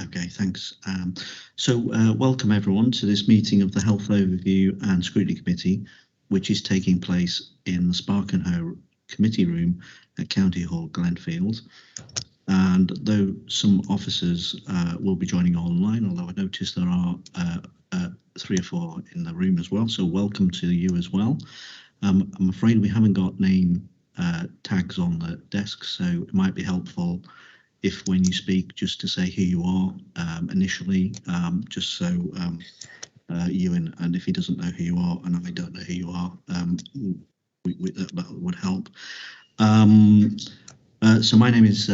Okay, thanks. Welcome everyone to this meeting of the Health Overview and Scrutiny Committee, which is taking place in the Spark and Hoe Committee Room at County Hall, Glenfield. And though some officers will be joining online, although I notice there are 3 or 4 in the room as well, so welcome to you as well. I'm afraid we haven't got name tags on the desk, so it might be helpful if when you speak, just to say who you are initially, just so Ewan, and if he doesn't know who you are and I don't know who you are, that would help. So my name is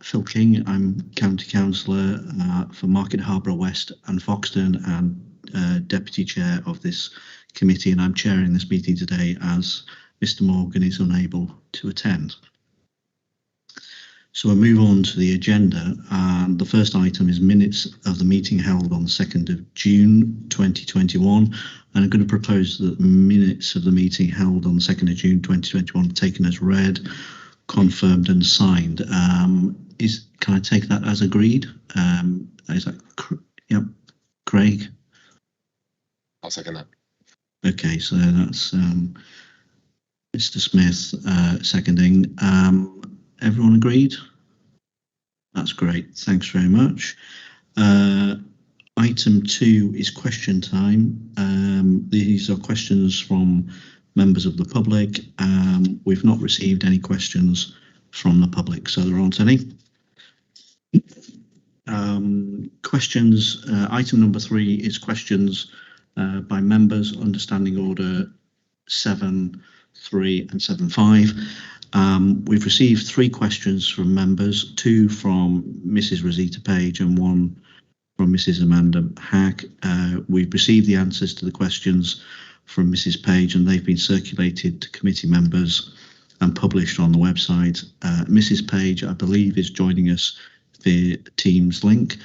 Phil King. I'm County Councillor for Market Harborough West and Foxton, and Deputy Chair of this committee, and I'm chairing this meeting today as Mr. Morgan is unable to attend. So we'll move on to the agenda, and the first item is minutes of the meeting held on the 2nd of June 2021, and I'm going to propose that the minutes of the meeting held on the 2nd of June 2021 are taken as read, confirmed and signed. Can I take that as agreed? Is that, yep, Craig? I'll second that. Okay, so that's Mr. Smith seconding. Everyone agreed? That's great. Thanks very much. Item 2 is question time. These are questions from members of the public. We've not received any questions from the public, so there aren't any. Questions. Item number 3 is questions by members, understanding order 7.3 and 7.5. We've received 3 questions from members, 2 from Mrs. Rosita Page and 1 from Mrs. Amanda Hack. We've received the answers to the questions from Mrs. Page, and they've been circulated to committee members and published on the website. Mrs. Page, I believe, is joining us via Teams link.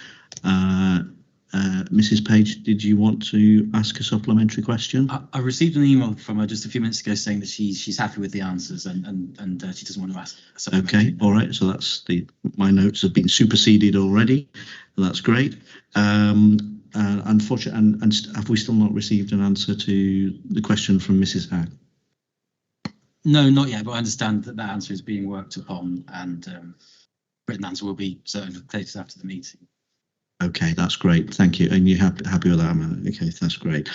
Mrs. Page, did you want to ask a supplementary question? I received an email from her just a few minutes ago saying that she's happy with the answers and she doesn't want to ask a supplementary. Okay, all right. So that's my notes have been superseded already. That's great. Unfortunately, and have we still not received an answer to the question from Mrs. Hack? No, not yet. But I understand that answer is being worked upon, and written answer will be circulated after the meeting. Okay, that's great. Thank you. And you're happy with that, Amanda? Okay, that's great.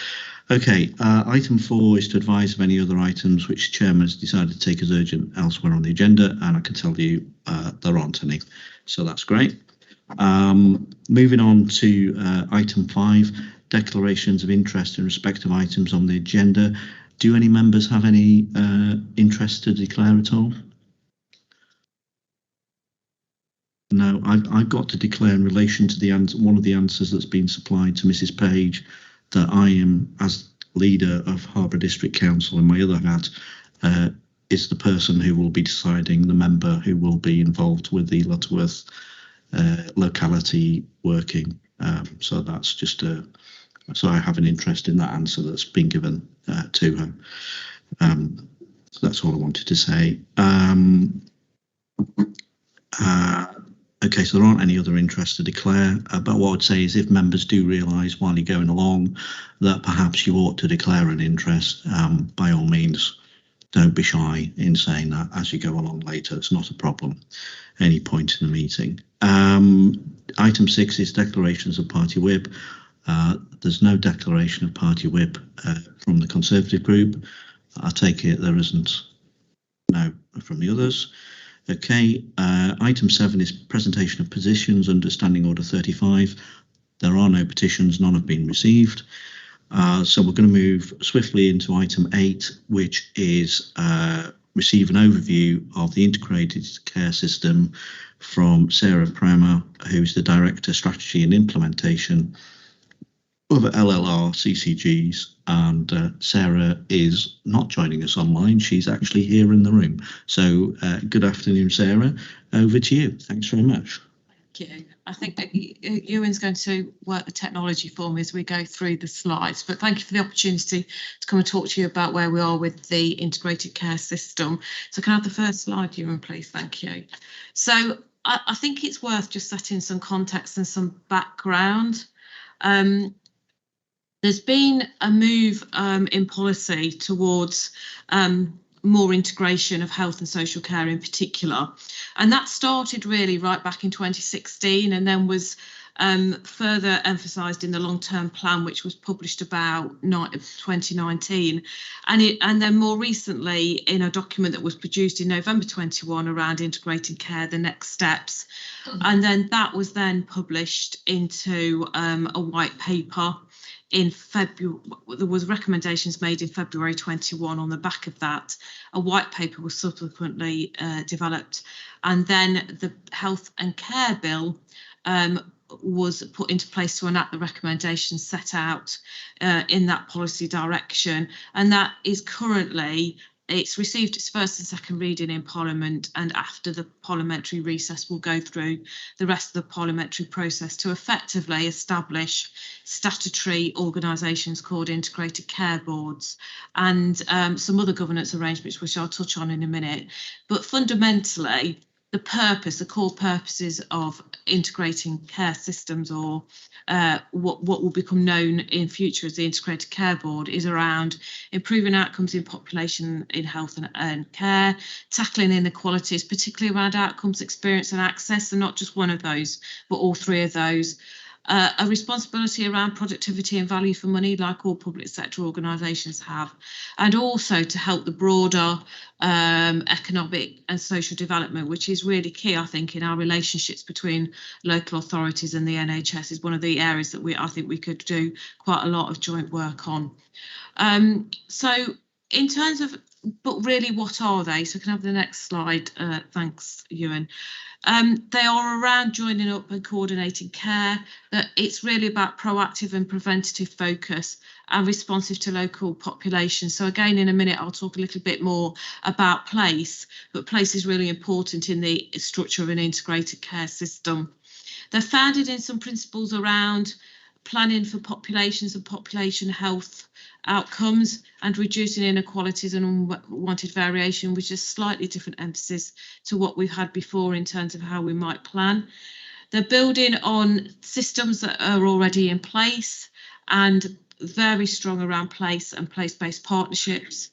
Okay, item 4 is to advise of any other items which the chairman has decided to take as urgent elsewhere on the agenda, and I can tell you there aren't any. So that's great. Moving on to item 5, declarations of interest in respect of items on the agenda. Do any members have any interest to declare at all? No, I've got to declare in relation to the one of the answers that's been supplied to Mrs. Page that I am, as leader of Harborough District Council, in my other hat, is the person who will be deciding, the member who will be involved with the Lutterworth locality working. So that's just so I have an interest in that answer that's been given to her. So that's all I wanted to say. Okay, so there aren't any other interests to declare, but what I would say is if members do realise while you're going along that perhaps you ought to declare an interest, by all means, don't be shy in saying that as you go along later. It's not a problem any point in the meeting. Item 6 is declarations of party whip. There's no declaration of party whip from the Conservative group. I take it there isn't. No from the others. Okay, item 7 is presentation of positions under Standing Order 35. There are no petitions, none have been received. So we're going to move swiftly into item 8, which is receive an overview of the integrated care system from Sarah Premer, who's the Director Strategy and Implementation of LLR CCGs, and Sarah is not joining us online. She's actually here in the room. So good afternoon, Sarah. Over to you. Thanks very much. Thank you. I think that Ewan's going to work the technology for me as we go through the slides, but thank you for the opportunity to come and talk to you about where we are with the integrated care system. So can I have the first slide, Ewan, please? Thank you. So I think it's worth just setting some context and some background. There's been a move in policy towards more integration of health and social care in particular. And that started really right back in 2016 and then was further emphasised in the long-term plan, which was published about 2019. And then more recently in a document that was produced in November 21 around integrated care, the next steps. And then that was then published into a white paper in February. There was recommendations made in February 21. On the back of that, a white paper was subsequently developed, and then the Health and Care Bill was put into place to enact the recommendations set out in that policy direction, and that is currently. It's received its first and second reading in Parliament, and after the parliamentary recess will go through the rest of the parliamentary process to effectively establish statutory organisations called integrated care boards and some other governance arrangements which I'll touch on in a minute. But fundamentally, the core purposes of integrating care systems, or what will become known in future as the Integrated Care Board, is around improving outcomes in population in health and care, tackling inequalities, particularly around outcomes, experience and access, and not just one of those, but all three of those. A responsibility around productivity and value for money, like all public sector organisations have, and also to help the broader economic and social development, which is really key, I think, in our relationships between local authorities and the NHS, is one of the areas that I think we could do quite a lot of joint work on. So in terms of, but really what are they? So can I have the next slide? Thanks, Ewan. They are around joining up and coordinating care, that it's really about proactive and preventative focus and responsive to local populations. So again, in a minute, I'll talk a little bit more about place, but place is really important in the structure of an integrated care system. They're founded in some principles around planning for populations and population health outcomes and reducing inequalities and unwanted variation, which is slightly different emphasis to what we've had before in terms of how we might plan. They're building on systems that are already in place and very strong around place and place-based partnerships.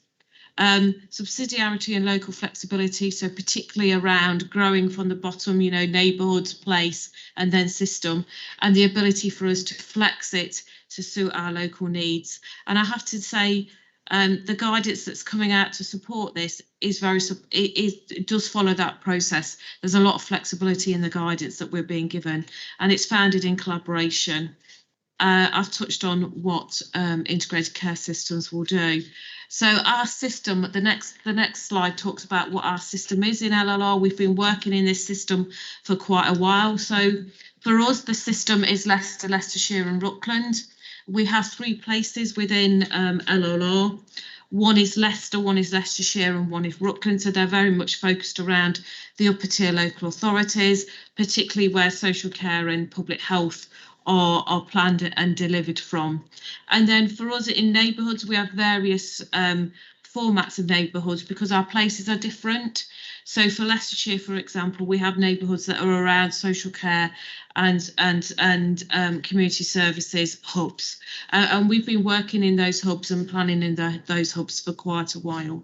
Subsidiarity and local flexibility, so particularly around growing from the bottom, you know, neighbourhoods, place, and then system, and the ability for us to flex it to suit our local needs. And I have to say, the guidance that's coming out to support this is it does follow that process. There's a lot of flexibility in the guidance that we're being given, and it's founded in collaboration. I've touched on what integrated care systems will do. So our system, the next slide talks about what our system is in LLR. We've been working in this system for quite a while. So for us, the system is Leicester, Leicestershire and Rutland. We have 3 places within LLR. One is Leicester, one is Leicestershire and one is Rutland. So they're very much focused around the upper tier local authorities, particularly where social care and public health are planned and delivered from. And then for us in neighbourhoods, we have various formats of neighbourhoods because our places are different. So for Leicestershire, for example, we have neighbourhoods that are around social care and community services hubs. And we've been working in those hubs and planning in those hubs for quite a while.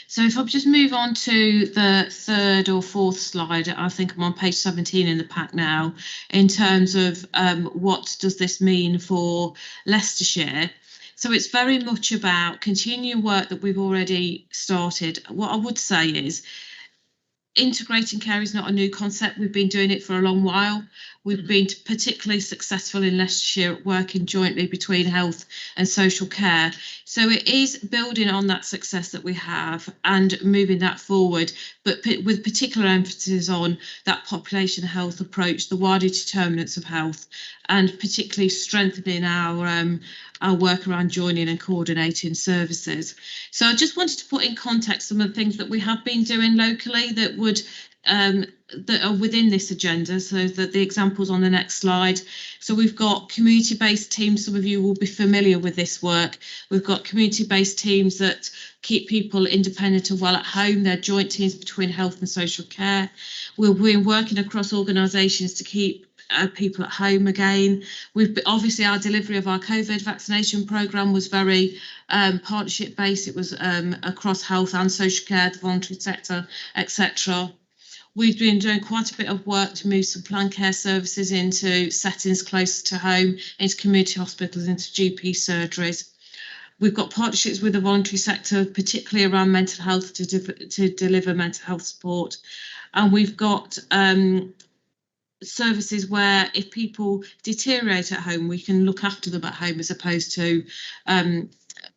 So if I just move on to the 3rd or 4th slide, I think I'm on page 17 in the pack now, in terms of what does this mean for Leicestershire. So it's very much about continuing work that we've already started. What I would say is integrating care is not a new concept. We've been doing it for a long while. We've been particularly successful in Leicestershire at working jointly between health and social care. So it is building on that success that we have and moving that forward, but with particular emphasis on that population health approach, the wider determinants of health, and particularly strengthening our work around joining and coordinating services. So I just wanted to put in context some of the things that we have been doing locally that would that are within this agenda, so that the examples on the next slide. So we've got community-based teams. Some of you will be familiar with this work. We've got community-based teams that keep people independent and well at home. They're joint teams between health and social care. We've been working across organisations to keep people at home again. Obviously our delivery of our COVID vaccination programme was very partnership based. It was across health and social care, the voluntary sector, etc. We've been doing quite a bit of work to move some planned care services into settings closer to home, into community hospitals, into GP surgeries. We've got partnerships with the voluntary sector, particularly around mental health, to deliver mental health support. And we've got services where if people deteriorate at home, we can look after them at home as opposed to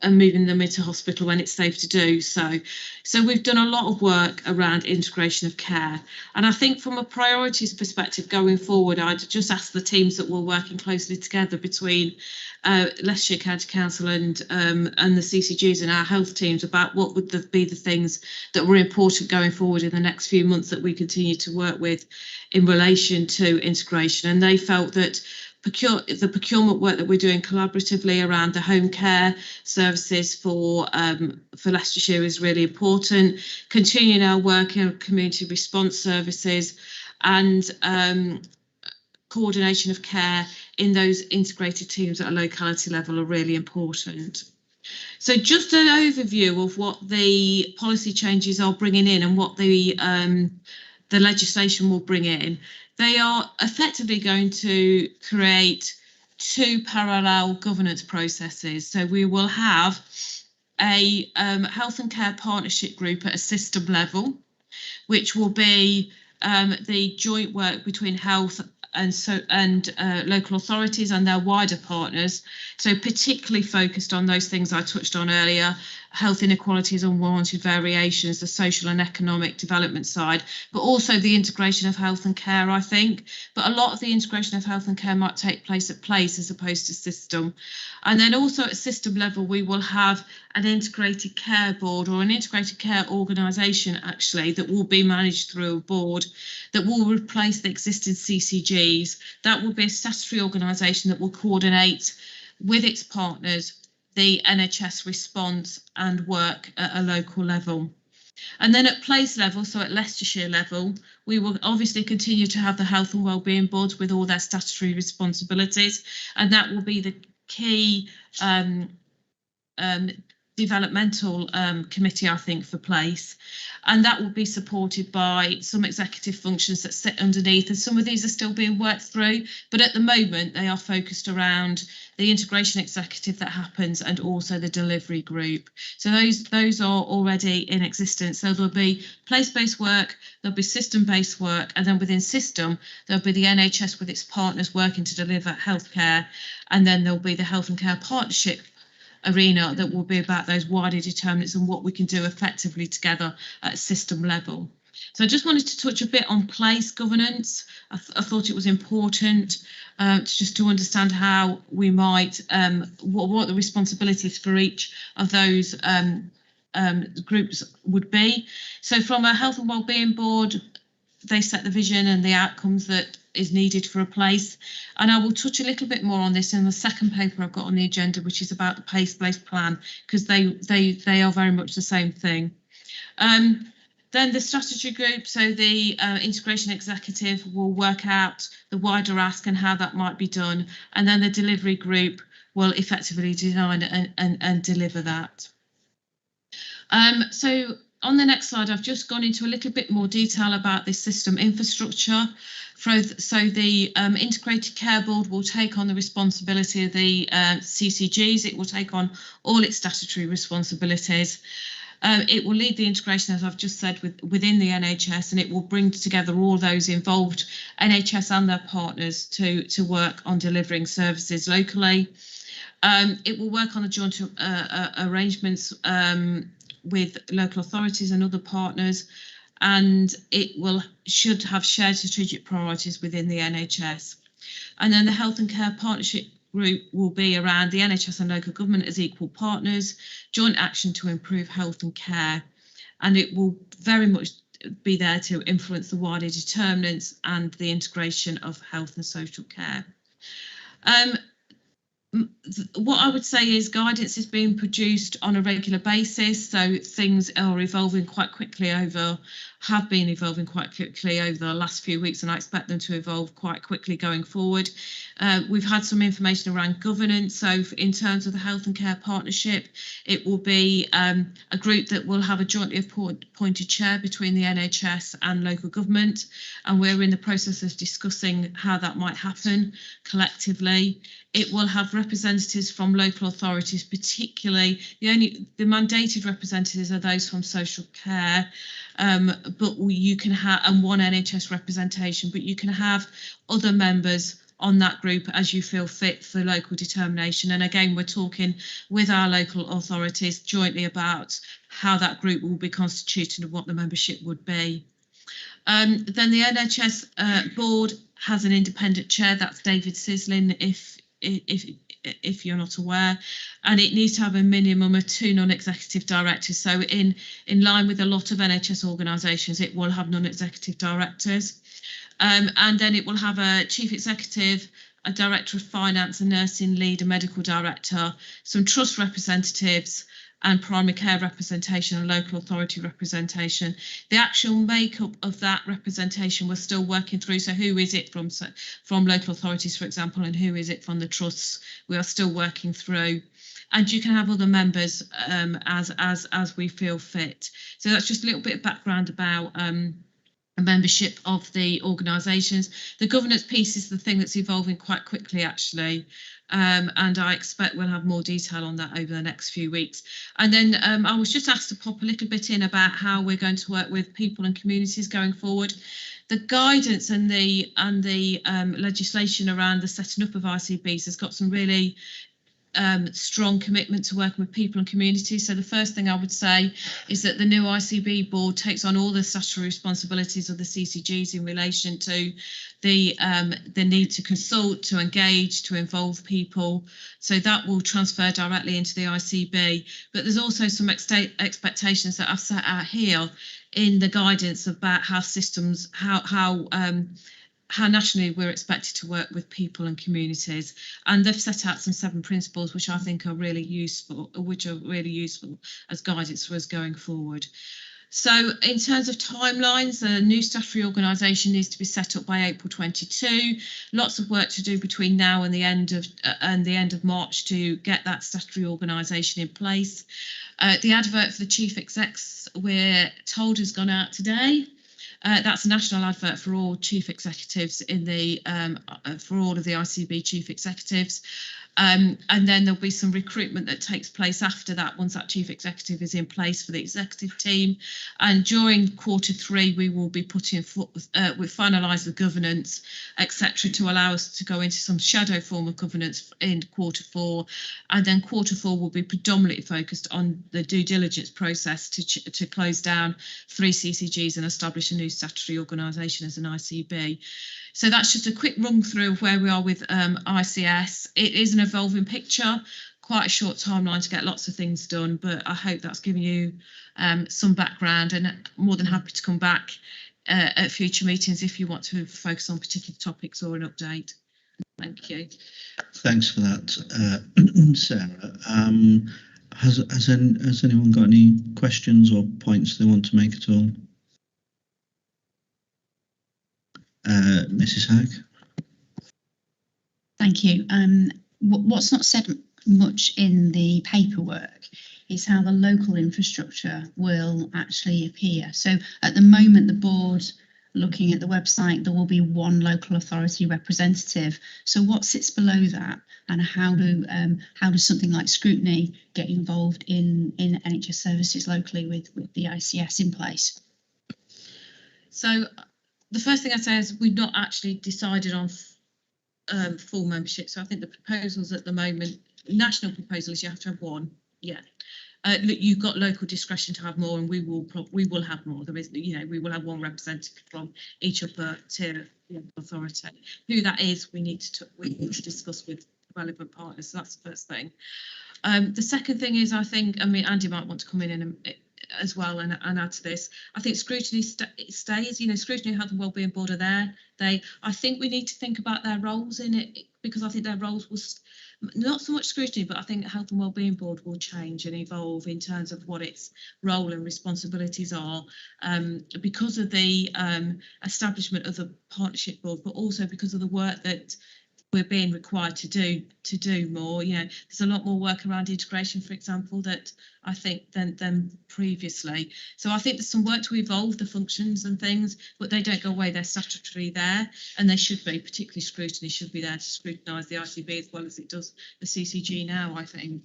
moving them into hospital when it's safe to do so. So we've done a lot of work around integration of care. And I think from a priorities perspective going forward, I'd just ask the teams that were working closely together between Leicestershire County Council and the CCGs and our health teams about what would be the things that were important going forward in the next few months that we continue to work with in relation to integration. And they felt that the procurement work that we're doing collaboratively around the home care services for Leicestershire is really important. Continuing our work in community response services and coordination of care in those integrated teams at a locality level are really important. So just an overview of what the policy changes are bringing in and what the legislation will bring in. They are effectively going to create two parallel governance processes. So we will have a health and care partnership group at a system level, which will be the joint work between health and local authorities and their wider partners. So particularly focused on those things I touched on earlier, health inequalities, unwarranted variations, the social and economic development side, but also the integration of health and care, I think. But a lot of the integration of health and care might take place at place as opposed to system. And then also at system level, we will have an integrated care board or an integrated care organisation actually that will be managed through a board that will replace the existing CCGs. That will be a statutory organisation that will coordinate with its partners the NHS response and work at a local level. And then at place level, so at Leicestershire level, we will obviously continue to have the health and wellbeing boards with all their statutory responsibilities, and that will be the key developmental committee, I think, for place. And that will be supported by some executive functions that sit underneath, and some of these are still being worked through, but at the moment they are focused around the integration executive that happens and also the delivery group. So those are already in existence. So there'll be place-based work, there'll be system-based work, and then within system there'll be the NHS with its partners working to deliver healthcare, and then there'll be the health and care partnership arena that will be about those wider determinants and what we can do effectively together at system level. So I just wanted to touch a bit on place governance. I thought it was important to understand how we might, what the responsibilities for each of those groups would be. So from a health and wellbeing board, they set the vision and the outcomes that is needed for a place. And I will touch a little bit more on this in the second paper I've got on the agenda, which is about the place-based plan, because they are very much the same thing. Then the strategy group, so the integration executive will work out the wider ask and how that might be done. And then the delivery group will effectively design and deliver that. So on the next slide, I've just gone into a little bit more detail about this system infrastructure. So the Integrated Care Board will take on the responsibility of the CCGs. It will take on all its statutory responsibilities. It will lead the integration, as I've just said, within the NHS, and it will bring together all those involved, NHS and their partners, to work on delivering services locally. It will work on the joint arrangements with local authorities and other partners, and it should have shared strategic priorities within the NHS. And then the Health and Care Partnership Group will be around the NHS and local government as equal partners, joint action to improve health and care, and it will very much be there to influence the wider determinants and the integration of health and social care. What I would say is guidance is being produced on a regular basis, so things are evolving quite quickly have been evolving quite quickly over the last few weeks, and I expect them to evolve quite quickly going forward. We've had some information around governance, so in terms of the Health and Care Partnership, it will be a group that will have a jointly appointed chair between the NHS and local government, and we're in the process of discussing how that might happen collectively. It will have representatives from local authorities, particularly the mandated representatives are those from social care, but you can have, and one NHS representation, but you can have other members on that group as you feel fit for local determination. And again, we're talking with our local authorities jointly about how that group will be constituted and what the membership would be. Then the NHS board has an independent chair, that's David Sislin, if you're not aware, and it needs to have a minimum of 2 non-executive directors. So in line with a lot of NHS organisations, it will have non-executive directors. And then it will have a chief executive, a director of finance, a nursing lead, a medical director, some trust representatives, and primary care representation and local authority representation. The actual makeup of that representation we're still working through. So who is it from local authorities, for example, and who is it from the trusts? We are still working through. And you can have other members as we feel fit. So that's just a little bit of background about a membership of the organisations. The governance piece is the thing that's evolving quite quickly, actually. And I expect we'll have more detail on that over the next few weeks. And then I was just asked to pop a little bit in about how we're going to work with people and communities going forward. The guidance and the legislation around the setting up of ICBs has got some really strong commitment to working with people and communities. So the first thing I would say is that the new ICB board takes on all the statutory responsibilities of the CCGs in relation to the need to consult, to engage, to involve people. So that will transfer directly into the ICB. But there's also some expectations that I've set out here in the guidance about how systems, how nationally we're expected to work with people and communities, and they've set out some 7 principles which I think are really useful, as guidance for us going forward. So in terms of timelines, a new statutory organisation needs to be set up by April 22. Lots of work to do between now and the end of March to get that statutory organisation in place. The advert for the chief execs, we're told, has gone out today. That's a national advert for all chief executives for all of the ICB chief executives. And then there'll be some recruitment that takes place after that, once that chief executive is in place for the executive team. And during Q3, we will be we finalise the governance, etc., to allow us to go into some shadow form of governance in Q4. And then Q4 will be predominantly focused on the due diligence process to close down 3 CCGs and establish a new statutory organisation as an ICB. So that's just a quick run through of where we are with ICS. It is an evolving picture, quite a short timeline to get lots of things done, but I hope that's given you some background, and more than happy to come back at future meetings if you want to focus on particular topics or an update. Thank you. Thanks for that, Sarah. Has anyone got any questions or points they want to make at all? Mrs. Hag. Thank you. What's not said much in the paperwork is how the local infrastructure will actually appear. So at the moment, the board, looking at the website, there will be 1 local authority representative. So what sits below that, and how does something like Scrutiny get involved in NHS services locally with the ICS in place? So the first thing I say is we've not actually decided on full membership. So I think the proposals at the moment, national proposal is you have to have 1. Yeah. You've got local discretion to have more, and we will have more. There is, we will have 1 representative from each upper tier authority. Who that is, we need to discuss with relevant partners. So that's the first thing. The second thing is, I think, Andy might want to come in as well and add to this. I think Scrutiny stays. You know, Scrutiny Health and Wellbeing Board are there. I think we need to think about their roles in it, because I think their roles will not so much Scrutiny, but I think Health and Wellbeing Board will change and evolve in terms of what its role and responsibilities are, because of the establishment of the partnership board, but also because of the work that we're being required to do more. You know, there's a lot more work around integration, for example, that I think than previously. So I think there's some work to evolve the functions and things, but they don't go away. They're statutorily there, and they should be. Particularly Scrutiny should be there to scrutinise the ICB as well as it does the CCG now, I think.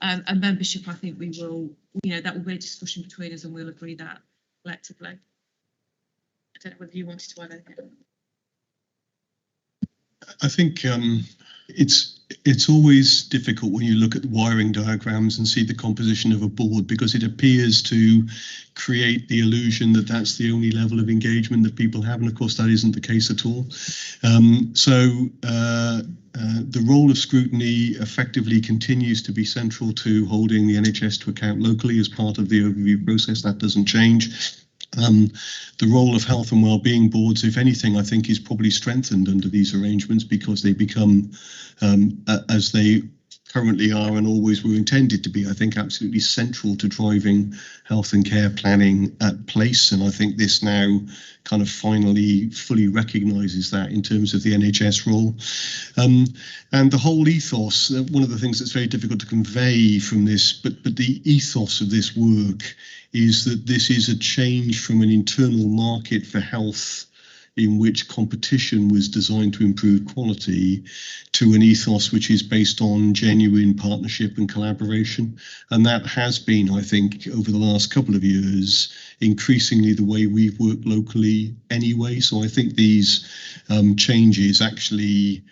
And membership, I think we will. You know, that will be a discussion between us, and we'll agree that collectively. I don't know whether you wanted to add anything. I think it's always difficult when you look at the wiring diagrams and see the composition of a board, because it appears to create the illusion that that's the only level of engagement that people have, and of course that isn't the case at all. The role of Scrutiny effectively continues to be central to holding the NHS to account locally as part of the overview process. That doesn't change. The role of health and wellbeing boards, if anything, I think is probably strengthened under these arrangements, because they become, as they currently are and always were intended to be, I think absolutely central to driving health and care planning at place. And I think this now kind of finally fully recognises that in terms of the NHS role. And the whole ethos, one of the things that's very difficult to convey from this, but the ethos of this work is that this is a change from an internal market for health in which competition was designed to improve quality, to an ethos which is based on genuine partnership and collaboration. And that has been, I think, over the last couple of years, increasingly the way we've worked locally anyway. So I think these changes actually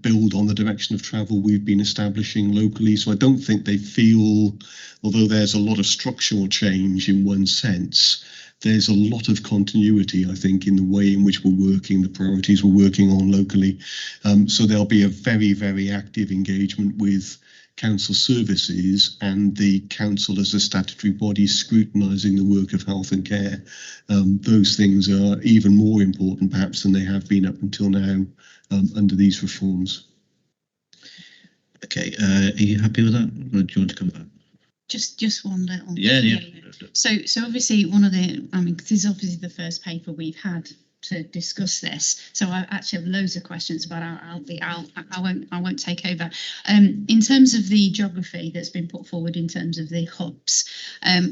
build on the direction of travel we've been establishing locally. So I don't think they feel, although there's a lot of structural change in one sense, there's a lot of continuity, I think, in the way in which we're working, the priorities we're working on locally. So there'll be a very, very active engagement with council services and the council as a statutory body scrutinising the work of health and care. Those things are even more important perhaps than they have been up until now under these reforms. Okay, are you happy with that, or do you want to come back? Just one little. Yeah. So obviously one of the, I mean, this is obviously the first paper we've had to discuss this. So I actually have loads of questions, but I won't take over. In terms of the geography that's been put forward in terms of the hubs,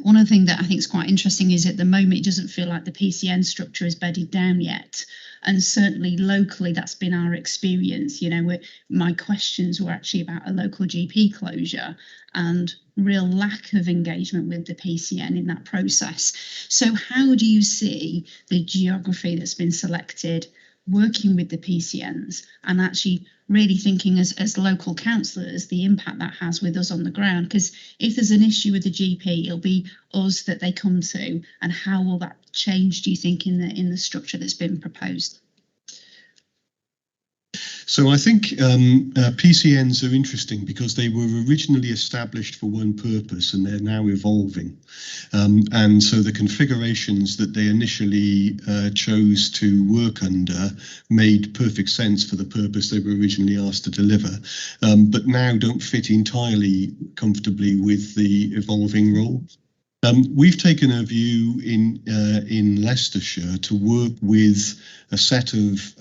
one of the things that I think is quite interesting is at the moment it doesn't feel like the PCN structure is bedded down yet. And certainly locally, that's been our experience. You know, my questions were actually about a local GP closure and real lack of engagement with the PCN in that process. So how do you see the geography that's been selected working with the PCNs and actually really thinking as local councillors the impact that has with us on the ground? Because if there's an issue with the GP, it'll be us that they come to, and how will that change, do you think, in the structure that's been proposed? So I think PCNs are interesting because they were originally established for one purpose and they're now evolving. And so the configurations that they initially chose to work under made perfect sense for the purpose they were originally asked to deliver, but now don't fit entirely comfortably with the evolving role. We've taken a view in Leicestershire to work with a set of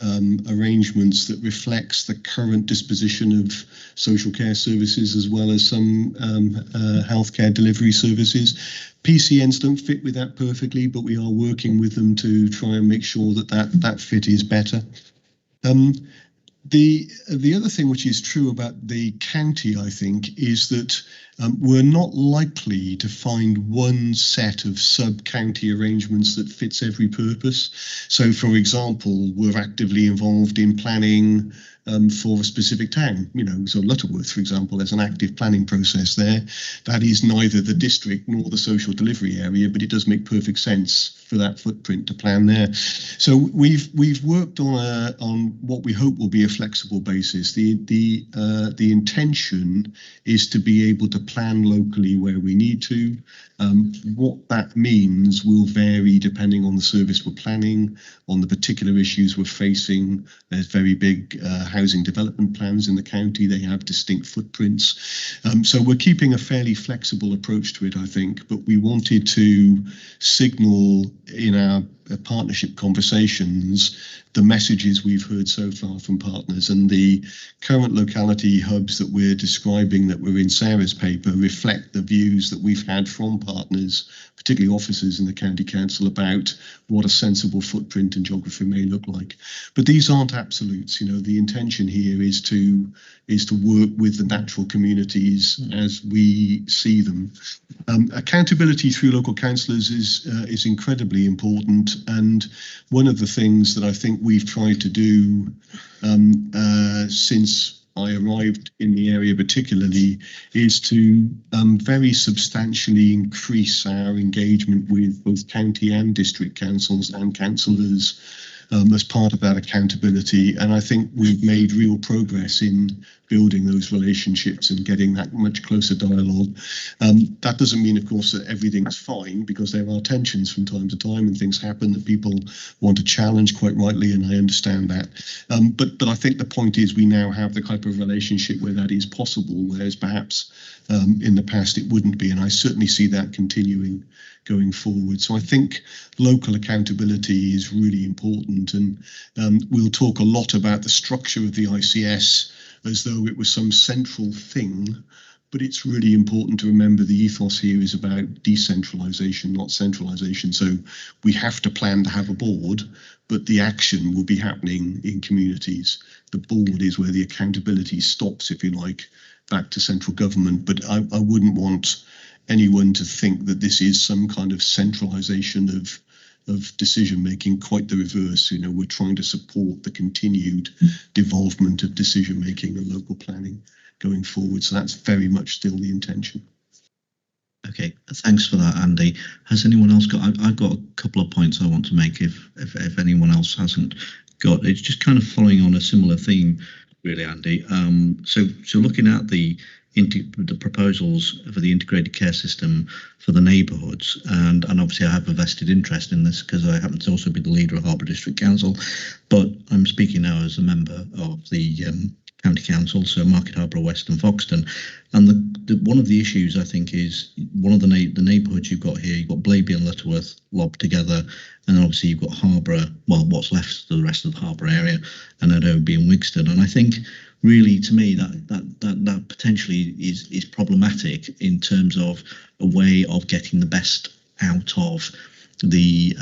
arrangements that reflects the current disposition of social care services as well as some healthcare delivery services. PCNs don't fit with that perfectly, but we are working with them to try and make sure that fit is better. The other thing which is true about the county, I think, is that we're not likely to find one set of sub-county arrangements that fits every purpose. So, for example, we're actively involved in planning for a specific town. You know, so Lutterworth, for example, there's an active planning process there. That is neither the district nor the social delivery area, but it does make perfect sense for that footprint to plan there. So we've worked on what we hope will be a flexible basis. The intention is to be able to plan locally where we need to. What that means will vary depending on the service we're planning, on the particular issues we're facing. There's very big housing development plans in the county. They have distinct footprints. So we're keeping a fairly flexible approach to it, I think, but we wanted to signal in our partnership conversations the messages we've heard so far from partners, and the current locality hubs that we're describing that were in Sarah's paper reflect the views that we've had from partners, particularly officers in the county council, about what a sensible footprint and geography may look like. But these aren't absolutes. You know, the intention here is to work with the natural communities as we see them. Accountability through local councillors is incredibly important, and one of the things that I think we've tried to do since I arrived in the area particularly is to very substantially increase our engagement with both county and district councils and councillors as part of that accountability. And I think we've made real progress in building those relationships and getting that much closer dialogue. That doesn't mean, of course, that everything's fine, because there are tensions from time to time and things happen that people want to challenge, quite rightly, and I understand that. But I think the point is we now have the type of relationship where that is possible, whereas perhaps in the past it wouldn't be. And I certainly see that continuing going forward. So I think local accountability is really important, and we'll talk a lot about the structure of the ICS as though it was some central thing, but it's really important to remember the ethos here is about decentralization, not centralization. So we have to plan to have a board, but the action will be happening in communities. The board is where the accountability stops, if you like, back to central government. But I wouldn't want anyone to think that this is some kind of centralization of decision making. Quite the reverse. You know, we're trying to support the continued devolvement of decision making and local planning going forward. So that's very much still the intention. Okay, thanks for that, Andy. Has anyone else got? I've got a couple of points I want to make. If anyone else hasn't got, it's just kind of following on a similar theme, really, Andy. So looking at the proposals for the integrated care system for the neighbourhoods, and obviously I have a vested interest in this because I happen to also be the leader of Harbour District Council, but I'm speaking now as a member of the County Council, so Market Harbour West and Foxton. And one of the issues I think is one of the neighbourhoods you've got here. You've got Blaby and Lutterworth lobbed together, and then obviously you've got Harbour, well, what's left of the rest of the Harbour area, and Adobe and Wigston. And I think really, to me, that potentially is problematic in terms of a way of getting the best out of the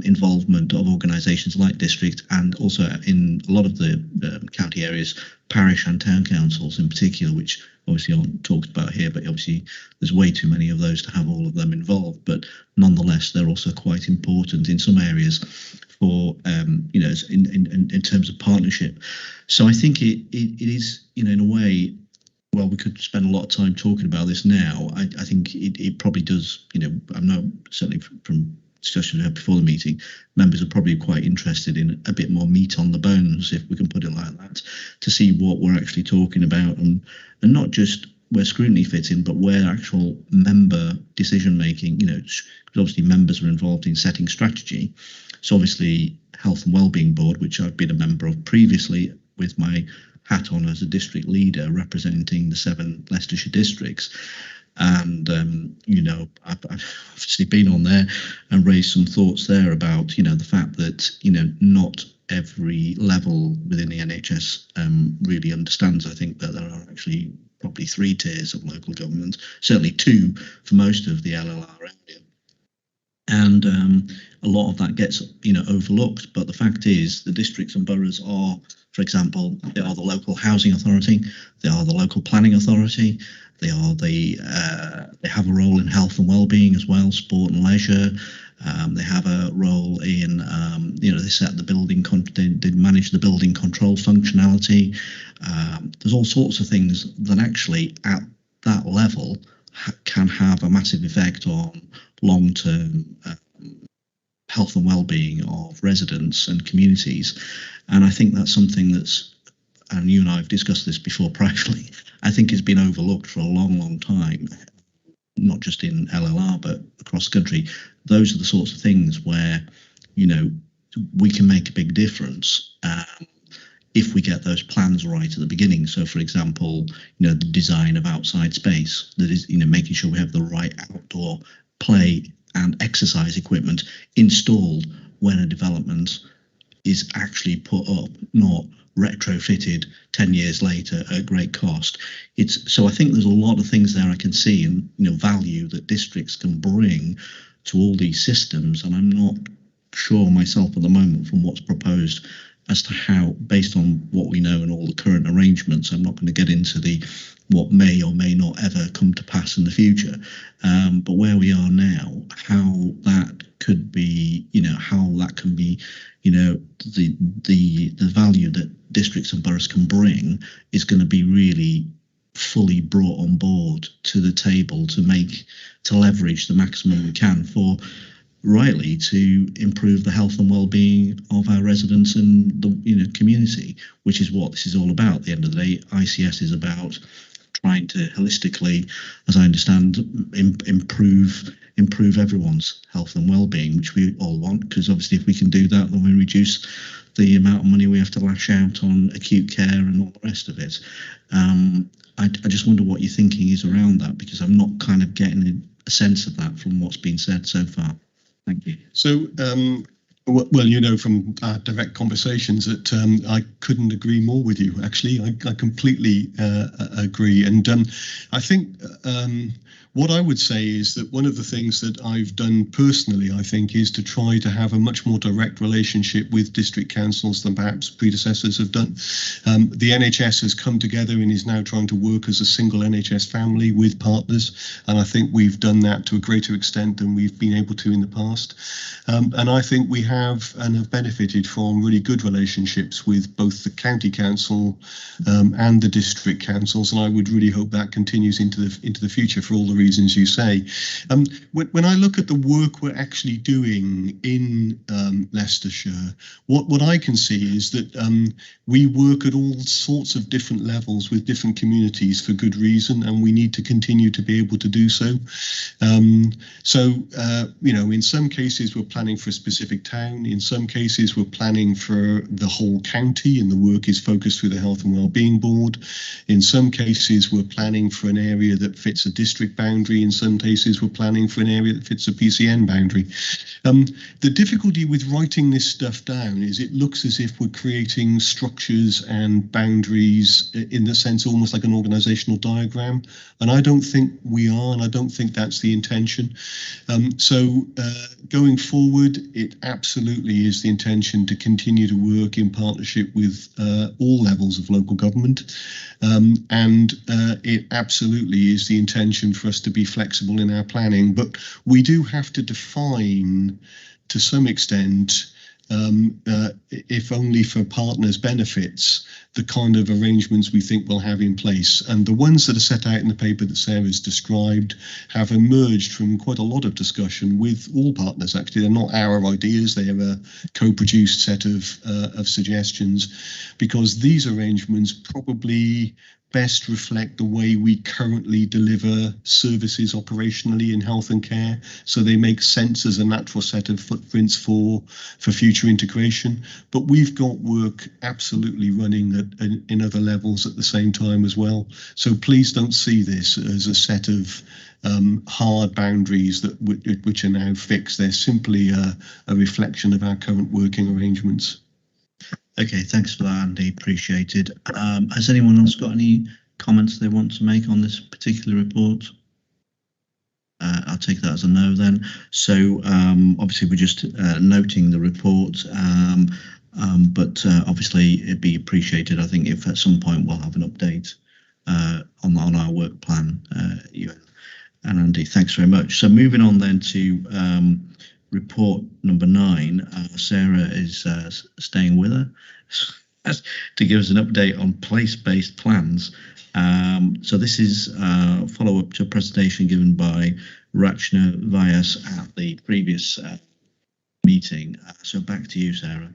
involvement of organisations like district, and also in a lot of the county areas, parish and town councils in particular, which obviously aren't talked about here, but obviously there's way too many of those to have all of them involved. But nonetheless, they're also quite important in some areas for you know, in terms of partnership. So I think it is, you know, in a way, well, we could spend a lot of time talking about this now. I think it probably does, you know, I know certainly from discussions we had before the meeting, members are probably quite interested in a bit more meat on the bones, if we can put it like that, to see what we're actually talking about, and not just where scrutiny fits in, but where actual member decision making, you know, because obviously members are involved in setting strategy. So obviously Health and Wellbeing Board, which I've been a member of previously with my hat on as a district leader representing the 7 Leicestershire districts. And, you know, I've obviously been on there and raised some thoughts there about, you know, the fact that, you know, not every level within the NHS really understands. I think that there are actually probably 3 tiers of local government, certainly 2 for most of the LLR area. And a lot of that gets, you know, overlooked. But the fact is, the districts and boroughs are, for example, they are the local housing authority, they are the local planning authority, they are they have a role in health and well-being as well, sport and leisure. They have a role in, you know, they set the building, they manage the building control functionality. There's all sorts of things that actually at that level can have a massive effect on long-term health and well-being of residents and communities. And I think that's something that's, and you and I have discussed this before privately, I think it's been overlooked for a long, long time, not just in LLR, but across the country. Those are the sorts of things where, we can make a big difference if we get those plans right at the beginning. So, for example, the design of outside space, that is, making sure we have the right outdoor play and exercise equipment installed when a development is actually put up, not retrofitted 10 years later at great cost. So I think there's a lot of things there I can see, and value that districts can bring to all these systems. And I'm not sure myself at the moment from what's proposed as to how, based on what we know and all the current arrangements, I'm not going to get into what may or may not ever come to pass in the future. But where we are now, how that could be, how that can be, the value that districts and boroughs can bring is going to be really fully brought on board to the table to leverage the maximum we can for rightly to improve the health and well-being of our residents and the community, which is what this is all about. At the end of the day, ICS is about trying to holistically, as I understand, improve everyone's health and well-being, which we all want, because obviously if we can do that, then we reduce the amount of money we have to lash out on acute care and all the rest of it. I just wonder what your thinking is around that, because I'm not kind of getting a sense of that from what's been said so far. Thank you. So, well, from our direct conversations that I couldn't agree more with you, actually. I completely agree. And I think what I would say is that one of the things that I've done personally, I think, is to try to have a much more direct relationship with district councils than perhaps predecessors have done. The NHS has come together and is now trying to work as a single NHS family with partners. And I think we've done that to a greater extent than we've been able to in the past. And I think we have benefited from really good relationships with both the county council and the district councils. And I would really hope that continues into the future for all the reasons you say. When I look at the work we're actually doing in Leicestershire, what I can see is that we work at all sorts of different levels with different communities for good reason, and we need to continue to be able to do so. In some cases we're planning for a specific town. In some cases we're planning for the whole county, and the work is focused through the Health and Wellbeing Board. In some cases we're planning for an area that fits a district boundary. In some cases we're planning for an area that fits a PCN boundary. The difficulty with writing this stuff down is it looks as if we're creating structures and boundaries in the sense almost like an organizational diagram, and I don't think we are, and I don't think that's the intention. Going forward, it absolutely is the intention to continue to work in partnership with all levels of local government, and it absolutely is the intention for us to be flexible in our planning, but we do have to define to some extent, if only for partners' benefits, the kind of arrangements we think we'll have in place. And the ones that are set out in the paper that Sarah's described have emerged from quite a lot of discussion with all partners. Actually, they're not our ideas, they are a co-produced set of suggestions, because these arrangements probably best reflect the way we currently deliver services operationally in health and care, so they make sense as a natural set of footprints for future integration. But we've got work absolutely running in other levels at the same time as well. So please don't see this as a set of hard boundaries which are now fixed. They're simply a reflection of our current working arrangements. Okay, thanks for that, Andy. Appreciated. Has anyone else got any comments they want to make on this particular report? I'll take that as a no then. So obviously we're just noting the report, but obviously it'd be appreciated, I think, if at some point we'll have an update on our work plan. You and Andy, thanks very much. So moving on then to report number 9, Sarah is staying with her to give us an update on place-based plans. So this is follow-up to a presentation given by Rachna Vyas at the previous meeting. So back to you, Sarah.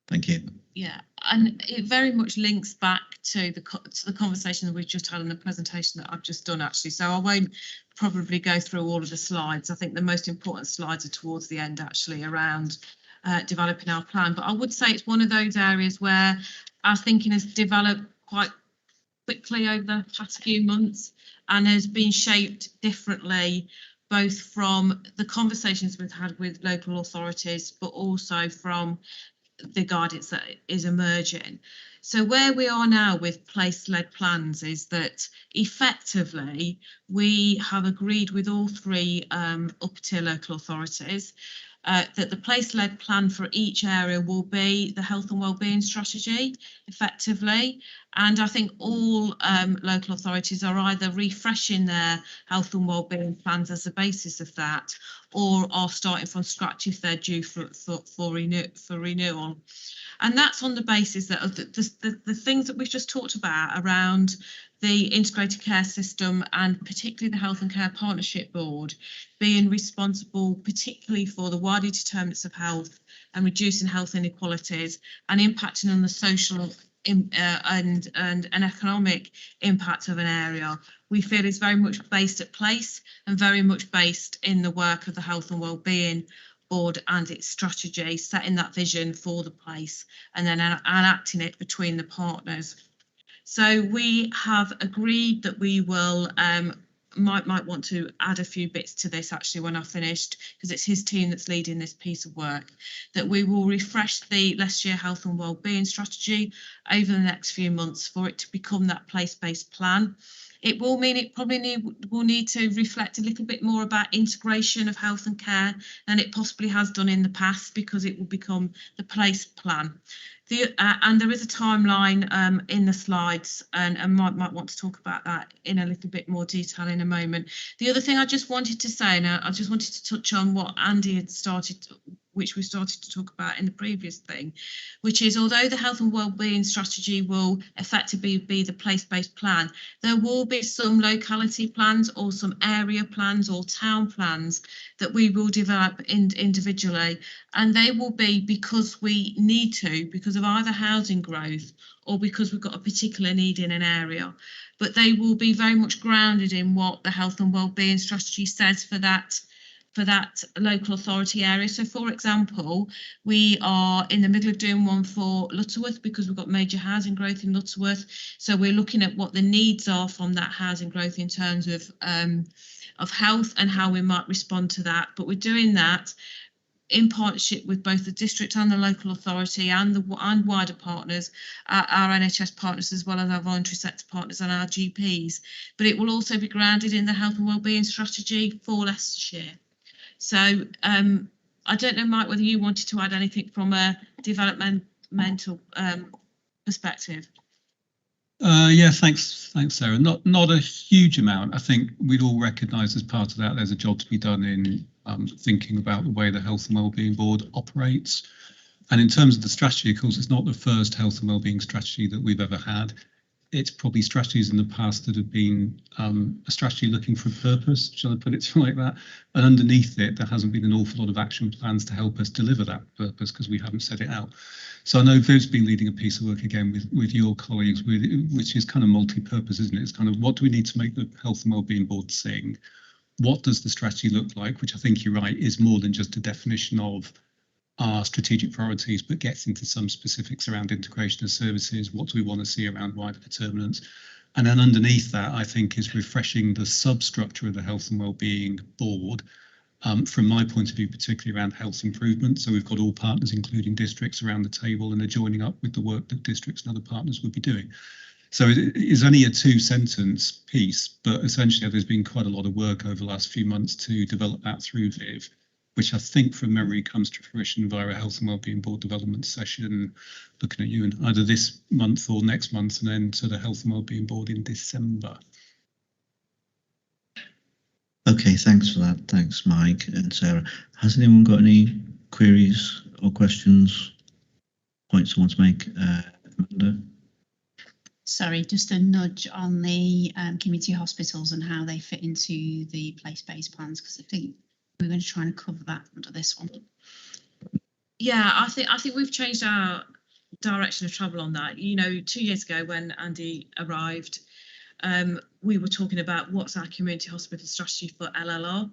Thank you. Yeah, and it very much links back to the conversation that we've just had in the presentation that I've just done, actually. So I won't probably go through all of the slides. I think the most important slides are towards the end, actually, around developing our plan. But I would say it's one of those areas where our thinking has developed quite quickly over the past few months and has been shaped differently, both from the conversations we've had with local authorities, but also from the guidance that is emerging. So where we are now with place-led plans is that effectively we have agreed with all three up-tier local authorities that the place-led plan for each area will be the health and wellbeing strategy effectively. And I think all local authorities are either refreshing their health and wellbeing plans as the basis of that, or are starting from scratch if they're due for renewal. And that's on the basis that of the things that we've just talked about around the integrated care system and particularly the Health and Care Partnership Board being responsible particularly for the wider determinants of health and reducing health inequalities and impacting on the social and economic impact of an area, we feel is very much based at place and very much based in the work of the Health and Wellbeing Board and its strategy, setting that vision for the place and then enacting it between the partners. So we have agreed that we will might want to add a few bits to this actually when I've finished, because it's his team that's leading this piece of work, that we will refresh the Leicestershire Health and Wellbeing strategy over the next few months for it to become that place-based plan. It will mean it probably will need to reflect a little bit more about integration of health and care than it possibly has done in the past, because it will become the place plan. And there is a timeline in the slides, and might want to talk about that in a little bit more detail in a moment. The other thing I just wanted to say, and I just wanted to touch on what Andy had started, which we started to talk about in the previous thing, which is although the health and wellbeing strategy will effectively be the place-based plan, there will be some locality plans or some area plans or town plans that we will develop individually, and they will be because we need to, because of either housing growth or because we've got a particular need in an area, but they will be very much grounded in what the health and wellbeing strategy says for that local authority area. So for example, we are in the middle of doing one for Lutterworth because we've got major housing growth in Lutterworth. So we're looking at what the needs are from that housing growth in terms of health and how we might respond to that. But we're doing that in partnership with both the district and the local authority and wider partners, our NHS partners, as well as our voluntary sector partners and our GPs. But it will also be grounded in the health and wellbeing strategy for Leicestershire. So I don't know, Mike, whether you wanted to add anything from a developmental perspective. Yeah, thanks, Sarah. Not a huge amount. I think we'd all recognise as part of that there's a job to be done in thinking about the way the Health and Wellbeing Board operates. And in terms of the strategy, of course, it's not the first health and wellbeing strategy that we've ever had. It's probably strategies in the past that have been a strategy looking for a purpose, shall I put it like that? And underneath it, there hasn't been an awful lot of action plans to help us deliver that purpose because we haven't set it out. So I know Viv's been leading a piece of work again with your colleagues, which is kind of multi-purpose, isn't it? It's kind of what do we need to make the Health and Wellbeing Board sing? What does the strategy look like? Which I think you're right, is more than just a definition of our strategic priorities, but gets into some specifics around integration of services. What do we want to see around wider determinants? And then underneath that, I think, is refreshing the substructure of the Health and Wellbeing Board, from my point of view, particularly around health improvement. So we've got all partners, including districts, around the table, and they're joining up with the work that districts and other partners would be doing. So it is only a 2-sentence piece, but essentially there's been quite a lot of work over the last few months to develop that through Viv, which I think from memory comes to fruition via a Health and Wellbeing Board development session, looking at you, in either this month or next month, and then to the Health and Wellbeing Board in December. Okay, thanks for that. Thanks, Mike and Sarah. Has anyone got any queries or questions, points they want to make? Amanda? Sorry, just a nudge on the community hospitals and how they fit into the place-based plans, because I think we're going to try and cover that under this one. Yeah, I think we've changed our direction of travel on that. You know, 2 years ago when Andy arrived, we were talking about what's our community hospital strategy for LLR.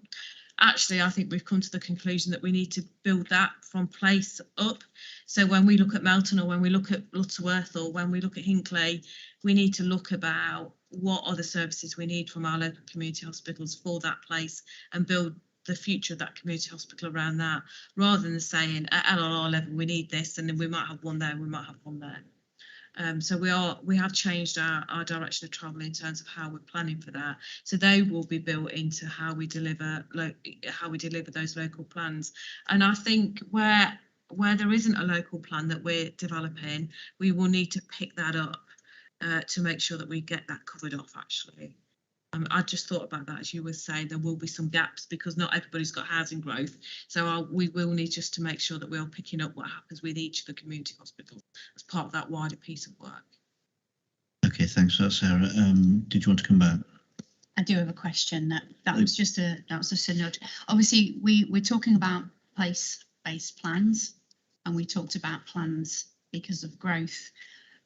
Actually, I think we've come to the conclusion that we need to build that from place up. So when we look at Melton, or when we look at Lutterworth, or when we look at Hinckley, we need to look about what are the services we need from our local community hospitals for that place, and build the future of that community hospital around that, rather than saying at LLR level we need this, and then we might have one there, we might have one there. So we have changed our direction of travel in terms of how we're planning for that. So they will be built into how we deliver those local plans. And I think where there isn't a local plan that we're developing, we will need to pick that up to make sure that we get that covered off. Actually, I just thought about that as you were saying. There will be some gaps because not everybody's got housing growth. So we will need just to make sure that we are picking up what happens with each of the community hospitals as part of that wider piece of work. Okay, thanks for that, Sarah. Did you want to come back? I do have a question. That was just a nudge. Obviously, we're talking about place-based plans, and we talked about plans because of growth.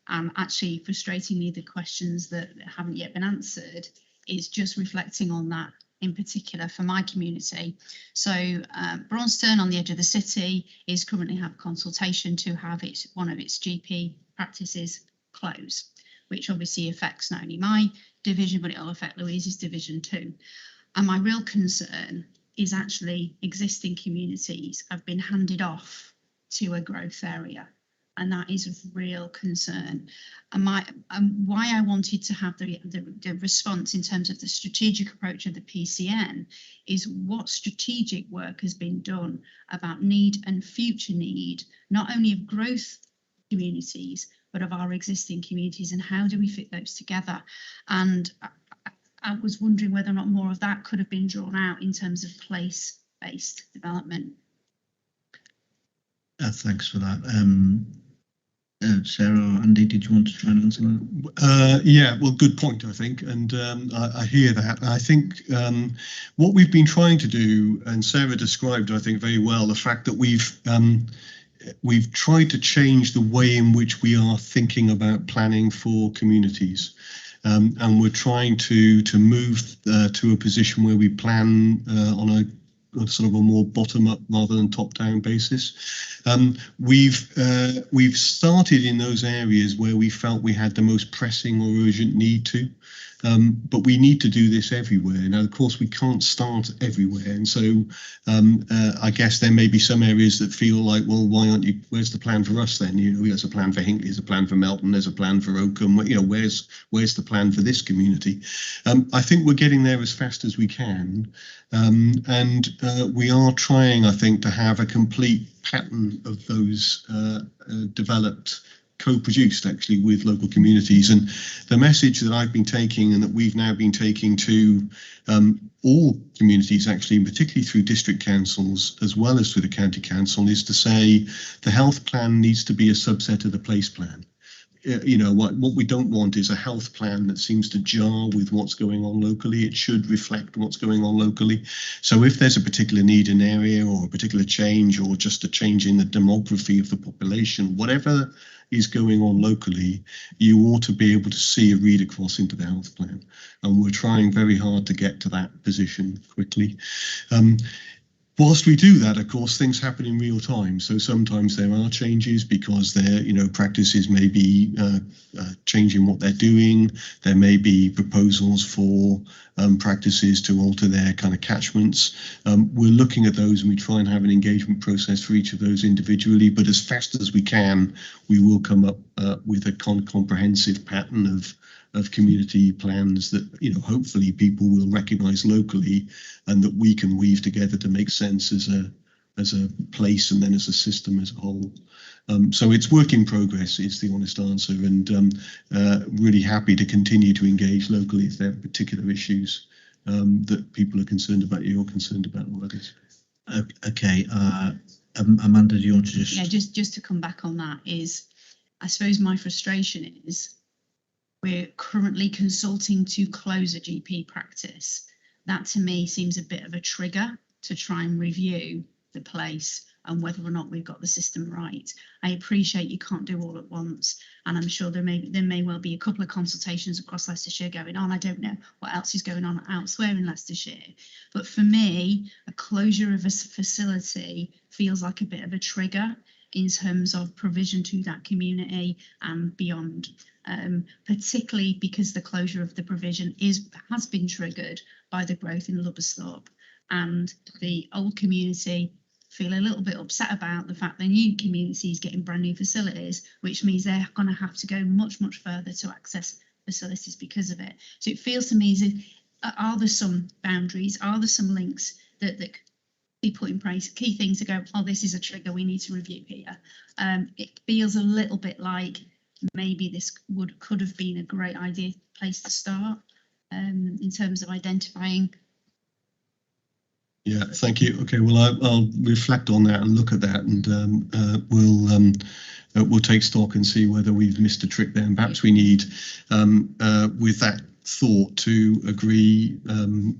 Actually, frustratingly, the questions that haven't yet been answered is just reflecting on that in particular for my community. So Braunston, on the edge of the city, is currently have consultation to have one of its GP practices close, which obviously affects not only my division, but it'll affect Louise's division too. And my real concern is actually existing communities have been handed off to a growth area. And that is of real concern. And why I wanted to have the response in terms of the strategic approach of the PCN is what strategic work has been done about need and future need, not only of growth communities, but of our existing communities, and how do we fit those together? And I was wondering whether or not more of that could have been drawn out in terms of place-based development. Thanks for that. Sarah or Andy, did you want to try and answer that? Yeah, well, good point, I think, and I hear that. I think what we've been trying to do, and Sarah described, I think, very well, the fact that we've tried to change the way in which we are thinking about planning for communities. And we're trying to move to a position where we plan on a sort of a more bottom-up rather than top-down basis. We've started in those areas where we felt we had the most pressing or urgent need to, but we need to do this everywhere. Now, of course, we can't start everywhere, and so I guess there may be some areas that feel like, well, why aren't you? Where's the plan for us then? You know, there's a plan for Hinckley, there's a plan for Melton, there's a plan for Oakham. You know, where's the plan for this community? I think we're getting there as fast as we can, and we are trying, I think, to have a complete pattern of those developed, co-produced actually with local communities. And the message that I've been taking and that we've now been taking to all communities actually, particularly through district councils as well as through the county council, is to say the health plan needs to be a subset of the place plan. You know, what we don't want is a health plan that seems to jar with what's going on locally. It should reflect what's going on locally. So if there's a particular need in an area or a particular change or just a change in the demography of the population, whatever is going on locally, you ought to be able to see a read across into the health plan. And we're trying very hard to get to that position quickly. Whilst we do that, of course, things happen in real time. So sometimes there are changes because practices may be changing what they're doing. There may be proposals for practices to alter their kind of catchments. We're looking at those and we try and have an engagement process for each of those individually. But as fast as we can, we will come up with a comprehensive pattern of community plans that, you know, hopefully people will recognise locally and that we can weave together to make sense as a place and then as a system as a whole. So it's work in progress is the honest answer, and really happy to continue to engage locally if there are particular issues that people are concerned about, you're concerned about, or others. Okay, Amanda, do you want to just... Yeah, just to come back on that is, I suppose my frustration is we're currently consulting to close a GP practice. That to me seems a bit of a trigger to try and review the place and whether or not we've got the system right. I appreciate you can't do all at once, and I'm sure there may well be a couple of consultations across Leicestershire going on. I don't know what else is going on elsewhere in Leicestershire, but for me, a closure of a facility feels like a bit of a trigger in terms of provision to that community and beyond, particularly because the closure of the provision has been triggered by the growth in Lubborsthorpe, and the old community feel a little bit upset about the fact the new community is getting brand new facilities, which means they're going to have to go much further to access facilities because of it. So it feels to me as if, are there some boundaries, are there some links that be put in place, key things to go, oh, this is a trigger we need to review here. It feels a little bit like maybe this could have been a great place to start in terms of identifying. Yeah, thank you. Okay, well, I'll reflect on that and look at that, and we'll take stock and see whether we've missed a trick there. And perhaps we need, with that thought, to agree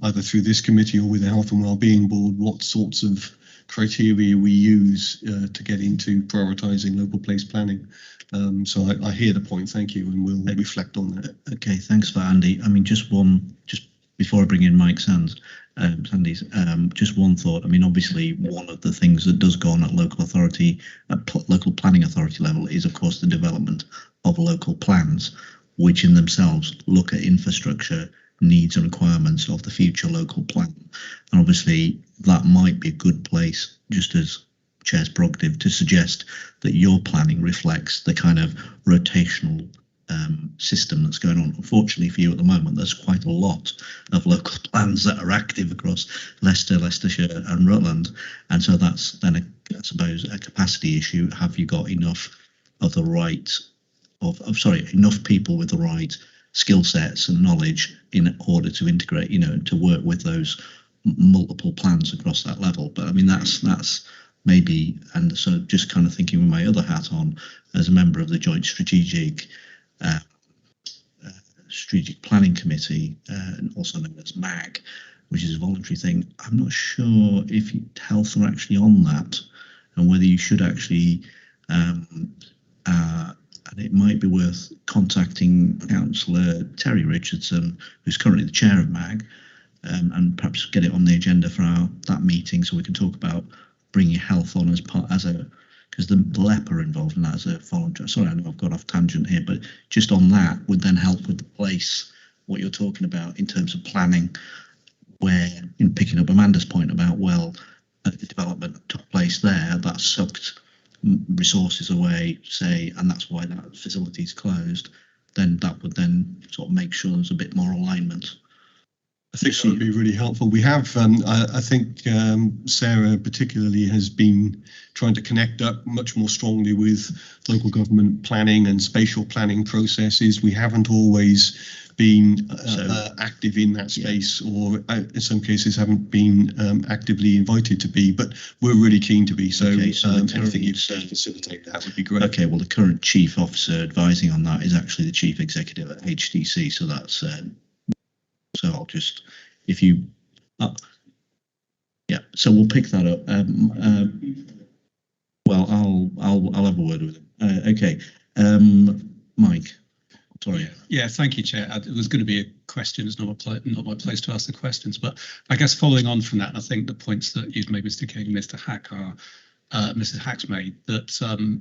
either through this committee or with the Health and Wellbeing Board what sorts of criteria we use to get into prioritising local place planning. So I hear the point, thank you, and we'll reflect on that. Okay, thanks for Andy. I mean, just before I bring in Mike Sandy's, just one thought. I mean, obviously, one of the things that does go on at local planning authority level is, of course, the development of local plans, which in themselves look at infrastructure needs and requirements of the future local plan. And obviously, that might be a good place, just as Chair's prerogative, to suggest that your planning reflects the kind of rotational system that's going on. Unfortunately for you at the moment, there's quite a lot of local plans that are active across Leicester, Leicestershire and Rutland, and so that's then I suppose a capacity issue. Have you got enough of the right enough people with the right skill sets and knowledge in order to integrate, to work with those multiple plans across that level? But I mean, that's maybe, and so just kind of thinking with my other hat on as a member of the Joint Strategic Planning Committee, and also known as MAG, which is a voluntary thing. I'm not sure if health are actually on that, and whether you should actually, and it might be worth contacting Councillor Terry Richardson, who's currently the chair of MAG, and perhaps get it on the agenda for that meeting, so we can talk about bringing health on because the LEP are involved in that as a voluntary. Sorry, I know I've got off tangent here, but just on that would then help with the place, what you're talking about in terms of planning, where, in picking up Amanda's point about, well, the development took place there, that sucked resources away, say, and that's why that facility is closed, then that would then sort of make sure there's a bit more alignment. I think that would be really helpful. We have, I think Sarah particularly has been trying to connect up much more strongly with local government planning and spatial planning processes. We haven't always been active in that space, or in some cases haven't been actively invited to be, but we're really keen to be. So, anything you can facilitate that would be great. Okay, well, the current chief officer advising on that is actually the chief executive at HDC, so that's so I'll just, if you, yeah, so we'll pick that up. Well, I'll have a word with him. Okay, Mike. Sorry. Yeah, thank you, Chair. It was going to be a question. It's not my place to ask the questions, but I guess following on from that, I think the points that you've made, Mr. King, Mr. Hack, Mrs. Hack's made, that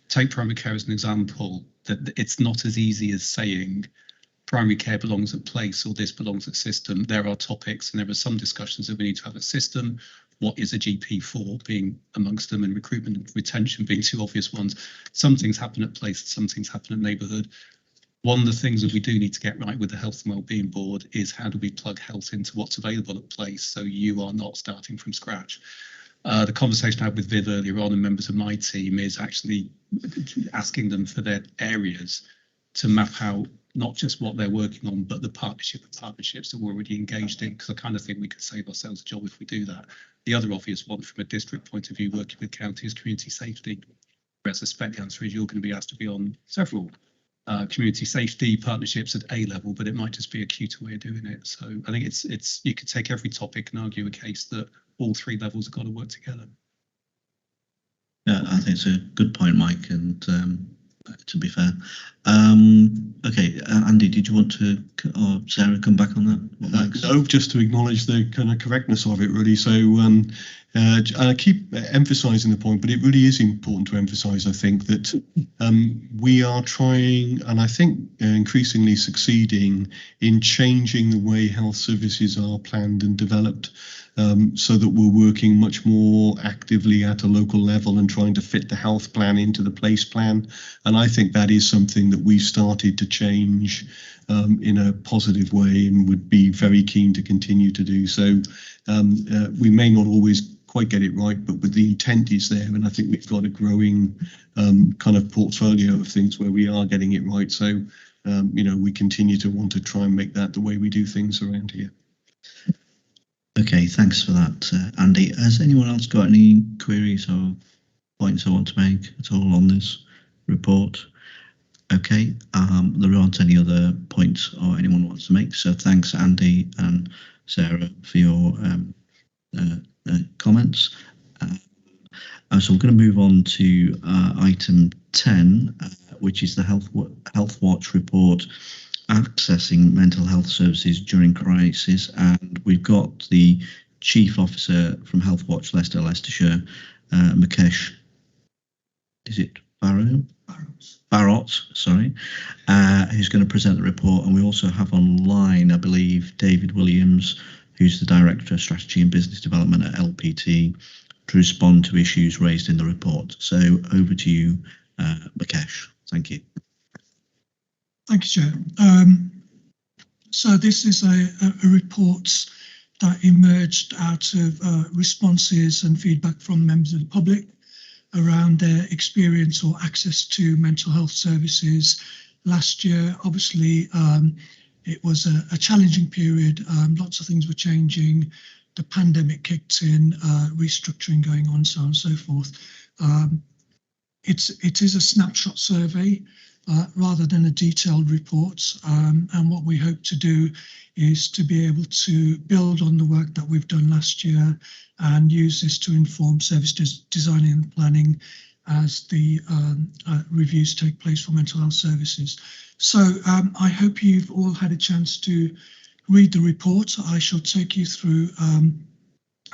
take primary care as an example, that it's not as easy as saying primary care belongs at place or this belongs at system. There are topics and there are some discussions that we need to have at system. What is a GP for, being amongst them, and recruitment and retention being two obvious ones. Some things happen at place, some things happen at neighbourhood. One of the things that we do need to get right with the Health and Wellbeing Board is how do we plug health into what's available at place, so you are not starting from scratch. The conversation I had with Viv earlier on and members of my team is actually asking them for their areas to map out not just what they're working on, but the partnerships that we're already engaged in, because I kind of think we could save ourselves a job if we do that. The other obvious one from a district point of view, working with county, is community safety. Whereas I suspect the answer is you're going to be asked to be on several community safety partnerships at A level, but it might just be a cuter way of doing it. So I think it's you could take every topic and argue a case that all three levels have got to work together. Yeah, I think it's a good point, Mike, and to be fair. Okay, Andy, did you want to, or Sarah, come back on that? What Mike's- No, just to acknowledge the kind of correctness of it, really. So I keep emphasising the point, but it really is important to emphasise, I think, that we are trying, and I think increasingly succeeding in changing the way health services are planned and developed, so that we're working much more actively at a local level and trying to fit the health plan into the place plan. And I think that is something that we've started to change in a positive way and would be very keen to continue to do so. We may not always quite get it right, but the intent is there, and I think we've got a growing kind of portfolio of things where we are getting it right. So we continue to want to try and make that the way we do things around here. Okay, thanks for that, Andy. Has anyone else got any queries or points I want to make at all on this report? Okay, there aren't any other points or anyone wants to make, so thanks, Andy and Sarah, for your comments. So we're going to move on to item 10, which is the Healthwatch report, accessing mental health services during crisis. And we've got the Chief Officer from Healthwatch Leicestershire, Mukesh, is it Barrott, sorry, who's going to present the report. And we also have online, I believe, David Williams, who's the Director of Strategy and Business Development at LPT, to respond to issues raised in the report. So over to you, Mukesh. Thank you. Thank you, Chair. So this is a report that emerged out of responses and feedback from members of the public around their experience or access to mental health services last year. Obviously, it was a challenging period. Lots of things were changing. The pandemic kicked in, restructuring going on, so on and so forth. It is a snapshot survey rather than a detailed report. And what we hope to do is to be able to build on the work that we've done last year and use this to inform service design and planning as the reviews take place for mental health services. So I hope you've all had a chance to read the report. I shall take you through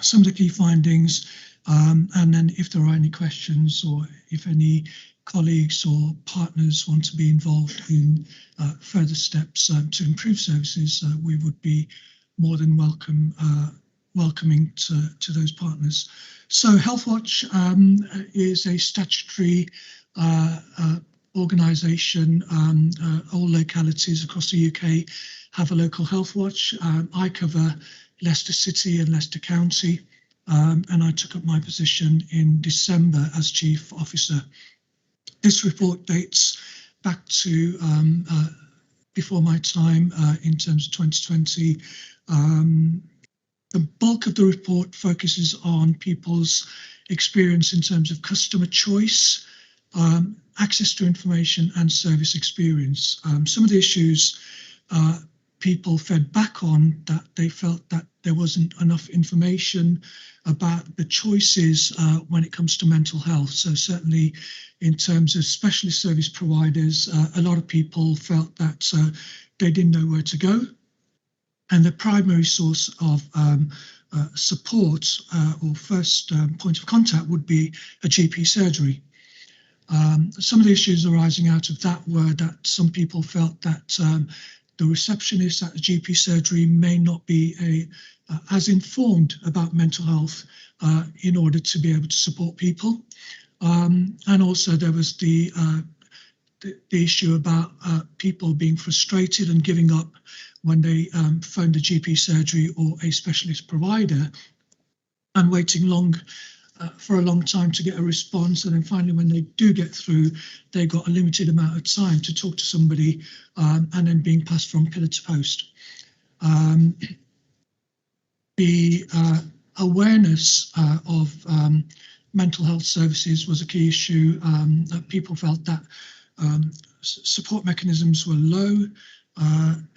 some of the key findings, and then if there are any questions or if any colleagues or partners want to be involved in further steps to improve services, we would be more than welcoming to those partners. So Healthwatch is a statutory organisation. All localities across the UK have a local Healthwatch. I cover Leicester City and Leicester County, and I took up my position in December as Chief Officer. This report dates back to before my time in terms of 2020. The bulk of the report focuses on people's experience in terms of customer choice, access to information and service experience. Some of the issues people fed back on, that they felt that there wasn't enough information about the choices when it comes to mental health. So certainly in terms of specialist service providers, a lot of people felt that they didn't know where to go. And the primary source of support or first point of contact would be a GP surgery. Some of the issues arising out of that were that some people felt that the receptionist at the GP surgery may not be as informed about mental health in order to be able to support people. And also there was the issue about people being frustrated and giving up when they phoned a GP surgery or a specialist provider and waiting for a long time to get a response. And then finally, when they do get through, they got a limited amount of time to talk to somebody and then being passed from pillar to post. The awareness of mental health services was a key issue. That people felt that support mechanisms were low.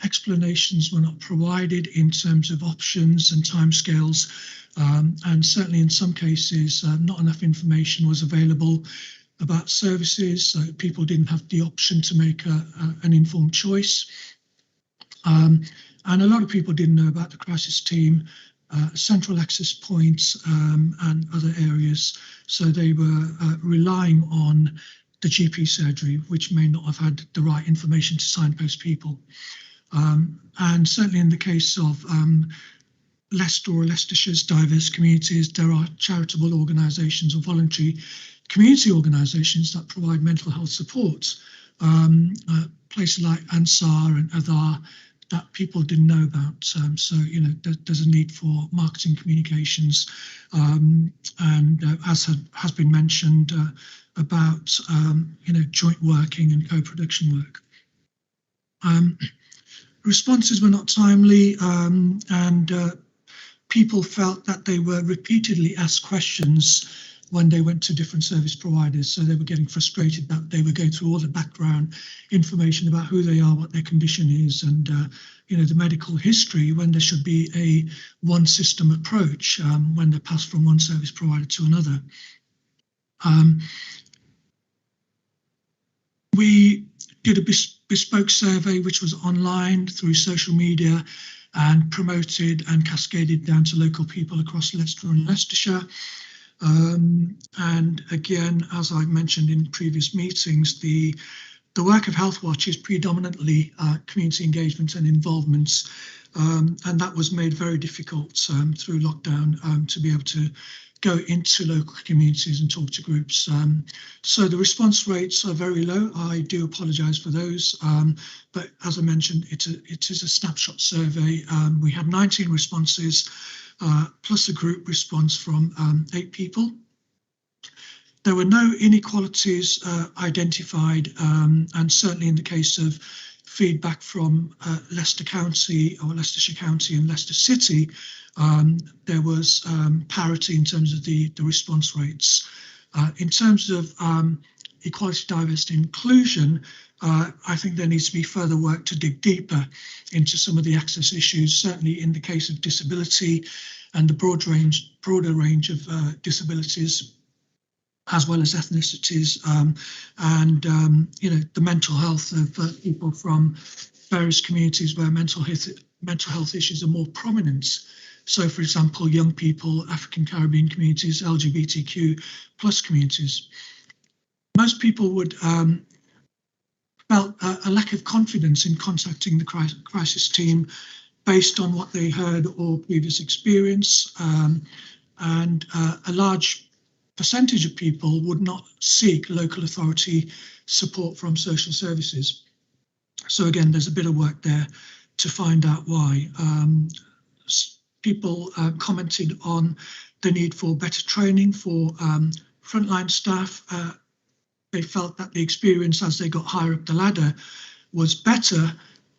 Explanations were not provided in terms of options and timescales, and certainly in some cases not enough information was available about services, so people didn't have the option to make an informed choice. And a lot of people didn't know about the crisis team, central access points, and other areas, so they were relying on the GP surgery, which may not have had the right information to signpost people. And certainly in the case of Leicester or Leicestershire's diverse communities, there are charitable organisations or voluntary community organisations that provide mental health support. Places like Ansar and Adar that people didn't know about. So, you know, there's a need for marketing communications, and as has been mentioned, about, you know, joint working and co-production work. Responses were not timely, and people felt that they were repeatedly asked questions when they went to different service providers. So they were getting frustrated that they were going through all the background information about who they are, what their condition is, and you know, the medical history, when there should be a one system approach when they're passed from one service provider to another. We did a bespoke survey, which was online through social media and promoted and cascaded down to local people across Leicester and Leicestershire. And again, as I mentioned in previous meetings, the work of Healthwatch is predominantly community engagement and involvement, and that was made very difficult through lockdown to be able to go into local communities and talk to groups. So the response rates are very low. I do apologise for those, but as I mentioned, it is a snapshot survey. We had 19 responses, plus a group response from 8 people. There were no inequalities identified, and certainly in the case of feedback from Leicester County or Leicestershire County and Leicester City, there was parity in terms of the response rates. In terms of equality, diversity, and inclusion, I think there needs to be further work to dig deeper into some of the access issues, certainly in the case of disability and the broader range of disabilities, as well as ethnicities, and you know, the mental health of people from various communities where mental health issues are more prominent. So, for example, young people, African Caribbean communities, LGBTQ plus communities. Most people would felt a lack of confidence in contacting the crisis team based on what they heard or previous experience, and a large percentage of people would not seek local authority support from social services. So again, there's a bit of work there to find out why. People commented on the need for better training for frontline staff. They felt that the experience as they got higher up the ladder was better,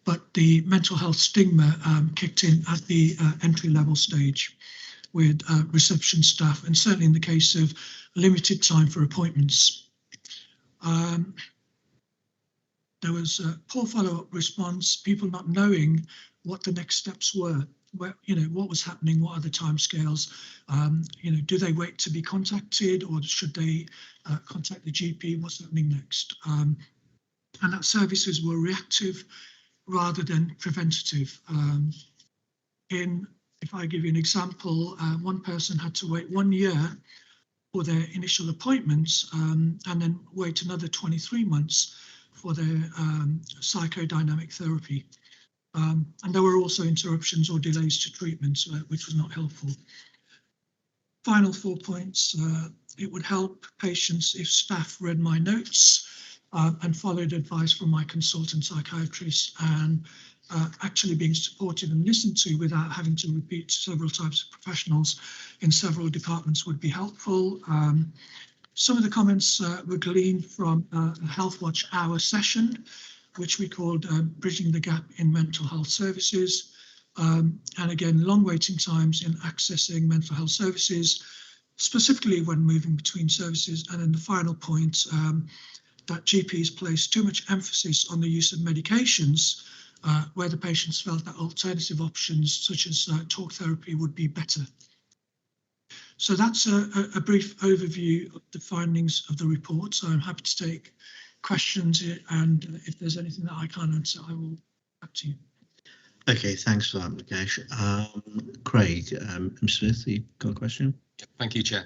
but the mental health stigma kicked in at the entry level stage with reception staff, and certainly in the case of limited time for appointments. There was a poor follow-up response, people not knowing what the next steps were, where, you know, what was happening, what are the timescales, you know, do they wait to be contacted, or should they contact the GP, what's happening next? And that services were reactive rather than preventative. If I give you an example, one person had to wait 1 year for their initial appointments, and then wait another 23 months for their psychodynamic therapy. And there were also interruptions or delays to treatments, which was not helpful. Final 4 points. It would help patients if staff read my notes and followed advice from my consultant psychiatrist, and actually being supported and listened to without having to repeat several types of professionals in several departments would be helpful. Some of the comments were gleaned from a Healthwatch hour session, which we called Bridging the Gap in Mental Health Services. And again, long waiting times in accessing mental health services, specifically when moving between services. And then the final point, that GPs place too much emphasis on the use of medications where the patients felt that alternative options such as talk therapy would be better. So that's a brief overview of the findings of the report. So I'm happy to take questions, and if there's anything that I can't answer, I will back to you. Okay, thanks for that, Mukesh. Craig, Smith, you got a question? Thank you, Chair.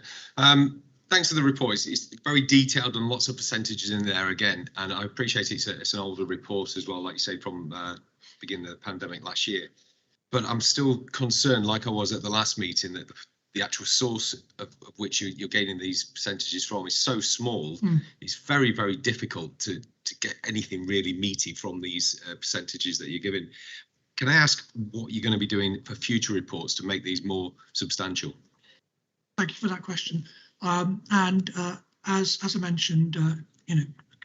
Thanks for the report. It's very detailed and lots of percentages in there again, and I appreciate it's an older report as well, like you say, from beginning of the pandemic last year. But I'm still concerned, like I was at the last meeting, that the actual source of which you're gaining these percentages from is so small. It's very, very difficult to get anything really meaty from these percentages that you're giving. Can I ask what you're going to be doing for future reports to make these more substantial? Thank you for that question. As I mentioned,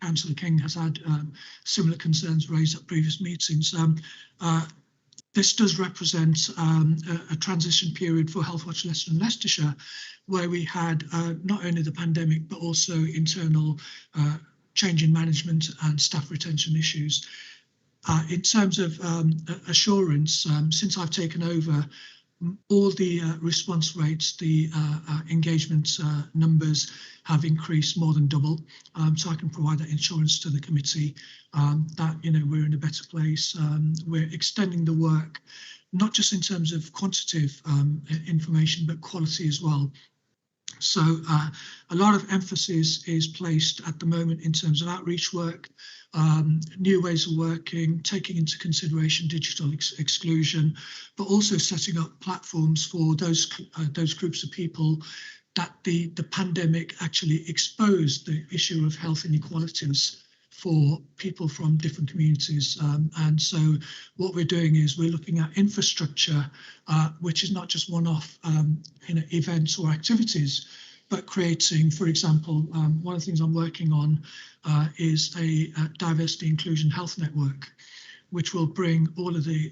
Councillor King has had similar concerns raised at previous meetings. This does represent a transition period for Healthwatch Leicester and Leicestershire, where we had not only the pandemic, but also internal change in management and staff retention issues. In terms of assurance, since I've taken over, all the response rates, the engagement numbers have increased more than double. So I can provide that assurance to the committee that we're in a better place. We're extending the work, not just in terms of quantitative information, but quality as well. So a lot of emphasis is placed at the moment in terms of outreach work, new ways of working, taking into consideration digital exclusion, but also setting up platforms for those groups of people that the pandemic actually exposed the issue of health inequalities for people from different communities. And so what we're doing is we're looking at infrastructure, which is not just one-off events or activities, but creating, for example, one of the things I'm working on is a diversity inclusion health network, which will bring all of the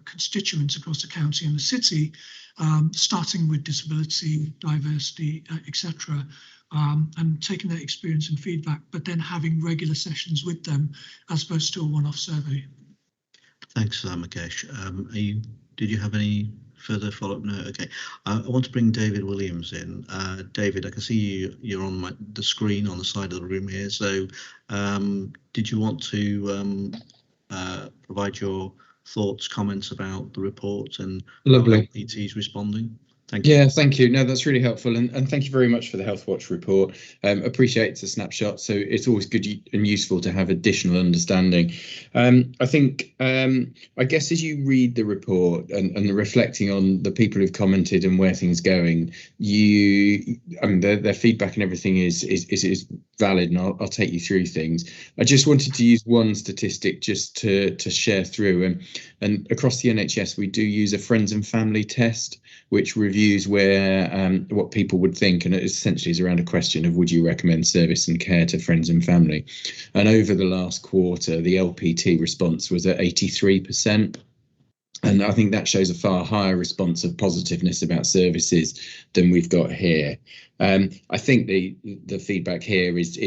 constituents across the county and the city, starting with disability, diversity, etc., and taking their experience and feedback, but then having regular sessions with them as opposed to a one-off survey. Thanks for that, Mukesh. Did you have any further follow-up? No. Okay. I want to bring David Williams in. David, I can see you're on the screen on the side of the room here. So did you want to provide your thoughts, comments about the report and Lovely. how LPT is responding? Thank you. Yeah, thank you. No, that's really helpful. And thank you very much for the Healthwatch report. Appreciate it's a snapshot. So it's always good and useful to have additional understanding. I think, I guess as you read the report and reflecting on the people who've commented and where things are going, their feedback and everything is valid, and I'll take you through things. I just wanted to use one statistic just to share through. And across the NHS, we do use a friends and family test, which reviews where what people would think, and it essentially is around a question of would you recommend service and care to friends and family. And over the last quarter, the LPT response was at 83%. And I think that shows a far higher response of positiveness about services than we've got here. I think the feedback here is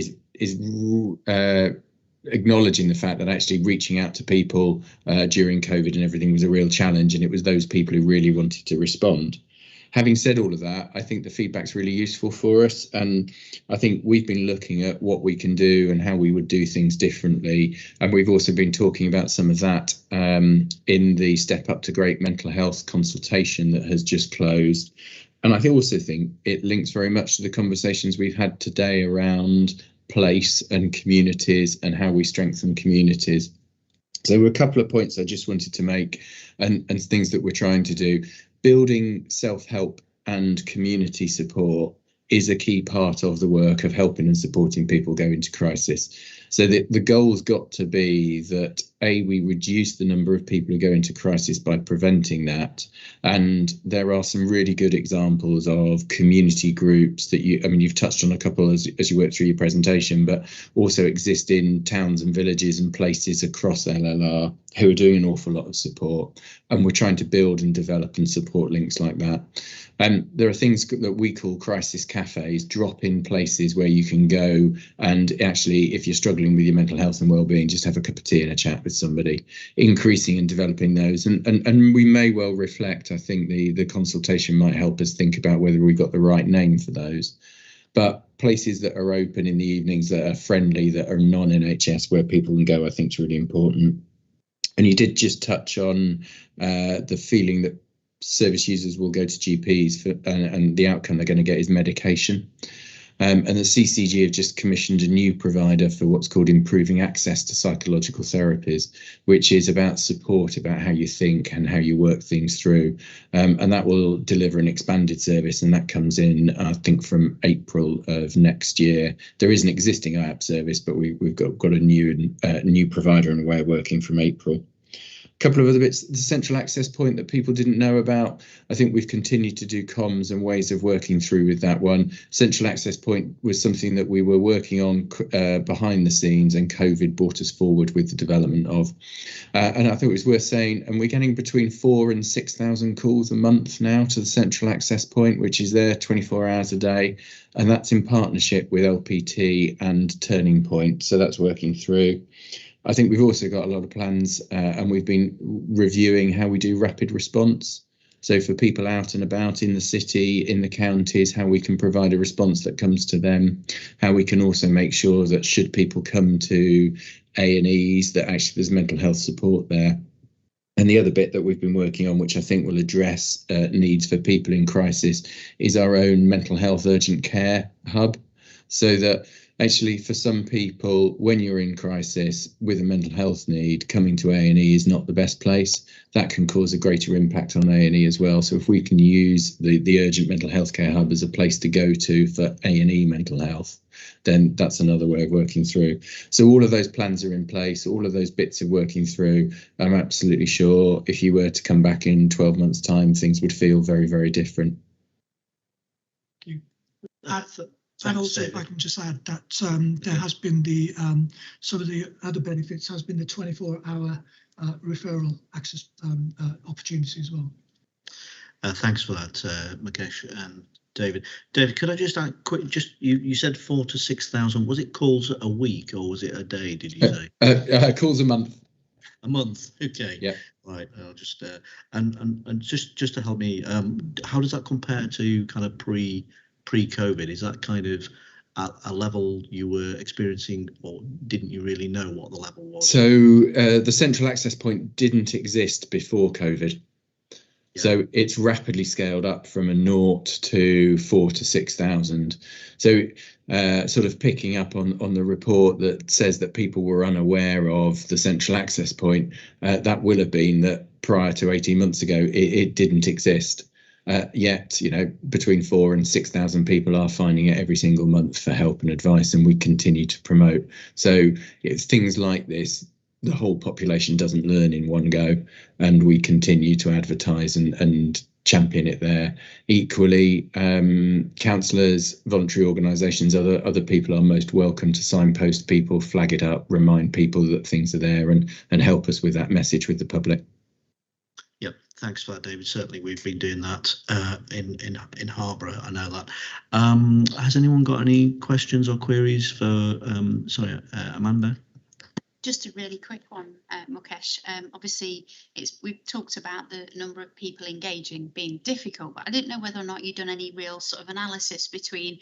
acknowledging the fact that actually reaching out to people during COVID and everything was a real challenge, and it was those people who really wanted to respond. Having said all of that, I think the feedback's really useful for us, and I think we've been looking at what we can do and how we would do things differently, and we've also been talking about some of that in the Step Up to Great Mental Health consultation that has just closed. And I also think it links very much to the conversations we've had today around place and communities and how we strengthen communities. So there were a couple of points I just wanted to make and things that we're trying to do. Building self-help and community support is a key part of the work of helping and supporting people go into crisis. So the goal's got to be that we reduce the number of people who go into crisis by preventing that. And there are some really good examples of community groups that you've touched on a couple as you work through your presentation, but also exist in towns and villages and places across LLR who are doing an awful lot of support. And we're trying to build and develop and support links like that. And there are things that we call crisis cafes, drop-in places where you can go and actually, if you're struggling with your mental health and well-being, just have a cup of tea and a chat with with somebody, increasing and developing those. And we may well reflect, I think the consultation might help us think about whether we got the right name for those. But places that are open in the evenings, that are friendly, that are non-NHS, where people can go, I think is really important. And you did just touch on the feeling that service users will go to GPs and the outcome they're going to get is medication. And the CCG have just commissioned a new provider for what's called improving access to psychological therapies, which is about support, about how you think and how you work things through. And that will deliver an expanded service, and that comes in, I think, from April of next year. There is an existing IAP service, but we've got a new provider and a way of working from April. Couple of other bits, the central access point that people didn't know about. I think we've continued to do comms and ways of working through with that one. Central access point was something that we were working on behind the scenes, and COVID brought us forward with the development of. And I think it was worth saying, and we're getting between 4,000 and 6,000 calls a month now to the central access point, which is there 24 hours a day. And that's in partnership with LPT and Turning Point. So that's working through. I think we've also got a lot of plans and we've been reviewing how we do rapid response. So for people out and about in the city, in the counties, how we can provide a response that comes to them, how we can also make sure that should people come to A&Es, that actually there's mental health support there. And the other bit that we've been working on, which I think will address needs for people in crisis, is our own mental health urgent care hub. So that actually, for some people, when you're in crisis with a mental health need, coming to A&E is not the best place. That can cause a greater impact on A&E as well. So if we can use the urgent mental health care hub as a place to go to for A&E mental health, then that's another way of working through. So all of those plans are in place. All of those bits are working through. I'm absolutely sure if you were to come back in 12 months' time, things would feel very, very different. Thank you. And also, if I can just add that there has been the some of the other benefits has been the 24-hour referral access opportunity as well. Thanks for that, Mukesh and David. David, could I just add quick? Just you said 4,000 to 6,000. Was it calls a week or was it a day? Did you say? Calls a month. A month. Okay. Yeah. Right. I'll just and just to help me, how does that compare to kind of pre-COVID? Is that kind of at a level you were experiencing, or didn't you really know what the level was? So the central access point didn't exist before COVID. Yeah. So it's rapidly scaled up from a 0 to 4,000 to 6,000. So sort of picking up on the report that says that people were unaware of the central access point, that will have been that prior to 18 months ago, it didn't exist. Yet, you know, between 4,000 and 6,000 people are finding it every single month for help and advice, and we continue to promote. So it's things like this. The whole population doesn't learn in one go, and we continue to advertise and champion it there. Equally, counsellors, voluntary organisations, other people are most welcome to signpost people, flag it up, remind people that things are there, and help us with that message with the public. Yep, thanks for that, David. Certainly, we've been doing that in Harborough. I know that. Has anyone got any questions or queries for Amanda? Just a really quick one, Mukesh. Obviously, we've talked about the number of people engaging being difficult, but I didn't know whether or not you'd done any real sort of analysis between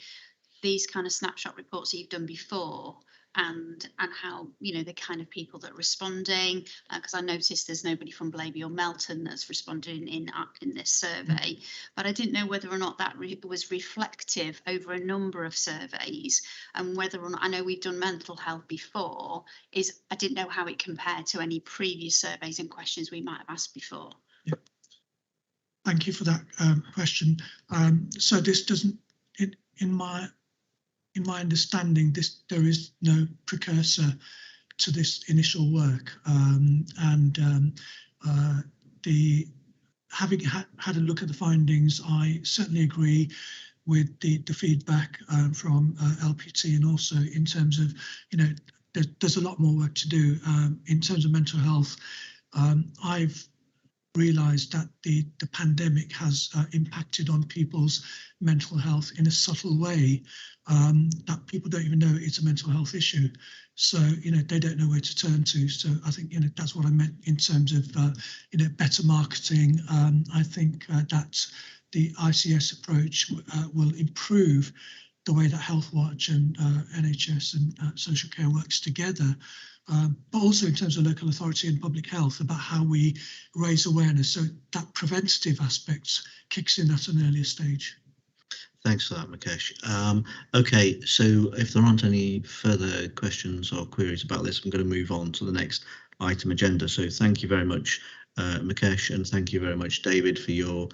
these kind of snapshot reports that you've done before and how, you know, the kind of people that are responding, because I noticed there's nobody from Blaby or Melton that's responding in this survey, but I didn't know whether or not that was reflective over a number of surveys, and whether or not, I know we've done mental health before, I didn't know how it compared to any previous surveys and questions we might have asked before. Yep. Thank you for that question. So this doesn't, in my understanding, there is no precursor to this initial work, having had a look at the findings, I certainly agree with the feedback from LPT, and also in terms of, you know, there's a lot more work to do in terms of mental health. I've realised that the pandemic has impacted on people's mental health in a subtle way, that people don't even know it's a mental health issue. So, they don't know where to turn to. So I think, that's what I meant in terms of, better marketing. I think that the ICS approach will improve the way that Healthwatch and NHS and social care works together, but also in terms of local authority and public health, about how we raise awareness so that preventative aspect kicks in at an earlier stage. Thanks for that, Mukesh. Okay, so if there aren't any further questions or queries about this, I'm going to move on to the next item agenda. So thank you very much, Mukesh, and thank you very much, David, for your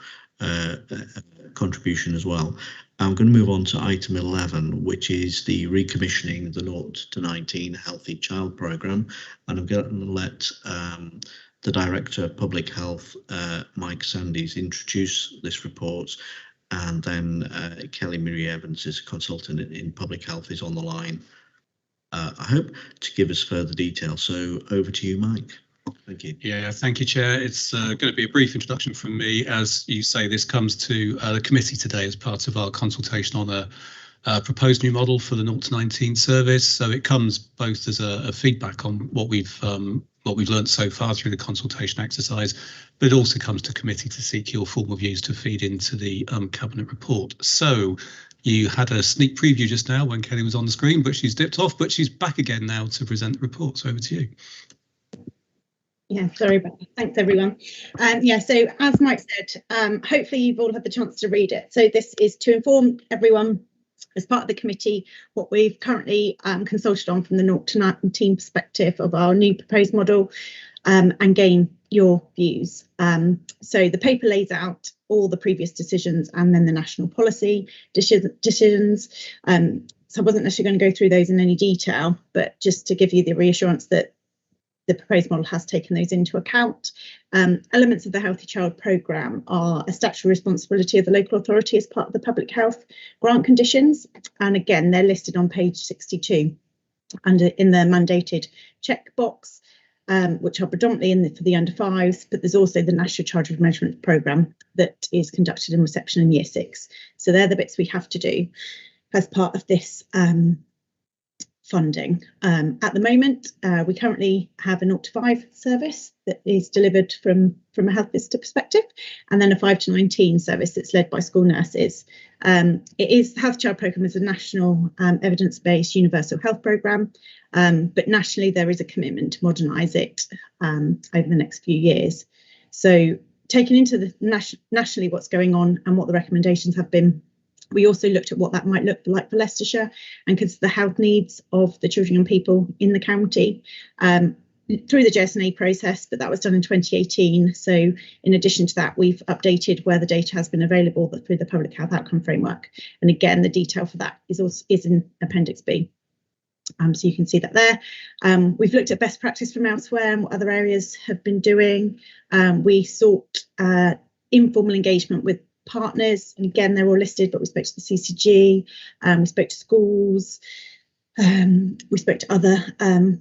contribution as well. I'm going to move on to item 11, which is the recommissioning the 0 to 19 Healthy Child Programme, and I'm going to let the Director of Public Health, Mike Sandys, introduce this report, and then Kelly Marie Evans, is a consultant in public health, is on the line, I hope, to give us further detail. So over to you, Mike. Thank you. Yeah, thank you, Chair. It's going to be a brief introduction from me. As you say, this comes to the committee today as part of our consultation on a proposed new model for the 0 to 19 service. So it comes both as a feedback on what we've learned so far through the consultation exercise, but it also comes to committee to seek your formal views to feed into the cabinet report. So you had a sneak preview just now when Kelly was on the screen, but she's dipped off, but she's back again now to present the report. So over to you. Yeah, sorry about that. Thanks, everyone. So as Mike said, hopefully you've all had the chance to read it. So this is to inform everyone as part of the committee what we've currently consulted on from the 0 to 19 perspective of our new proposed model, and gain your views. So the paper lays out all the previous decisions and then the national policy decisions. So I wasn't necessarily going to go through those in any detail, but just to give you the reassurance that the proposed model has taken those into account. Elements of the Healthy Child Programme are a statutory responsibility of the local authority as part of the public health grant conditions. And again, they're listed on page 62 under in the mandated checkbox, which are predominantly for the under 5s, but there's also the National Child Management Programme that is conducted in reception in year 6. So they're the bits we have to do as part of this funding. At the moment, we currently have a 0 to 5 service that is delivered from a health visitor perspective, and then a 5 to 19 service that's led by school nurses. Health Child Programme is a national evidence-based universal health programme, but nationally there is a commitment to modernise it over the next few years. So taking into the nationally what's going on and what the recommendations have been, we also looked at what that might look like for Leicestershire and consider the health needs of the children and people in the county through the JSNA process, but that was done in 2018. So in addition to that, we've updated where the data has been available through the Public Health Outcome Framework. And again, the detail for that is in Appendix B. So you can see that there. We've looked at best practice from elsewhere and what other areas have been doing. We sought informal engagement with partners, and again they're all listed, but we spoke to the CCG, we spoke to schools, we spoke to other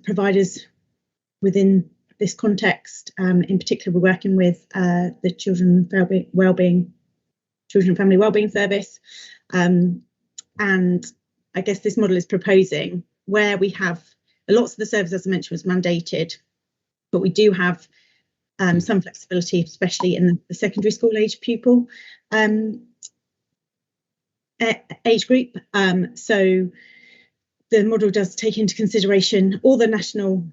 providers within this context. In particular, we're working with the Children and Family Wellbeing Service, and I guess this model is proposing where we have lots of the service, as I mentioned, was mandated, but we do have some flexibility, especially in the secondary school age pupil age group. So the model does take into consideration all the national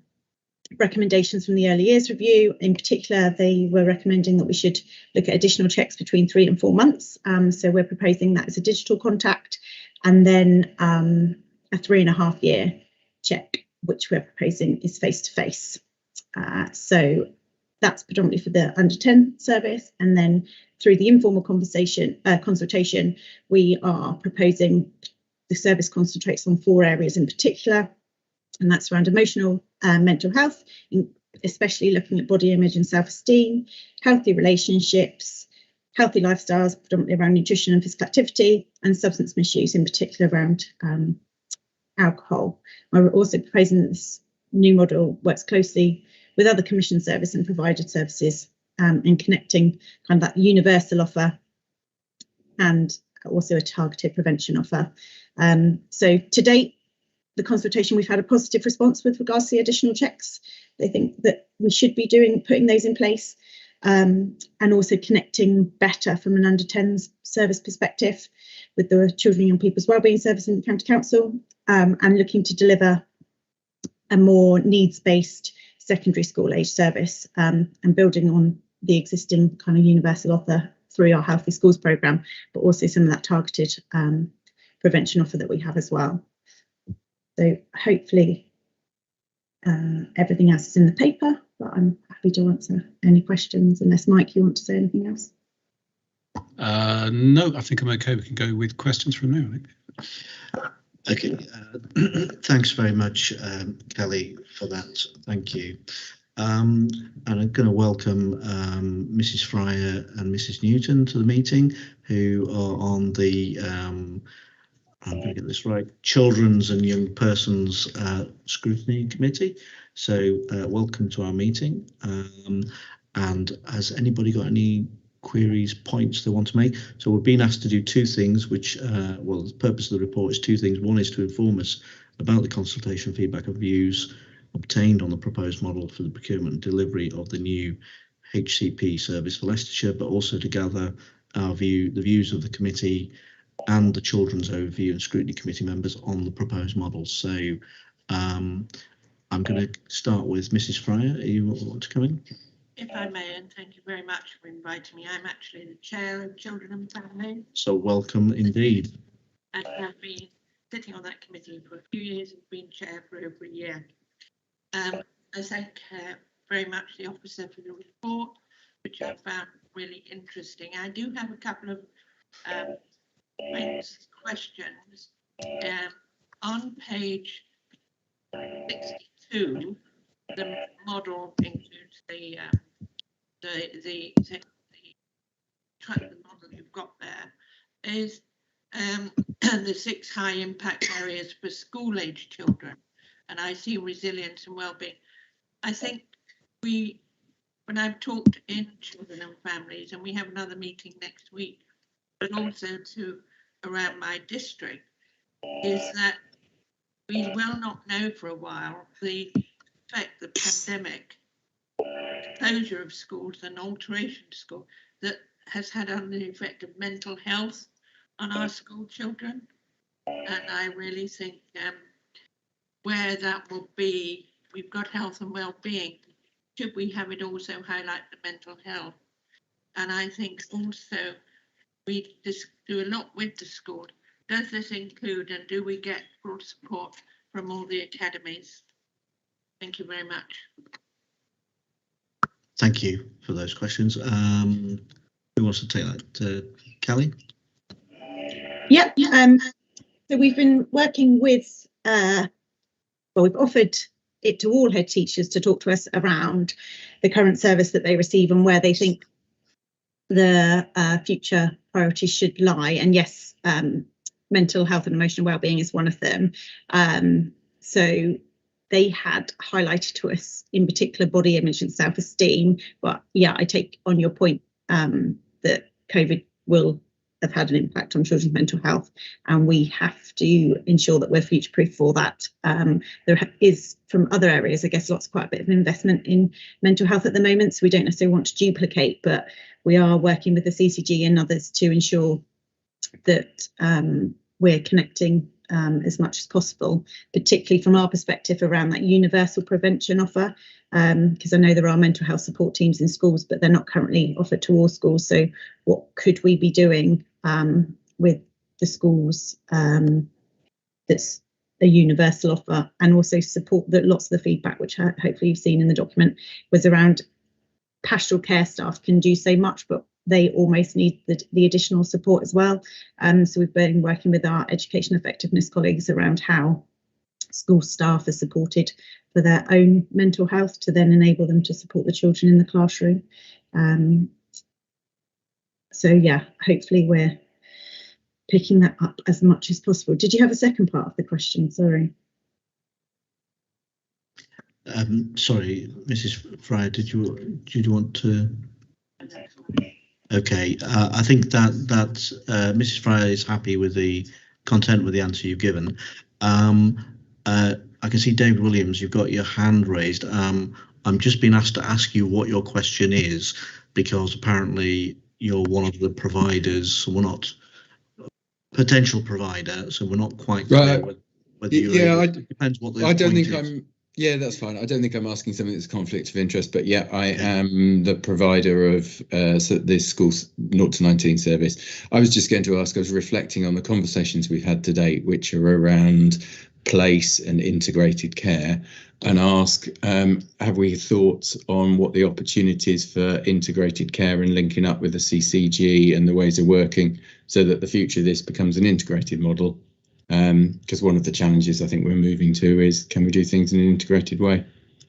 recommendations from the early years review. In particular, they were recommending that we should look at additional checks between 3 and 4 months. So we're proposing that as a digital contact, and then a 3.5 year check, which we're proposing is face-to-face. So that's predominantly for the under 10 service, and then through the informal consultation, we are proposing the service concentrates on 4 areas in particular, and that's around emotional mental health, especially looking at body image and self-esteem, healthy relationships, healthy lifestyles, predominantly around nutrition and physical activity, and substance misuse, in particular around alcohol. We're also proposing that this new model works closely with other commissioned service and provided services and connecting kind of that universal offer and also a targeted prevention offer. So to date, the consultation, we've had a positive response with regards to the additional checks. They think that we should be putting those in place, and also connecting better from an under 10s service perspective with the Children and Young People's Wellbeing Service in the County Council, and looking to deliver a more needs-based secondary school age service, and building on the existing kind of universal offer through our Healthy Schools programme, but also some of that targeted prevention offer that we have as well. So hopefully everything else is in the paper, but I'm happy to answer any questions, unless Mike, you want to say anything else? No, I think I'm okay. We can go with questions from now, I think. Okay, thanks very much, Kelly, for that. Thank you. And I'm going to welcome Mrs. Fryer and Mrs. Newton to the meeting, who are on the, I'm going to get this right, Children's and Young Persons Scrutiny Committee. So welcome to our meeting. And has anybody got any queries, points they want to make? So we've been asked to do two things, which, well, the purpose of the report is two things. One is to inform us about the consultation, feedback and views obtained on the proposed model for the procurement and delivery of the new HCP service for Leicestershire, but also to gather the views of the committee and the Children's Overview and Scrutiny Committee members on the proposed model. So I'm going to start with Mrs. Fryer. You want to come in? If I may, and thank you very much for inviting me. I'm actually the chair of Children and Family. So welcome indeed. And I've been sitting on that committee for a few years and been chair for over a year. I thank very much the officer for the report, which I found really interesting. I do have a couple of questions. On page 62, the model includes the model you've got there is the 6 high impact areas for school age children, and I see resilience and well-being. I think when I've talked in Children and Families, and we have another meeting next week, but also around my district, is that we will not know for a while the effect the pandemic, closure of schools and alteration to school, that has had on the effect of mental health on our school children. And I really think where that will be, we've got health and well-being, should we have it also highlight the mental health? And I think also we do a lot with the school. Does this include, and do we get full support from all the academies? Thank you very much. Thank you for those questions. Who wants to take that? Kelly? Yeah. So we've been working with, well, we've offered it to all head teachers to talk to us around the current service that they receive and where they think the future priorities should lie. And yes, mental health and emotional wellbeing is one of them. So they had highlighted to us in particular body image and self-esteem. But yeah, I take on your point that COVID will have had an impact on children's mental health, and we have to ensure that we're future-proof for that. There is, from other areas, I guess, quite a bit of investment in mental health at the moment, so we don't necessarily want to duplicate, but we are working with the CCG and others to ensure that we're connecting as much as possible, particularly from our perspective around that universal prevention offer, because I know there are mental health support teams in schools, but they're not currently offered to all schools. So what could we be doing with the schools that's a universal offer, and also support that? Lots of the feedback, which hopefully you've seen in the document, was around pastoral care staff can do so much, but they almost need the additional support as well. So we've been working with our education effectiveness colleagues around how school staff are supported for their own mental health to then enable them to support the children in the classroom. So yeah, hopefully we're picking that up as much as possible. Did you have a second part of the question? Sorry. Sorry, Mrs. Fryer, did you want to Okay, I think that Mrs. Fryer is happy with the content with the answer you've given. I can see David Williams, you've got your hand raised. I'm just being asked to ask you what your question is, because apparently you're one of the providers, so we're not potential provider, so we're not quite clear whether you're it depends what the I don't point think is. Yeah, that's fine. I don't think I'm asking something that's a conflict of interest, but yeah, I am the provider of this school's 0 to 19 service. I was just going to ask, I was reflecting on the conversations we've had today, which are around place and integrated care, and ask, have we thoughts on what the opportunities for integrated care and linking up with the CCG and the ways of working so that the future of this becomes an integrated model? Because one of the challenges I think we're moving to is, can we do things in an integrated way?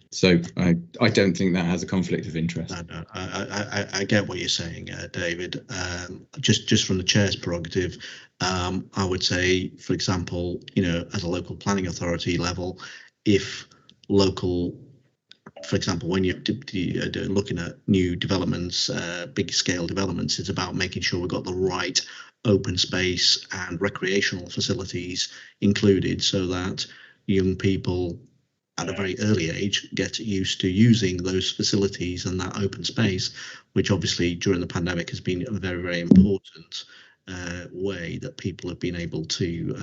So I don't think that has a conflict of interest. No, I get what you're saying, David. Just from the chair's prerogative, I would say, for example, at a local planning authority level, if local, for example, when you're looking at new developments, big scale developments, it's about making sure we've got the right open space and recreational facilities included, so that young people at a very early age get used to using those facilities and that open space, which obviously during the pandemic has been a very, very important way that people have been able to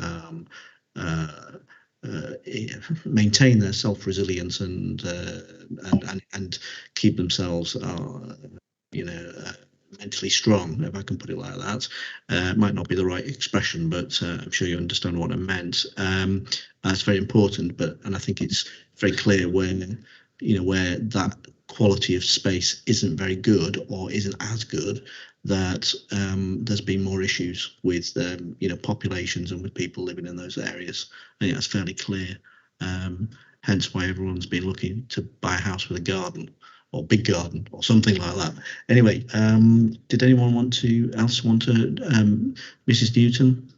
maintain their self-resilience and keep themselves mentally strong, if I can put it like that. Might not be the right expression, but I'm sure you understand what I meant. That's very important, and I think it's very clear when where that quality of space isn't very good or isn't as good, that there's been more issues with populations and with people living in those areas. I think that's fairly clear. Hence why everyone's been looking to buy a house with a garden or big garden or something like that. Anyway, did anyone else want to? Mrs. Newton?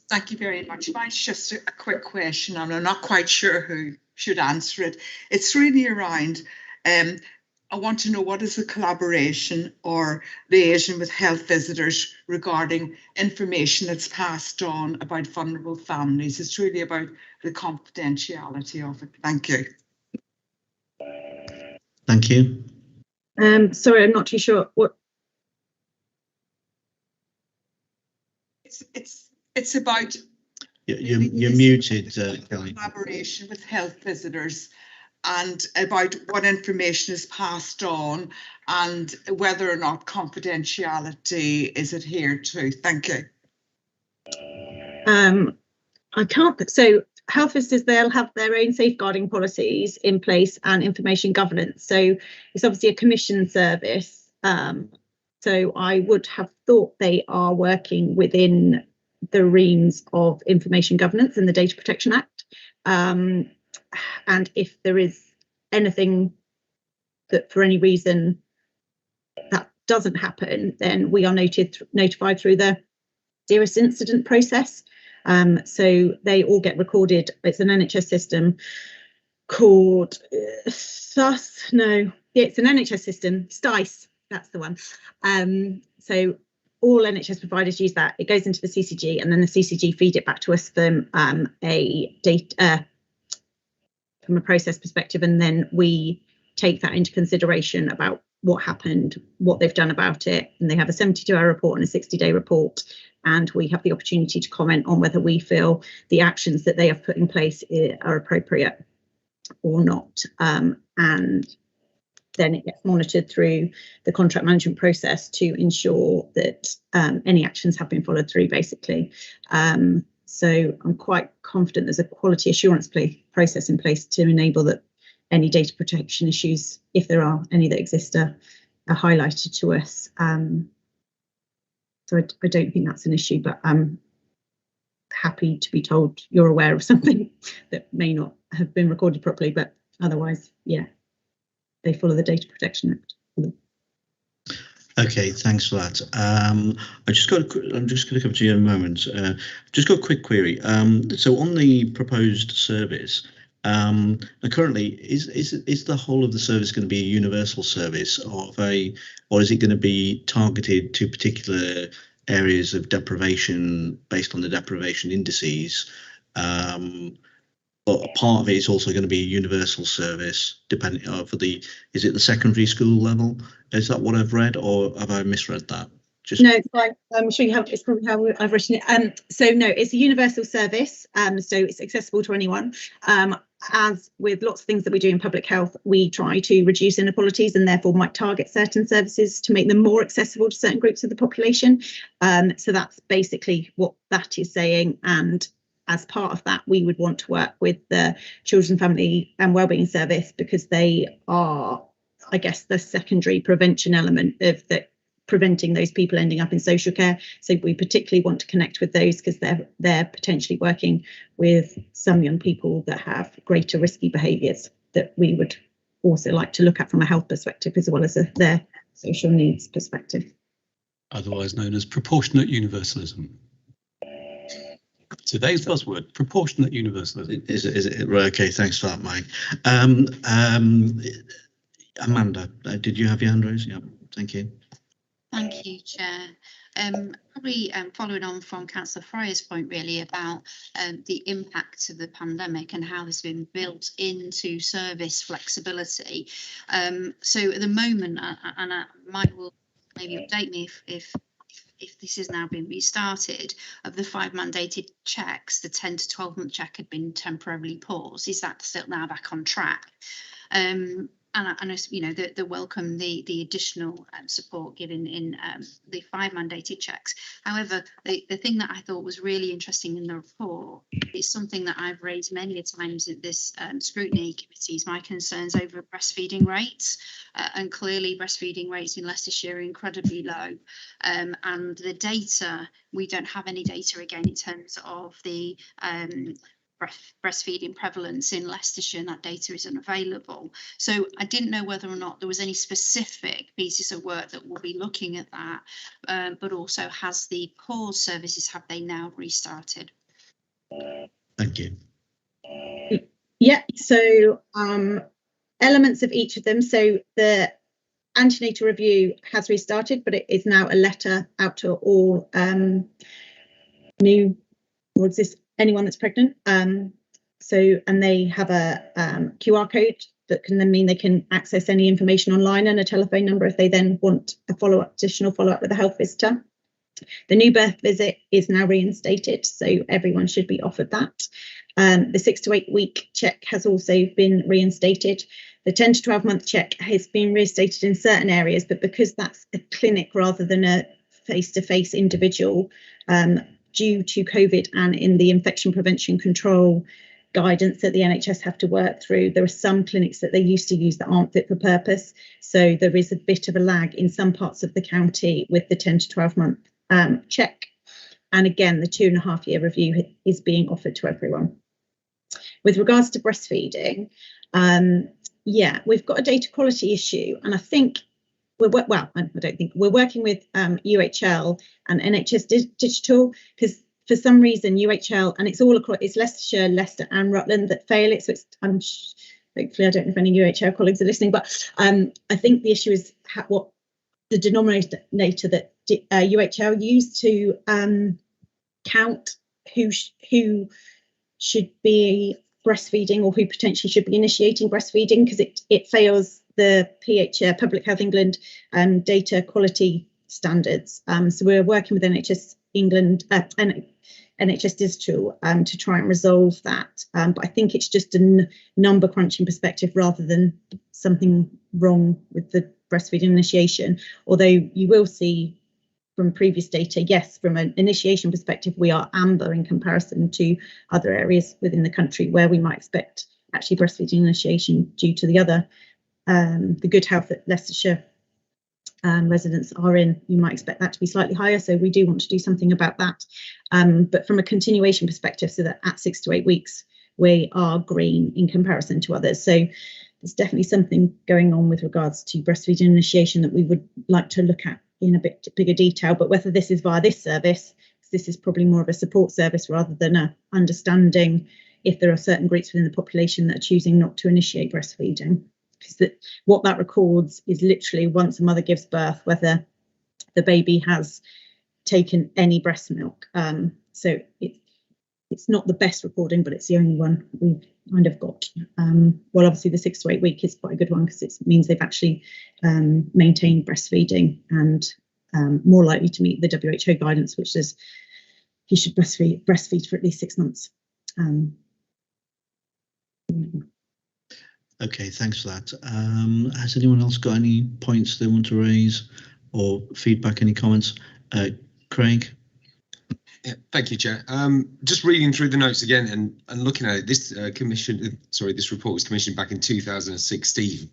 Thank you very much. Mine's just a quick question, and I'm not quite sure who should answer it. It's really around, I want to know, what is the collaboration or liaison with health visitors regarding information that's passed on about vulnerable families? It's really about the confidentiality of it. Thank you. Thank you. Sorry, I'm not too sure what. It's about. You're muted, Kelly. Collaboration with health visitors and about what information is passed on and whether or not confidentiality is adhered to. Thank you. I can't. So health visitors, they'll have their own safeguarding policies in place and information governance. So it's obviously a commission service. So I would have thought they are working within the reins of information governance and the Data Protection Act. And if there is anything that for any reason that doesn't happen, then we are notified through the serious incident process. So they all get recorded. It's an NHS system called it's an NHS system, STICE, that's the one. So all NHS providers use that. It goes into the CCG, and then the CCG feed it back to us from from a process perspective, and then we take that into consideration about what happened, what they've done about it, and they have a 72-hour report and a 60-day report, and we have the opportunity to comment on whether we feel the actions that they have put in place are appropriate or not. And then it gets monitored through the contract management process to ensure that any actions have been followed through, basically. So I'm quite confident there's a quality assurance process in place to enable that any data protection issues, if there are any that exist, are highlighted to us. So I don't think that's an issue, but I'm happy to be told you're aware of something that may not have been recorded properly, but otherwise, yeah, they follow the Data Protection Act. Okay, thanks for that. I'm just going to come to you in a moment. Just got a quick query. So on the proposed service, And currently, is the whole of the service going to be a universal service, or is it going to be targeted to particular areas of deprivation based on the deprivation indices? But part of it is also going to be a universal service, depending is it the secondary school level? Is that what I've read, or have I misread that? No, it's fine. I'm sure you have. It's probably how I've written it. So no, it's a universal service. So it's accessible to anyone. As with lots of things that we do in public health, we try to reduce inequalities and therefore might target certain services to make them more accessible to certain groups of the population. So that's basically what that is saying. And as part of that, we would want to work with the Children, Family and Wellbeing Service, because they are, I guess, the secondary prevention element of the preventing those people ending up in social care. So we particularly want to connect with those because they're potentially working with some young people that have greater risky behaviours that we would also like to look at from a health perspective as well as their social needs perspective. Otherwise known as proportionate universalism. Today's buzzword, proportionate universalism. Is it right? Okay, thanks for that, Mike. Amanda, did you have your hand raised? Yeah, thank you. Thank you, Chair. Probably following on from Councillor Fryer's point really about the impact of the pandemic and how this has been built into service flexibility. So at the moment, and Mike will maybe update me if this has now been restarted, of the 5 mandated checks, the 10 to 12 month check had been temporarily paused. Is that still now back on track? And I you know, the welcome the additional support given in the 5 mandated checks. However, the thing that I thought was really interesting in the report is something that I've raised many a times at this scrutiny committee, is my concerns over breastfeeding rates. And clearly breastfeeding rates in Leicestershire are incredibly low. And the data, we don't have any data again in terms of the breastfeeding prevalence in Leicestershire, and that data is unavailable. So I didn't know whether or not there was any specific pieces of work that will be looking at that, but also has the pause services, have they now restarted? Thank you. Yeah, so elements of each of them. So the antenatal review has restarted, but it is now a letter out to all new or anyone that's pregnant. And they have a QR code that can then mean they can access any information online, and a telephone number if they then want a additional follow-up with a health visitor. The new birth visit is now reinstated, so everyone should be offered that. The 6 to 8 week check has also been reinstated. The 10 to 12 month check has been reinstated in certain areas, but because that's a clinic rather than a face-to-face individual, due to COVID and in the infection prevention control guidance that the NHS have to work through, there are some clinics that they used to use that aren't fit for purpose. So there is a bit of a lag in some parts of the county with the 10 to 12 month check. And again, the 2.5 year review is being offered to everyone. With regards to breastfeeding, we've got a data quality issue, and I think we're working with UHL and NHS Digital, because for some reason UHL, and it's all across, it's Leicestershire, Leicester and Rutland that fail it. So it's, hopefully I don't know if any UHL colleagues are listening, but I think the issue is what the denominator that UHL used to count who should be breastfeeding or who potentially should be initiating breastfeeding, because it fails the Public Health England data quality standards. So we're working with NHS England and NHS Digital to try and resolve that. But I think it's just a number crunching perspective rather than something wrong with the breastfeeding initiation. Although you will see from previous data, yes, from an initiation perspective, we are amber in comparison to other areas within the country where we might expect actually breastfeeding initiation due to the other the good health that Leicestershire residents are in. You might expect that to be slightly higher, so we do want to do something about that. But from a continuation perspective, so that at 6 to 8 weeks we are green in comparison to others. So there's definitely something going on with regards to breastfeeding initiation that we would like to look at in a bit bigger detail. But whether this is via this service, this is probably more of a support service rather than a understanding if there are certain groups within the population that are choosing not to initiate breastfeeding. Because what that records is literally once a mother gives birth, whether the baby has taken any breast milk. So it's not the best recording, but it's the only one we've kind of got. Well, obviously the 6 to 8 week is quite a good one because it means they've actually maintained breastfeeding and more likely to meet the WHO guidance, which says you should breastfeed for at least 6 months. Okay, thanks for that. Has anyone else got any points they want to raise or feedback, any comments? Craig? Yeah, thank you, Chair. Just reading through the notes again and looking at it, this this report was commissioned back in 2016.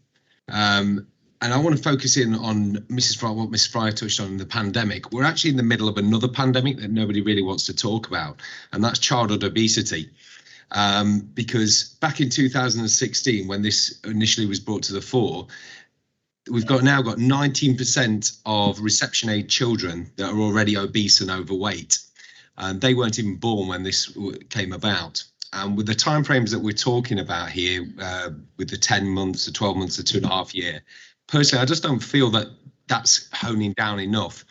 And I want to focus in on what Mrs. Fryer touched on, the pandemic. We're actually in the middle of another pandemic that nobody really wants to talk about, and that's childhood obesity. Because back in 2016, when this initially was brought to the fore, we've now got 19% of reception age children that are already obese and overweight. And they weren't even born when this came about. And with the timeframes that we're talking about here, with the 10 months, the 12 months, the 2.5 year, personally, I just don't feel that that's honing down enough.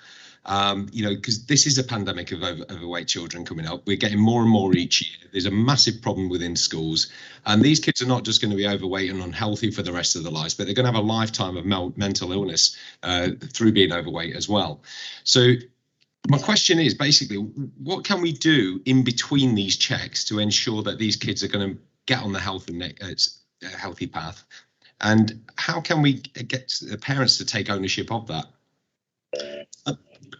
Because this is a pandemic of overweight children coming up. We're getting more and more each year. There's a massive problem within schools. And these kids are not just going to be overweight and unhealthy for the rest of their lives, but they're going to have a lifetime of mental illness through being overweight as well. So my question is basically, what can we do in between these checks to ensure that these kids are going to get on the healthy path? And how can we get the parents to take ownership of that?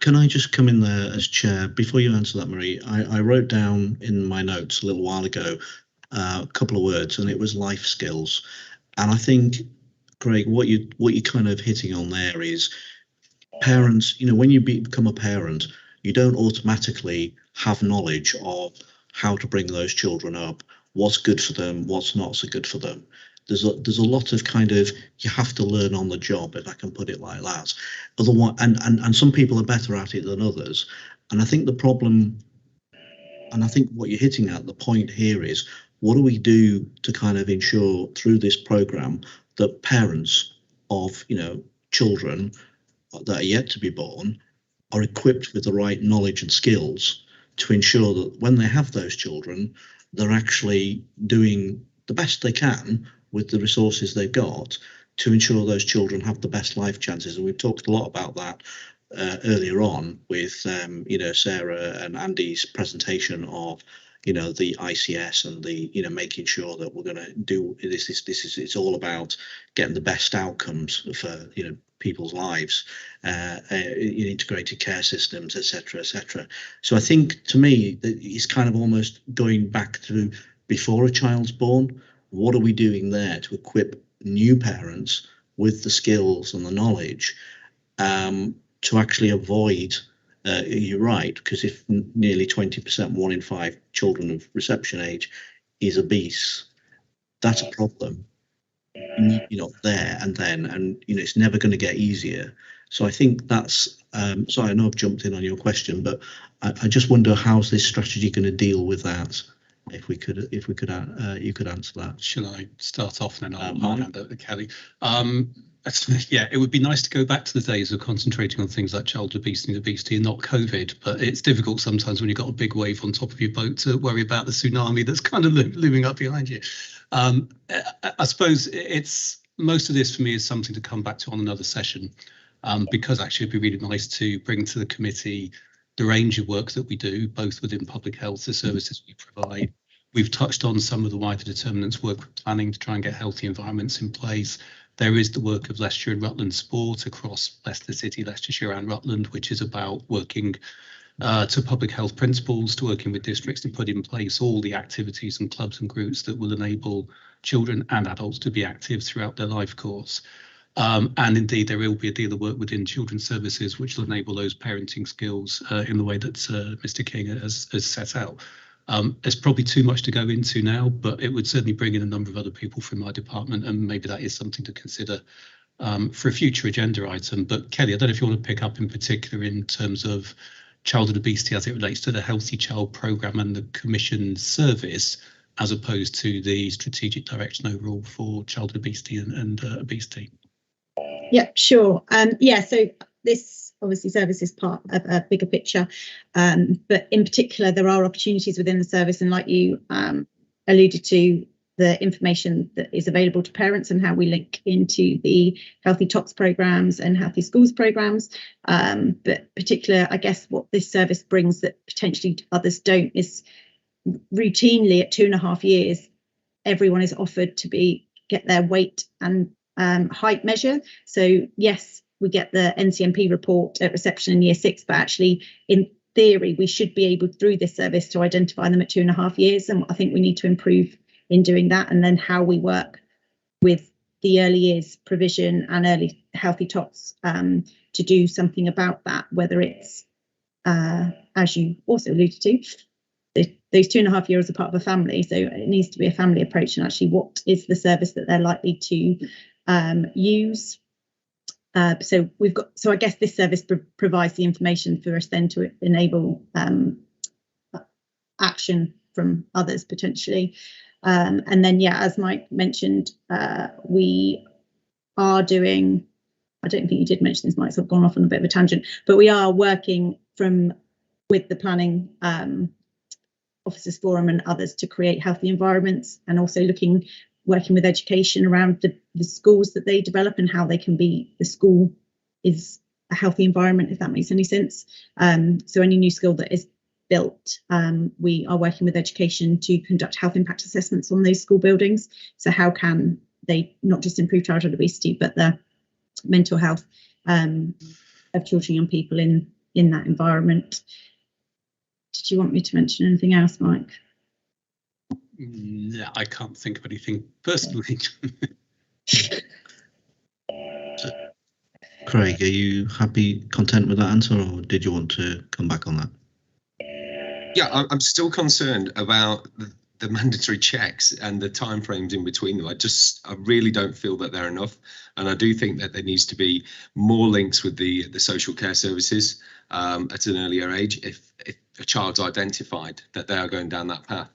Can I just come in there as chair? Before you answer that, Marie, I wrote down in my notes a little while ago a couple of words, and it was life skills. And I think, Craig, what you're kind of hitting on there is parents, when you become a parent, you don't automatically have knowledge of how to bring those children up, what's good for them, what's not so good for them. There's a lot of kind of, you have to learn on the job, if I can put it like that. Otherwise, and some people are better at it than others. And I think the problem, and I think what you're hitting at, the point here is, what do we do to kind of ensure through this program that parents of, children that are yet to be born are equipped with the right knowledge and skills to ensure that when they have those children, they're actually doing the best they can with the resources they've got to ensure those children have the best life chances. And we've talked a lot about that earlier on with, Sarah and Andy's presentation of, the ICS and the, making sure that we're going to do this. It's all about getting the best outcomes for, people's lives, in integrated care systems, etc., etc. So I think, to me, it's kind of almost going back to before a child's born. What are we doing there to equip new parents with the skills and the knowledge to actually avoid, you're right, because if nearly 20%, 1 in 5 children of reception age is obese, that's a problem. You're not there and then, and it's never going to get easier. So I think that's, sorry, I know I've jumped in on your question, but I just wonder, how's this strategy going to deal with that? If you could answer that. Shall I start off and then I'll hand over to Kelly? Yeah, it would be nice to go back to the days of concentrating on things like child obesity and not COVID, but it's difficult sometimes when you've got a big wave on top of your boat to worry about the tsunami that's kind of looming up behind you. I suppose it's, most of this for me is something to come back to on another session, because actually it'd be really nice to bring to the committee the range of work that we do, both within public health, the services we provide. We've touched on some of the wider determinants work we're planning to try and get healthy environments in place. There is the work of Leicestershire and Rutland Sport across Leicester City, Leicestershire and Rutland, which is about working to public health principles, to working with districts to put in place all the activities and clubs and groups that will enable children and adults to be active throughout their life course. And indeed, there will be a deal of work within children's services, which will enable those parenting skills in the way that Mr. King has set out. There's probably too much to go into now, but it would certainly bring in a number of other people from my department, and maybe that is something to consider for a future agenda item. But Kelly, I don't know if you want to pick up in particular in terms of childhood obesity as it relates to the Healthy Child programme and the Commission service, as opposed to the strategic direction overall for childhood obesity and obesity? Yeah, sure. So this obviously service is part of a bigger picture, but in particular there are opportunities within the service, and like you alluded to, the information that is available to parents and how we link into the Healthy Talks programs and Healthy Schools programs. But particular, I guess what this service brings that potentially others don't is routinely at 2.5 years, everyone is offered to get their weight and height measure. So yes, we get the NCMP report at reception in year 6, but actually in theory we should be able through this service to identify them at 2.5 years, and I think we need to improve in doing that. And then how we work with the early years provision and early Healthy Talks to do something about that, whether it's as you also alluded to, those 2.5 years are part of a family, so it needs to be a family approach, and actually what is the service that they're likely to use. So I guess this service provides the information for us then to enable action from others potentially. And then, as Mike mentioned, we are doing, I don't think you did mention this, Mike, so I've gone off on a bit of a tangent, but we are working with the planning officers forum and others to create healthy environments, and also working with education around the schools that they develop and how they can be, the school is a healthy environment, if that makes any sense. So any new school that is built, we are working with education to conduct health impact assessments on those school buildings. So how can they not just improve childhood obesity, but the mental health of children and young people in that environment. Did you want me to mention anything else, Mike? Yeah, I can't think of anything personally. Craig, are you content with that answer, or did you want to come back on that? Yeah, I'm still concerned about the mandatory checks and the timeframes in between them. I really don't feel that they're enough, and I do think that there needs to be more links with the social care services at an earlier age if a child's identified that they are going down that path.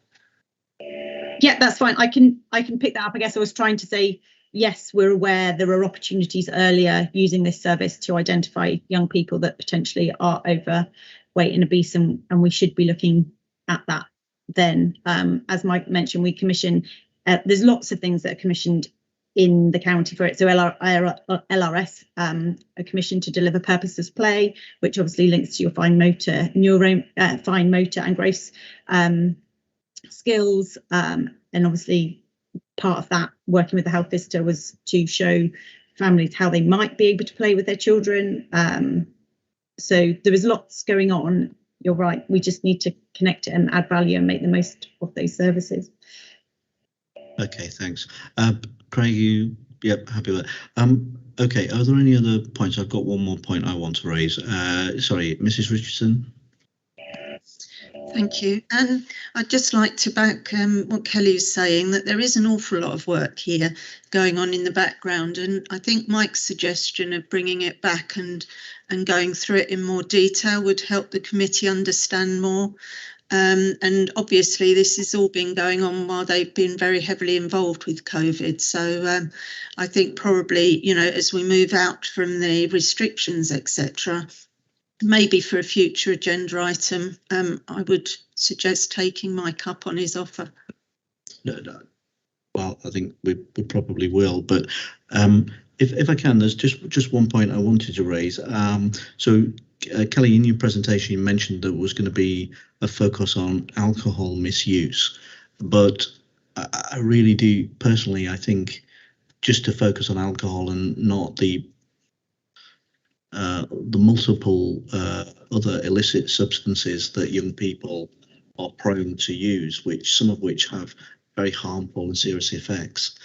Yeah, that's fine. I can pick that up. I guess I was trying to say, yes, we're aware there are opportunities earlier using this service to identify young people that potentially are overweight and obese, and we should be looking at that then. As Mike mentioned, we commission, there's lots of things that are commissioned in the county for it. So LRS are commissioned to deliver purposeless play, which obviously links to your fine motor and gross skills, and obviously part of that working with the health visitor was to show families how they might be able to play with their children. So there was lots going on. You're right, we just need to connect it and add value and make the most of those services. Okay, thanks. Craig, happy with that. Okay, are there any other points? I've got one more point I want to raise. Sorry, Mrs. Richardson. Thank you. And I'd just like to back what Kelly was saying, that there is an awful lot of work here going on in the background. And I think Mike's suggestion of bringing it back and going through it in more detail would help the committee understand more. And obviously this has all been going on while they've been very heavily involved with COVID. So I think probably, as we move out from the restrictions, etc., maybe for a future agenda item, I would suggest taking Mike up on his offer. No. Well, I think we probably will, but if I can, there's just one point I wanted to raise. So Kelly, in your presentation, you mentioned there was going to be a focus on alcohol misuse, but I really do personally, I think just to focus on alcohol and not the multiple other illicit substances that young people are prone to use, some of which have very harmful and serious effects,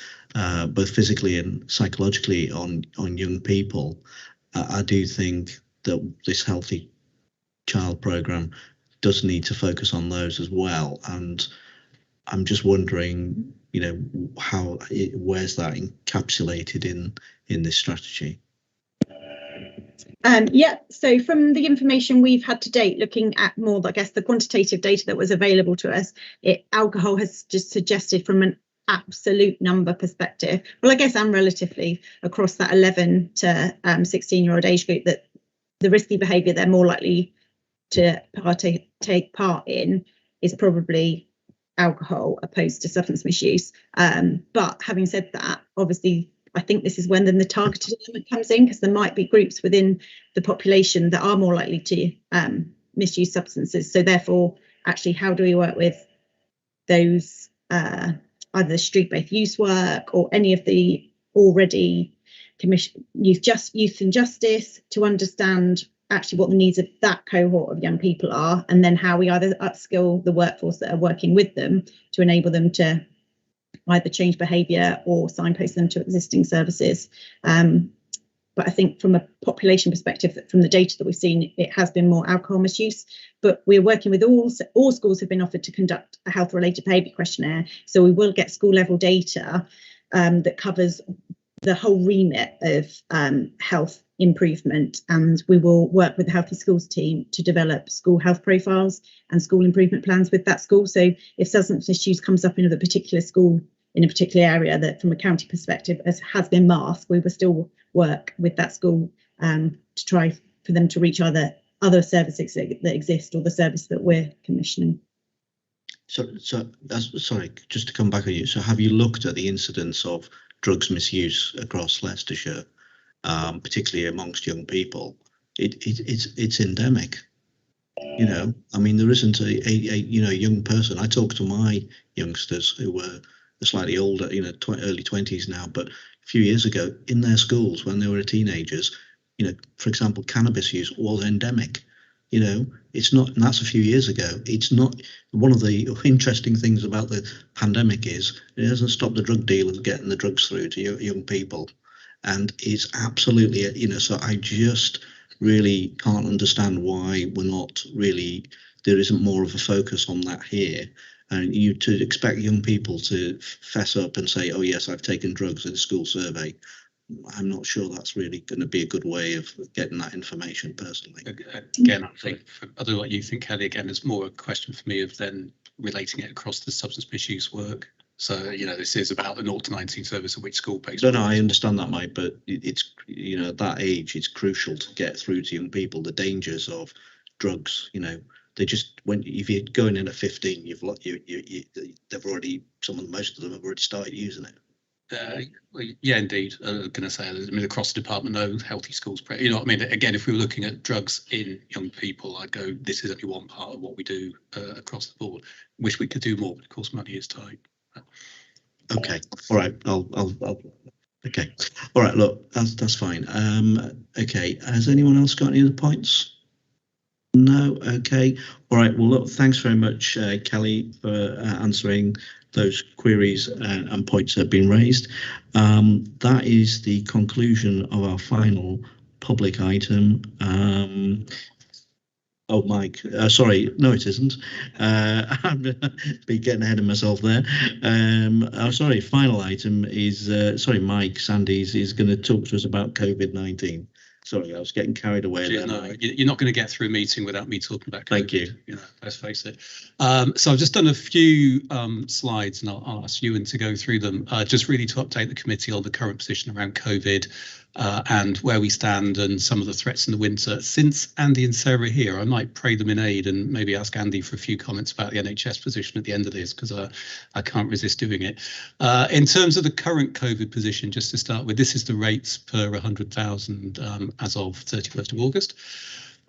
both physically and psychologically on young people. I do think that this Healthy Child programme does need to focus on those as well. And I'm just wondering, where's that encapsulated in this strategy? Yeah, so from the information we've had to date, looking at more, I guess, the quantitative data that was available to us, alcohol has just suggested from an absolute number perspective, well, I guess, and relatively across that 11 to 16-year-old age group, that the risky behaviour they're more likely to take part in is probably alcohol opposed to substance misuse. But having said that, obviously, I think this is when then the targeted element comes in, because there might be groups within the population that are more likely to misuse substances. So therefore, actually, how do we work with those, either street-based youth work or any of the already commission youth and justice, to understand actually what the needs of that cohort of young people are, and then how we either upskill the workforce that are working with them to enable them to either change behaviour or signpost them to existing services. But I think from a population perspective, from the data that we've seen, it has been more alcohol misuse. But we're working with all schools have been offered to conduct a health-related behaviour questionnaire. So we will get school-level data that covers the whole remit of health improvement, and we will work with the Healthy Schools team to develop school health profiles and school improvement plans with that school. So if substance misuse comes up in a particular school in a particular area that from a county perspective has been masked, we will still work with that school to try for them to reach either other services that exist or the service that we're commissioning. So sorry, just to come back on you. So have you looked at the incidence of drugs misuse across Leicestershire, particularly amongst young people? It's endemic. You know, I mean, there isn't a young person. I talk to my youngsters who were slightly older, early 20s now, but a few years ago in their schools when they were teenagers, for example, cannabis use was endemic. It's not, and that's a few years ago. It's not. One of the interesting things about the pandemic is it doesn't stop the drug dealers getting the drugs through to young people, and it's absolutely, so I just really can't understand why there isn't more of a focus on that here. And to expect young people to fess up and say, oh yes, I've taken drugs in a school survey, I'm not sure that's really going to be a good way of getting that information personally. Again, I think, I don't know what you think, Kelly, again, it's more a question for me of then relating it across the substance misuse work. So, this is about the 0 to 19 service of which school pays. No, I understand that, Mike, but it's, at that age, it's crucial to get through to young people the dangers of drugs. They just, if you're going in at 15, most of them have already started using it. Yeah, indeed. I'm going to say, across the department, no, Healthy Schools. Again, if we were looking at drugs in young people, I'd go, this is only one part of what we do across the board. Wish we could do more, but of course, money is tight. Okay, all right. Okay, all right. Look, that's fine. Okay, has anyone else got any other points? No. Okay. All right. Well, look, thanks very much, Kelly, for answering those queries and points that have been raised. That is the conclusion of our final public item. Oh, Mike, sorry, no, it isn't. I'm be getting ahead of myself there. Sorry, final item is, Mike Sandys is going to talk to us about COVID-19. Sorry, I was getting carried away. Yeah, no, you're not going to get through a meeting without me talking about COVID. Thank you. Let's face it. So I've just done a few slides, and I'll ask Ewan to go through them, just really to update the committee on the current position around COVID and where we stand and some of the threats in the winter. Since Andy and Sarah are here, I might pray them in aid and maybe ask Andy for a few comments about the NHS position at the end of this, because I can't resist doing it. In terms of the current COVID position, just to start with, this is the rates per 100,000 as of 31st of August.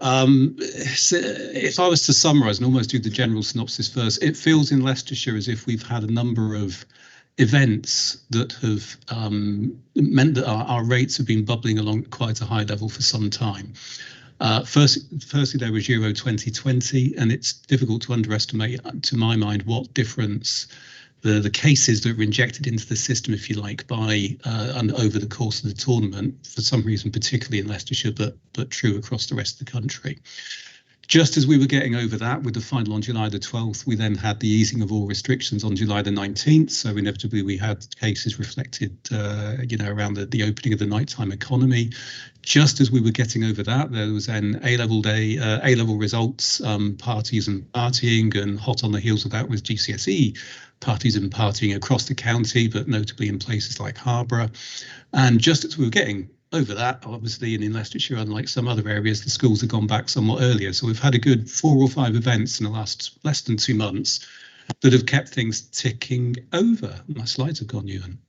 So if I was to summarise and almost do the general synopsis first, it feels in Leicestershire as if we've had a number of events that have meant that our rates have been bubbling along at quite a high level for some time. Firstly, there was Euro 2020, and it's difficult to underestimate, to my mind, what difference the cases that were injected into the system, if you like, by and over the course of the tournament, for some reason, particularly in Leicestershire, but true across the rest of the country. Just as we were getting over that with the final on July the 12th, we then had the easing of all restrictions on July the 19th. So inevitably we had cases reflected, around the opening of the nighttime economy. Just as we were getting over that, there was then A-level day, A-level results, parties and partying, and hot on the heels of that was GCSE parties and partying across the county, but notably in places like Harborough. And just as we were getting over that, obviously, and in Leicestershire, unlike some other areas, the schools have gone back somewhat earlier. So we've had a good 4 or 5 events in the last less than 2 months that have kept things ticking over. My slides have gone, Ewan.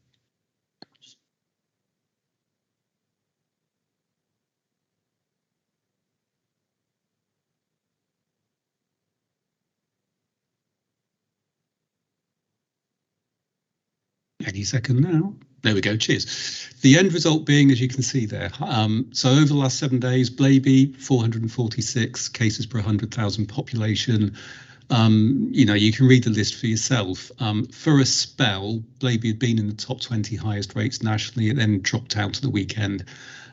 Any second now. There we go, cheers. The end result being, as you can see there, so over the last 7 days, Blaby, 446 cases per 100,000 population. You can read the list for yourself. For a spell, Blaby had been in the top 20 highest rates nationally. It then dropped out at the weekend.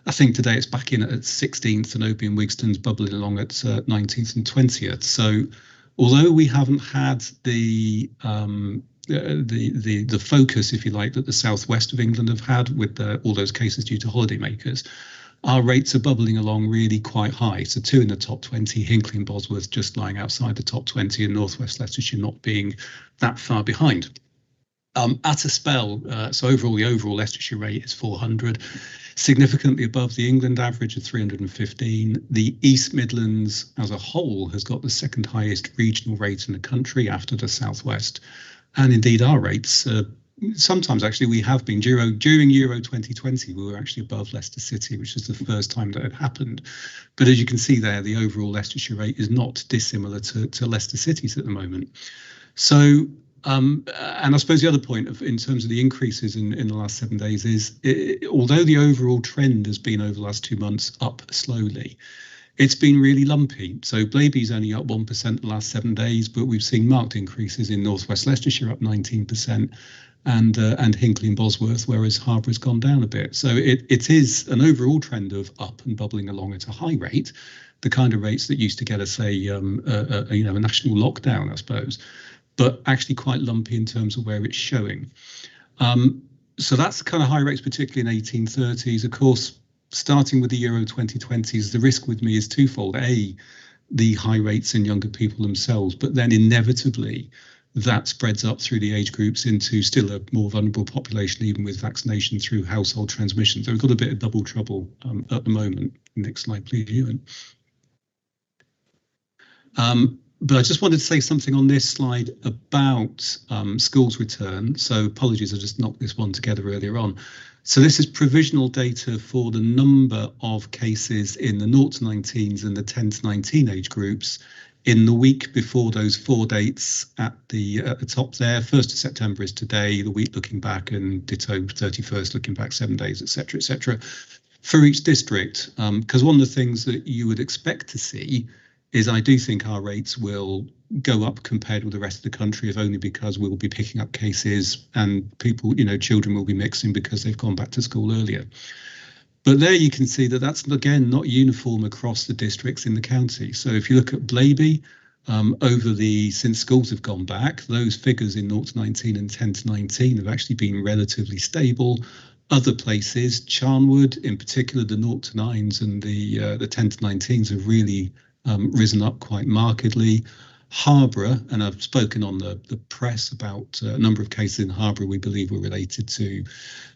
I think today it's back in at 16th, and Oby and Wigston's bubbling along at 19th and 20th. So although we haven't had the focus, if you like, that the southwest of England have had with all those cases due to holidaymakers, our rates are bubbling along really quite high. So 2 in the top 20, Hinckley and Bosworth just lying outside the top 20, and northwest Leicestershire not being that far behind. At a spell, so the overall Leicestershire rate is 400, significantly above the England average of 315. The East Midlands as a whole has got the second highest regional rate in the country after the southwest. And indeed, our rates, sometimes actually we have been, during Euro 2020, we were actually above Leicester City, which is the first time that had happened. But as you can see there, the overall Leicestershire rate is not dissimilar to Leicester City's at the moment. So, and I suppose the other point in terms of the increases in the last 7 days is, although the overall trend has been over the last 2 months up slowly, it's been really lumpy. So Blaby's only up 1% the last 7 days, but we've seen marked increases in northwest Leicestershire up 19%, and Hinckley and Bosworth, whereas Harborough's gone down a bit. So it is an overall trend of up and bubbling along at a high rate, the kind of rates that used to get us a national lockdown, I suppose, but actually quite lumpy in terms of where it's showing. So that's the kind of high rates, particularly in 1830s. Of course, starting with the Euro 2020s, the risk with me is twofold. A, the high rates in younger people themselves, but then inevitably that spreads up through the age groups into still a more vulnerable population, even with vaccination through household transmission. So we've got a bit of double trouble at the moment. Next slide, please, Ewan. But I just wanted to say something on this slide about schools return. So apologies, I just knocked this one together earlier on. So this is provisional data for the number of cases in the 0 to 19s and the 10 to 19 age groups in the week before those 4 dates at the top there. 1st of September is today, the week looking back, and ditto 31st looking back 7 days, etc., etc. for each district. Because one of the things that you would expect to see is I do think our rates will go up compared with the rest of the country, if only because we'll be picking up cases and people, children will be mixing because they've gone back to school earlier. But there you can see that that's, again, not uniform across the districts in the county. So if you look at Blaby, since schools have gone back, those figures in 0 to 19 and 10 to 19 have actually been relatively stable. Other places, Charnwood in particular, the 0 to 9s and the 10 to 19s have really risen up quite markedly. Harborough, and I've spoken on the press about a number of cases in Harborough we believe were related to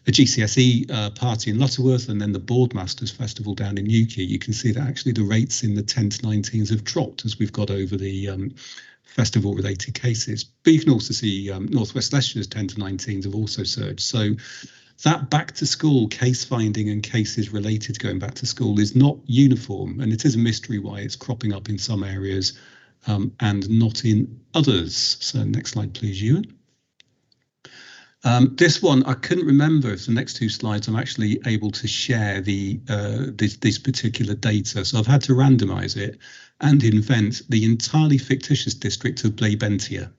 a GCSE party in Lutterworth and then the Boardmasters Festival down in Newquay. You can see that actually the rates in the 10 to 19s have dropped as we've got over the festival related cases. But you can also see Northwest Leicestershire's 10 to 19s have also surged. So that back to school case finding and cases related to going back to school is not uniform, and it is a mystery why it's cropping up in some areas and not in others. So next slide, please, Ewan. This one, I couldn't remember if the next 2 slides I'm actually able to share this particular data. So I've had to randomise it and invent the entirely fictitious district of Blabentia.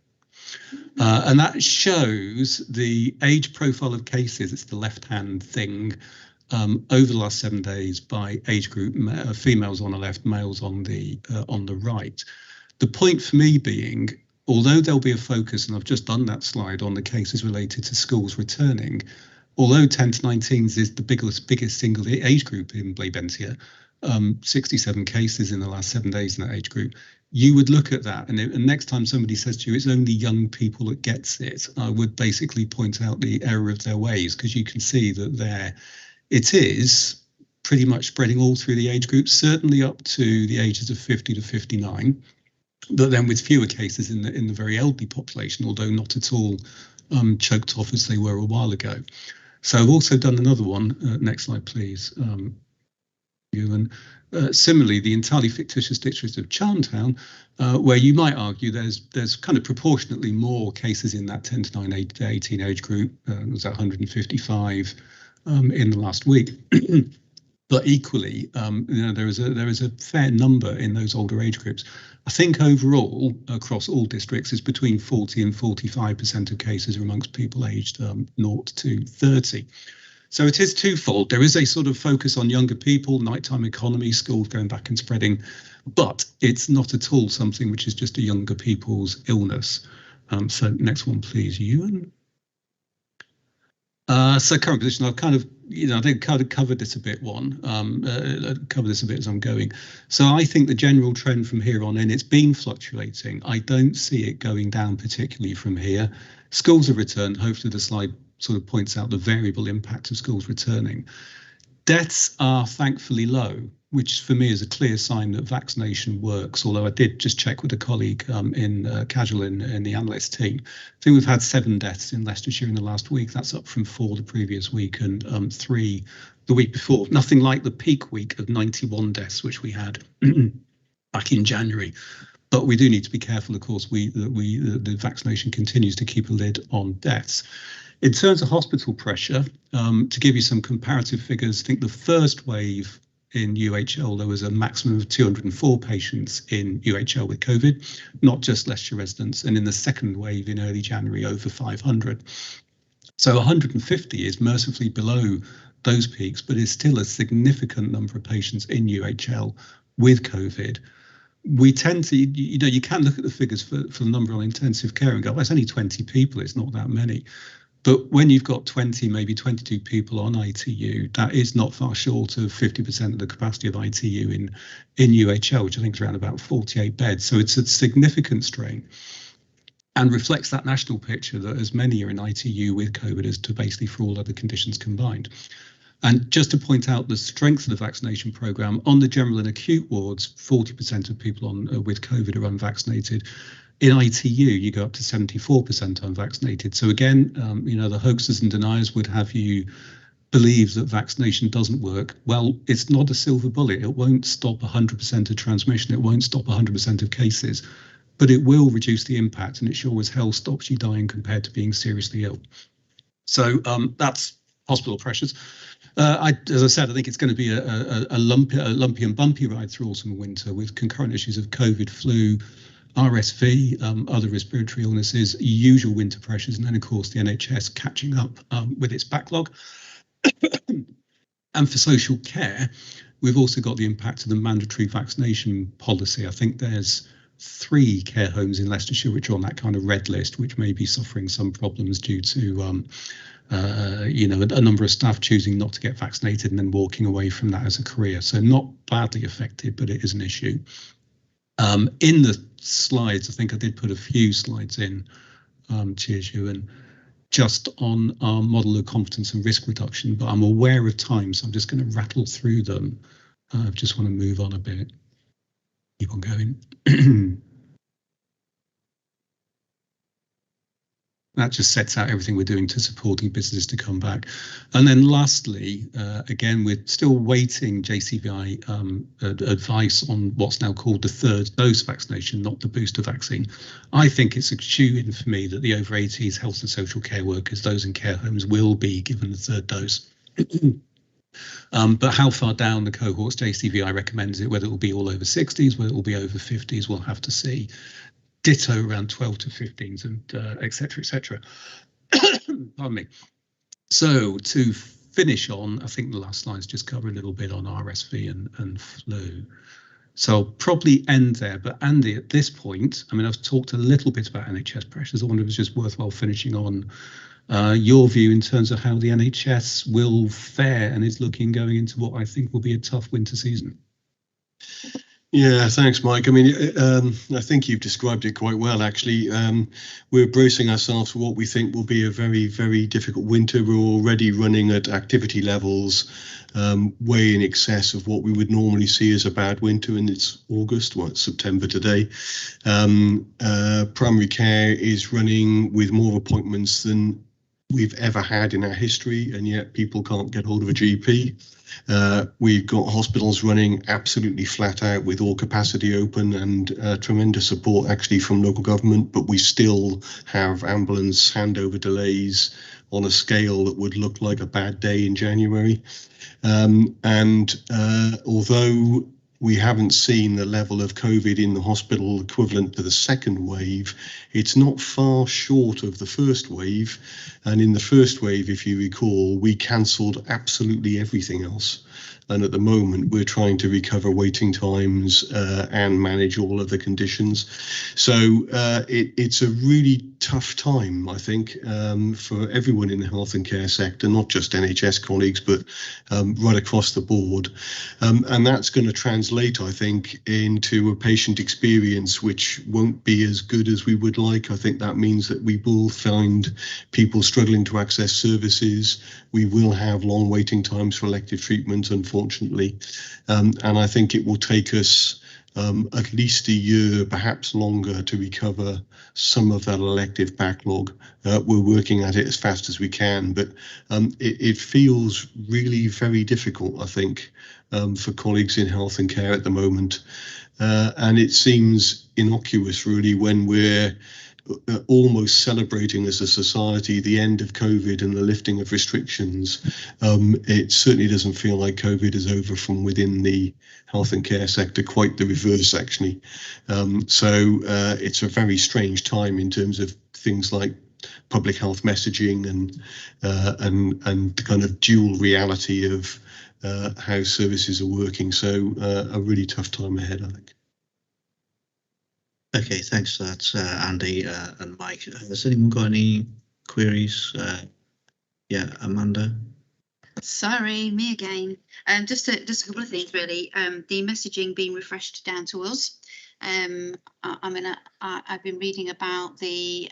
And that shows the age profile of cases. It's the left-hand thing over the last 7 days by age group, females on the left, males on the right. The point for me being, although there'll be a focus, and I've just done that slide on the cases related to schools returning, although 10 to 19s is the biggest single age group in Bladentia, 67 cases in the last 7 days in that age group, you would look at that, and next time somebody says to you it's only young people that gets it, I would basically point out the error of their ways, because you can see that it is pretty much spreading all through the age groups, certainly up to the ages of 50 to 59, but then with fewer cases in the very elderly population, although not at all choked off as they were a while ago. So I've also done another one. Next slide, please. Similarly, the entirely fictitious district of Charntown, where you might argue there's kind of proportionately more cases in that 10 to 18 age group. There was 155 in the last week. But equally, there is a fair number in those older age groups. I think overall, across all districts, is between 40 and 45% of cases are amongst people aged 0 to 30. So it is twofold. There is a sort of focus on younger people, nighttime economy, schools going back and spreading, but it's not at all something which is just a younger people's illness. So next one, please, Ewan. So current position, I've kind of, I think kind of covered this a bit, cover this a bit as I'm going. So I think the general trend from here on in, it's been fluctuating. I don't see it going down particularly from here. Schools have returned. Hopefully the slide sort of points out the variable impact of schools returning. Deaths are thankfully low, which for me is a clear sign that vaccination works, although I did just check with a colleague in Casual in the analyst team. I think we've had 7 deaths in Leicestershire in the last week. That's up from 4 the previous week and 3 the week before. Nothing like the peak week of 91 deaths, which we had back in January. But we do need to be careful, of course, the vaccination continues to keep a lid on deaths. In terms of hospital pressure, to give you some comparative figures, I think the first wave in UHL, there was a maximum of 204 patients in UHL with COVID, not just Leicestershire residents. And in the second wave in early January, over 500. So 150 is mercifully below those peaks, but is still a significant number of patients in UHL with COVID. We tend to, you can look at the figures for the number on intensive care and go, well, it's only 20 people, it's not that many. But when you've got 20, maybe 22 people on ITU, that is not far short of 50% of the capacity of ITU in UHL, which I think is around about 48 beds. So it's a significant strain and reflects that national picture that as many are in ITU with COVID as to basically for all other conditions combined. And just to point out the strength of the vaccination programme, on the general and acute wards, 40% of people with COVID are unvaccinated. In ITU, you go up to 74% unvaccinated. So again, the hoaxers and deniers would have you believe that vaccination doesn't work. Well, it's not a silver bullet. It won't stop 100% of transmission. It won't stop 100% of cases, but it will reduce the impact, and it sure as hell stops you dying compared to being seriously ill. So that's hospital pressures. As I said, I think it's going to be a lumpy and bumpy ride through autumn and winter with concurrent issues of COVID, flu, RSV, other respiratory illnesses, usual winter pressures, and then of course the NHS catching up with its backlog. And for social care, we've also got the impact of the mandatory vaccination policy. I think there's 3 care homes in Leicestershire which are on that kind of red list, which may be suffering some problems due to a number of staff choosing not to get vaccinated and then walking away from that as a career. So not badly affected, but it is an issue. In the slides, I think I did put a few slides in, cheers you, and just on our model of competence and risk reduction, but I'm aware of time, so I'm just going to rattle through them. I just want to move on a bit. Keep on going. That just sets out everything we're doing to supporting businesses to come back. And then lastly, again, we're still waiting JCVI advice on what's now called the 3rd dose vaccination, not the booster vaccine. I think it's a shoe-in for me that the over 80s health and social care workers, those in care homes, will be given the 3rd dose. But how far down the cohorts JCVI recommends it, whether it will be all over 60s, whether it will be over 50s, we'll have to see. Ditto around 12 to 15s and et cetera, et cetera. Pardon me. So to finish on, I think the last slides just cover a little bit on RSV and flu. So I'll probably end there. But Andy, at this point, I mean, I've talked a little bit about NHS pressures. I wonder if it's just worthwhile finishing on your view in terms of how the NHS will fare and is looking going into what I think will be a tough winter season. Yeah, thanks, Mike. I mean, I think you've described it quite well, actually. We're bracing ourselves for what we think will be a very, very difficult winter. We're already running at activity levels way in excess of what we would normally see as a bad winter, and it's August, well, it's September today. Primary care is running with more appointments than we've ever had in our history, and yet people can't get hold of a GP. We've got hospitals running absolutely flat out with all capacity open and tremendous support actually from local government, but we still have ambulance handover delays on a scale that would look like a bad day in January. Although we haven't seen the level of COVID in the hospital equivalent to the second wave, it's not far short of the first wave. And in the first wave, if you recall, we cancelled absolutely everything else. And at the moment, we're trying to recover waiting times and manage all of the conditions. So it's a really tough time, I think, for everyone in the health and care sector, not just NHS colleagues, but right across the board. And that's going to translate, I think, into a patient experience which won't be as good as we would like. I think that means that we will find people struggling to access services. We will have long waiting times for elective treatment, unfortunately. And I think it will take us at least a year, perhaps longer, to recover some of that elective backlog. We're working at it as fast as we can, but it feels really very difficult, I think, for colleagues in health and care at the moment. And it seems innocuous, really, when we're almost celebrating as a society the end of COVID and the lifting of restrictions. It certainly doesn't feel like COVID is over from within the health and care sector, quite the reverse, actually. So it's a very strange time in terms of things like public health messaging and the kind of dual reality of how services are working. So a really tough time ahead, I think. Okay, thanks for that, Andy and Mike. Has anyone got any queries? Yeah, Amanda? Sorry, me again. Just a couple of things, really. The messaging being refreshed down to us. I've been reading about the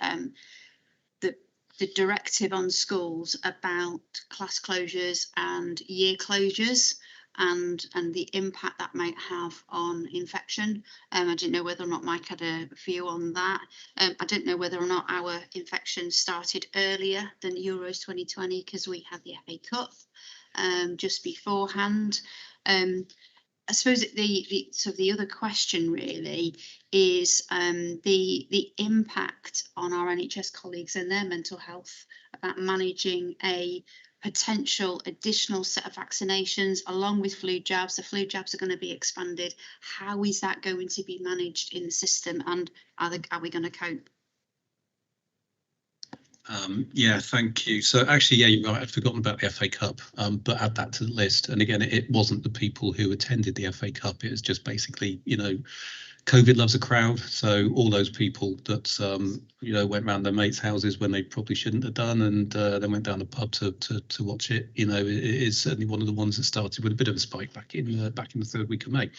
directive on schools about class closures and year closures, and the impact that might have on infection. I didn't know whether or not Mike had a view on that. I don't know whether or not our infection started earlier than Euros 2020 because we had the FA Cup just beforehand. I suppose the other question really is the impact on our NHS colleagues and their mental health about managing a potential additional set of vaccinations along with flu jabs. The flu jabs are going to be expanded. How is that going to be managed in the system, and are we going to cope? Yeah, thank you. So actually, yeah, you're right. I'd forgotten about the FA Cup, but add that to the list. And again, it wasn't the people who attended the FA Cup. It was just basically, COVID loves a crowd. So all those people that, went round their mates' houses when they probably shouldn't have done, and then went down the pub to watch it. It is certainly one of the ones that started with a bit of a spike back in the third week of May.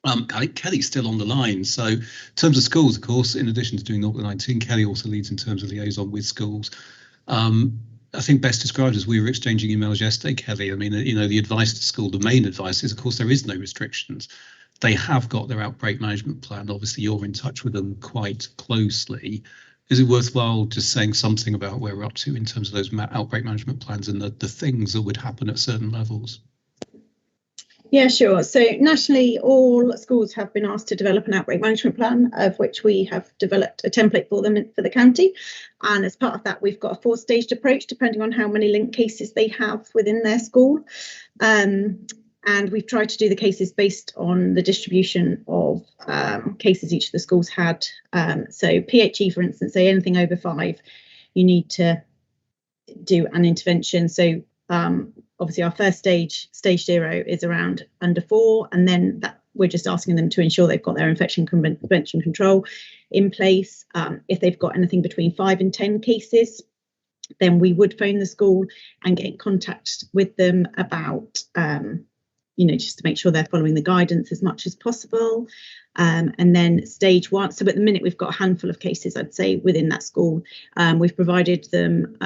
I think Kelly's still on the line. So in terms of schools, of course, in addition to doing 0-19, Kelly also leads in terms of liaison with schools. I think best described as we were exchanging emails yesterday, Kelly. I mean, the advice to school, the main advice is, of course, there is no restrictions. They have got their outbreak management plan. Obviously, you're in touch with them quite closely. Is it worthwhile just saying something about where we're up to in terms of those outbreak management plans and the things that would happen at certain levels? Yeah, sure. So nationally, all schools have been asked to develop an outbreak management plan, of which we have developed a template for them for the county. And as part of that, we've got a 4-staged approach, depending on how many linked cases they have within their school. And we've tried to do the cases based on the distribution of cases each of the schools had. So PHE, for instance, say anything over 5, you need to do an intervention. So obviously our first stage 0, is around under 4, and then that we're just asking them to ensure they've got their infection prevention control in place. If they've got anything between 5 and 10 cases, then we would phone the school and get in contact with them about, just to make sure they're following the guidance as much as possible. And then stage 1, so at the minute we've got a handful of cases, I'd say, within that school. We've provided them,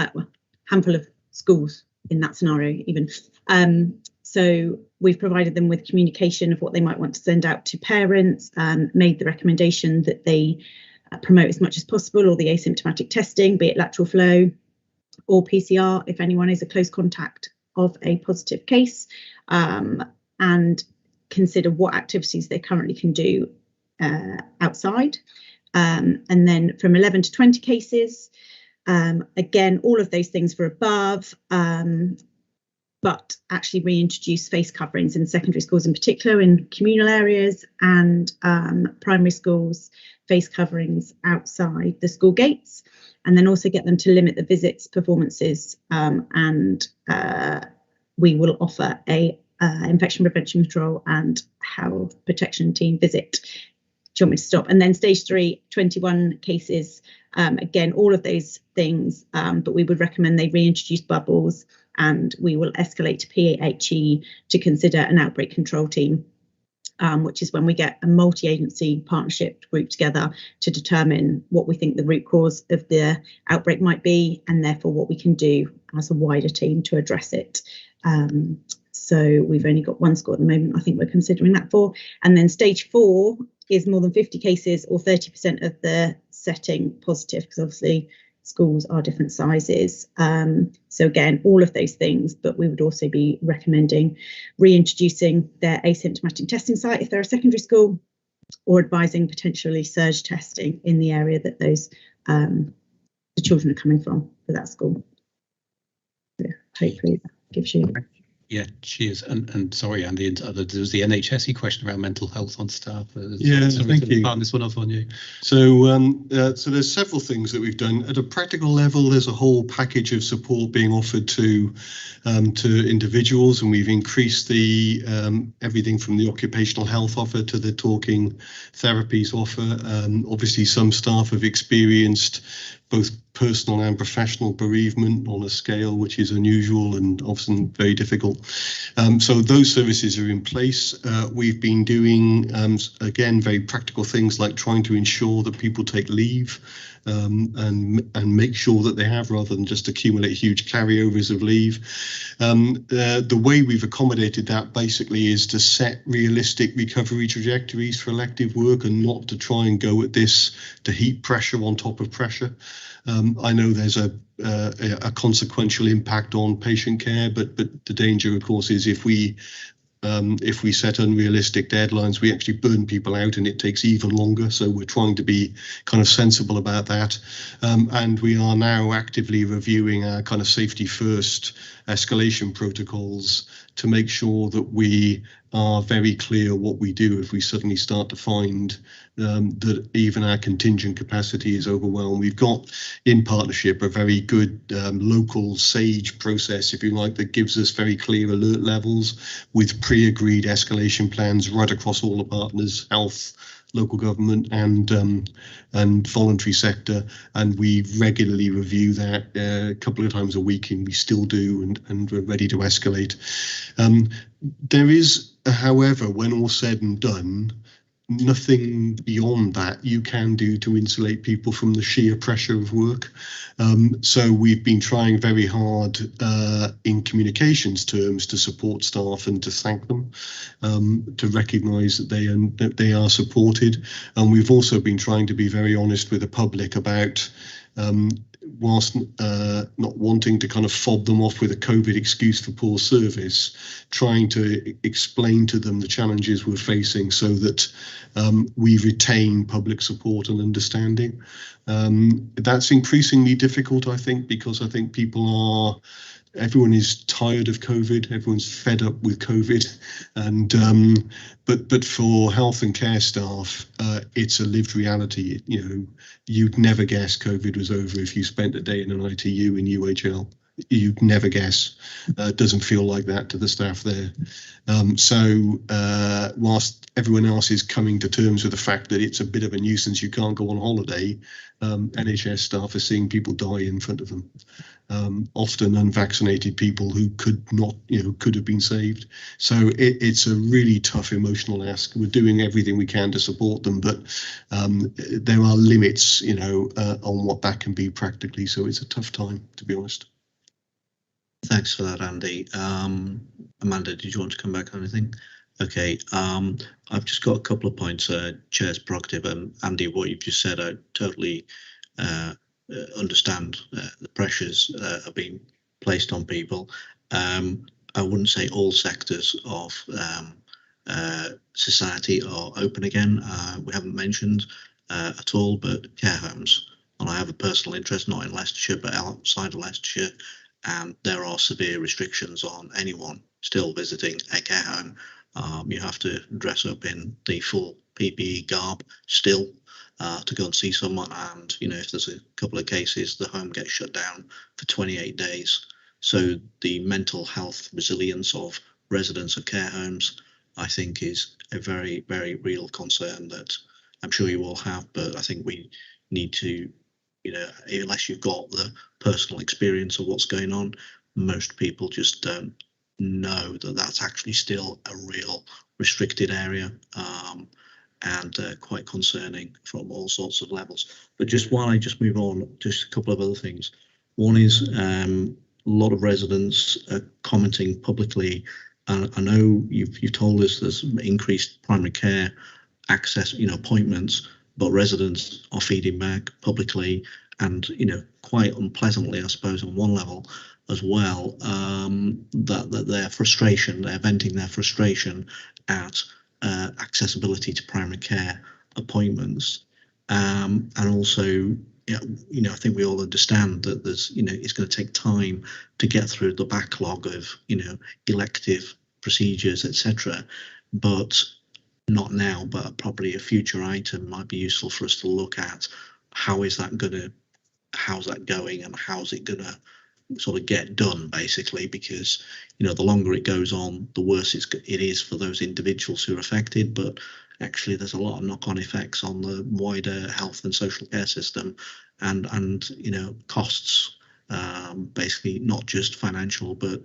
handful of schools in that scenario even. So we've provided them with communication of what they might want to send out to parents, made the recommendation that they promote as much as possible all the asymptomatic testing, be it lateral flow or PCR, if anyone is a close contact of a positive case, and consider what activities they currently can do outside. And then from 11 to 20 cases, again, all of those things were above, but actually reintroduce face coverings in secondary schools, in particular in communal areas, and primary schools, face coverings outside the school gates, and then also get them to limit the visits, performances, and we will offer a infection prevention control and health protection team visit. Do you want me to stop? And then stage 3, 21 cases, again, all of those things, but we would recommend they reintroduce bubbles, and we will escalate to PHE to consider an outbreak control team, which is when we get a multi-agency partnership group together to determine what we think the root cause of the outbreak might be, and therefore what we can do as a wider team to address it. So we've only got 1 school at the moment, I think we're considering that for. And then stage 4 is more than 50 cases or 30% of the setting positive, because obviously schools are different sizes. So again, all of those things, but we would also be recommending reintroducing their asymptomatic testing site if they're a secondary school, or advising potentially surge testing in the area that those the children are coming from for that school. So hopefully that gives you. Yeah, cheers. And sorry, Andy, there was the NHSE question around mental health on staff. Yeah, thank you. Palm this one off on you. So, so there's several things that we've done at a practical level. There's a whole package of support being offered to individuals, and we've increased the everything from the occupational health offer to the talking therapies offer. Obviously, some staff have experienced both personal and professional bereavement on a scale which is unusual and often very difficult. So those services are in place. We've been doing, again, very practical things like trying to ensure that people take leave and make sure that they have, rather than just accumulate huge carryovers of leave. The way we've accommodated that basically is to set realistic recovery trajectories for elective work, and not to try and go at this to heap pressure on top of pressure. I know there's a consequential impact on patient care, but the danger, of course, is if we set unrealistic deadlines, we actually burn people out, and it takes even longer. So we're trying to be kind of sensible about that. And we are now actively reviewing our kind of safety first escalation protocols to make sure that we are very clear what we do if we suddenly start to find that even our contingent capacity is overwhelmed. We've got, in partnership, a very good local SAGE process, if you like, that gives us very clear alert levels with pre-agreed escalation plans right across all the partners, health, local government and voluntary sector, and we regularly review that a couple of times a week, and we still do, and we're ready to escalate. There is, however, when all said and done, nothing beyond that you can do to insulate people from the sheer pressure of work. So we've been trying very hard in communications terms to support staff and to thank them, to recognise that they are supported. And we've also been trying to be very honest with the public about, whilst not wanting to kind of fob them off with a COVID excuse for poor service, trying to explain to them the challenges we're facing so that we retain public support and understanding. That's increasingly difficult, I think, because I think everyone is tired of COVID, everyone's fed up with COVID, and but for health and care staff, it's a lived reality. You know, you'd never guess COVID was over if you spent a day in an ITU in UHL. you'd never guess. Doesn't feel like that to the staff there. So whilst everyone else is coming to terms with the fact that it's a bit of a nuisance, you can't go on holiday, NHS staff are seeing people die in front of them. Often unvaccinated people who could not, could have been saved. So it's a really tough emotional ask. We're doing everything we can to support them, but there are limits, on what that can be practically. So it's a tough time, to be honest. Thanks for that, Andy. Amanda, did you want to come back on anything? Okay, I've just got a couple of points, Chair's prerogative, and Andy, what you've just said, I totally understand the pressures are being placed on people. I wouldn't say all sectors of society are open again. We haven't mentioned at all, but care homes. And I have a personal interest, not in Leicestershire, but outside of Leicestershire. And there are severe restrictions on anyone still visiting a care home. You have to dress up in the full PPE garb still to go and see someone. And, if there's a couple of cases, the home gets shut down for 28 days. So the mental health resilience of residents of care homes, I think, is a very, very real concern that I'm sure you all have. But I think we need to, unless you've got the personal experience of what's going on, most people just don't know that that's actually still a real restricted area, and quite concerning from all sorts of levels. But just while I just move on, just a couple of other things. One is a lot of residents are commenting publicly. I know you've told us there's increased primary care access, appointments, but residents are feeding back publicly and, quite unpleasantly, I suppose, on one level as well, that their frustration, they're venting their frustration at accessibility to primary care appointments. And also, I think we all understand that there's, it's going to take time to get through the backlog of, elective procedures, etc. But not now, but probably a future item might be useful for us to look at. How's that going, and how's it gonna sort of get done, basically, because the longer it goes on, the worse it is for those individuals who are affected. But actually there's a lot of knock-on effects on the wider health and social care system, and costs, basically not just financial but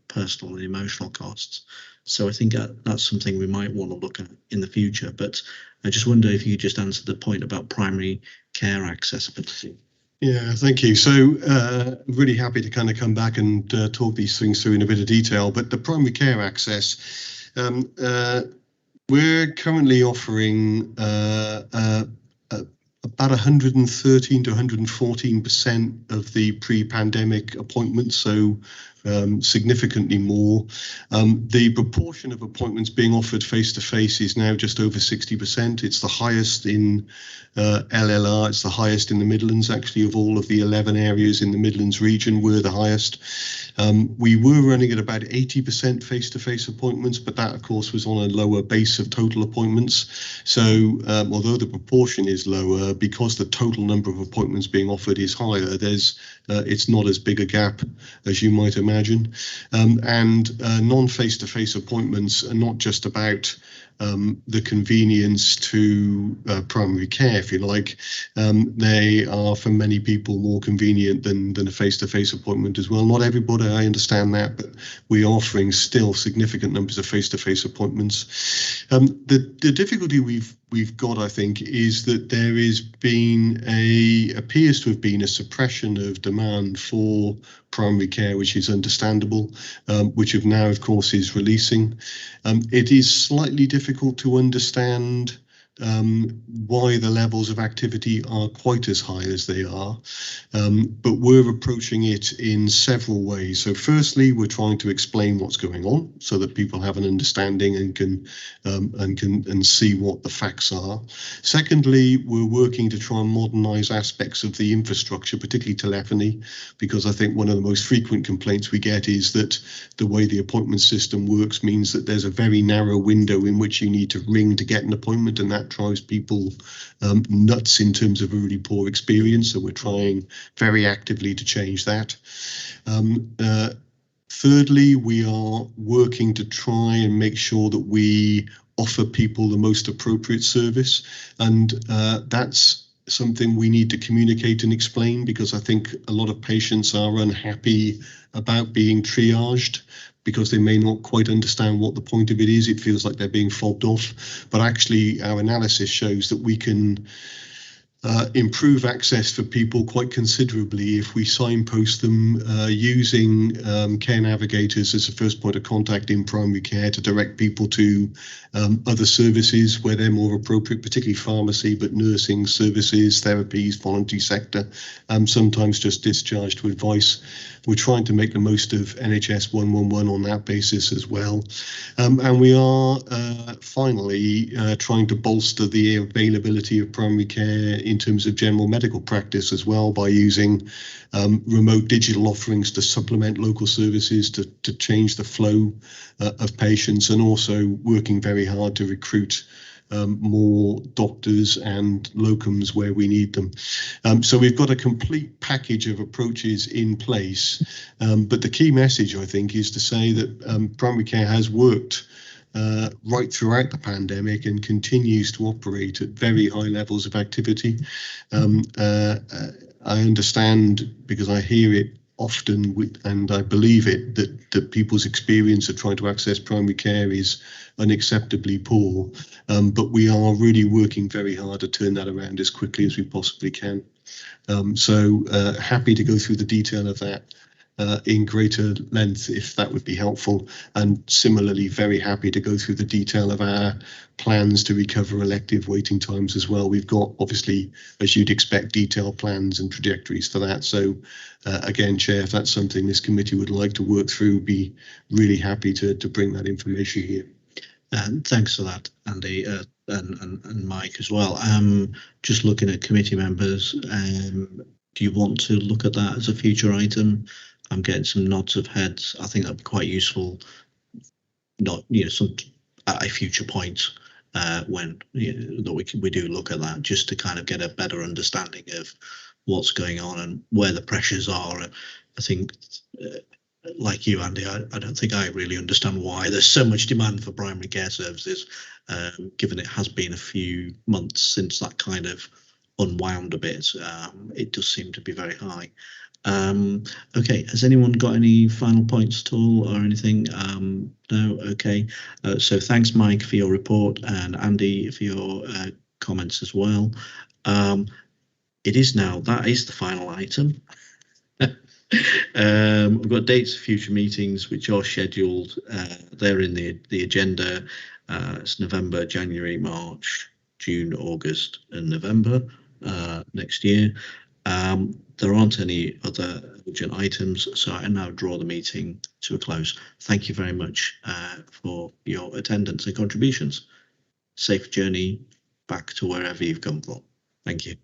personal and emotional costs. So I think that's something we might want to look at in the future. But I just wonder if you could just answer the point about primary care accessibility. Yeah, thank you. So really happy to kind of come back and talk these things through in a bit of detail. But the primary care access, we're currently offering about 113 to 114% of the pre-pandemic appointments, so significantly more. The proportion of appointments being offered face-to-face is now just over 60%. It's the highest in LLR, it's the highest in the Midlands, actually, of all of the 11 areas in the Midlands region, we're the highest. We were running at about 80% face-to-face appointments, but that, of course, was on a lower base of total appointments. So although the proportion is lower, because the total number of appointments being offered is higher, it's not as big a gap as you might imagine. And non-face-to-face appointments are not just about the convenience to primary care, if you like. They are, for many people, more convenient than a face-to-face appointment as well. Not everybody, I understand that, but we are offering still significant numbers of face-to-face appointments. The difficulty we've got, I think, is that there appears to have been a suppression of demand for primary care, which is understandable, which now, of course, is releasing. It is slightly difficult to understand why the levels of activity are quite as high as they are, but we're approaching it in several ways. So firstly, we're trying to explain what's going on so that people have an understanding and can see what the facts are. Secondly, we're working to try and modernize aspects of the infrastructure, particularly telephony, because I think one of the most frequent complaints we get is that the way the appointment system works means that there's a very narrow window in which you need to ring to get an appointment, and that that drives people nuts in terms of a really poor experience. So we're trying very actively to change that. Thirdly, we are working to try and make sure that we offer people the most appropriate service, and that's something we need to communicate and explain, because I think a lot of patients are unhappy about being triaged because they may not quite understand what the point of it is. It feels like they're being fobbed off, but actually our analysis shows that we can improve access for people quite considerably if we signpost them using care navigators as a first point of contact in primary care to direct people to other services where they're more appropriate, particularly pharmacy, but nursing services, therapies, voluntary sector, sometimes just discharge to advice. We're trying to make the most of NHS 111 on that basis as well. And we are finally trying to bolster the availability of primary care in terms of general medical practice as well, by using remote digital offerings to supplement local services, to change the flow of patients, and also working very hard to recruit more doctors and locums where we need them. So we've got a complete package of approaches in place, but the key message, I think, is to say that primary care has worked right throughout the pandemic and continues to operate at very high levels of activity. I understand, because I hear it often, and I believe it, that people's experience of trying to access primary care is unacceptably poor, but we are really working very hard to turn that around as quickly as we possibly can. So happy to go through the detail of that in greater length if that would be helpful, and similarly very happy to go through the detail of our plans to recover elective waiting times as well. We've got, obviously, as you'd expect, detailed plans and trajectories for that. So again, Chair, if that's something this committee would like to work through, be really happy to bring that information here. And thanks for that, Andy, and Mike as well. Just looking at committee members, do you want to look at that as a future item? I'm getting some nods of heads. I think that'd be quite useful. Not, some at a future point when that we do look at that, just to kind of get a better understanding of what's going on and where the pressures are. I think, like you, Andy, I don't think I really understand why there's so much demand for primary care services, given it has been a few months since that kind of unwound a bit. It does seem to be very high. Okay, has anyone got any final points at all or anything? No. Okay, so thanks, Mike, for your report, and Andy for your comments as well. It is now, that is the final item. We've got dates of future meetings which are scheduled. They're in the agenda. It's November, January, March, June, August and November next year. There aren't any other urgent items, so I now draw the meeting to a close. Thank you very much for your attendance and contributions. Safe journey back to wherever you've come from. Thank you.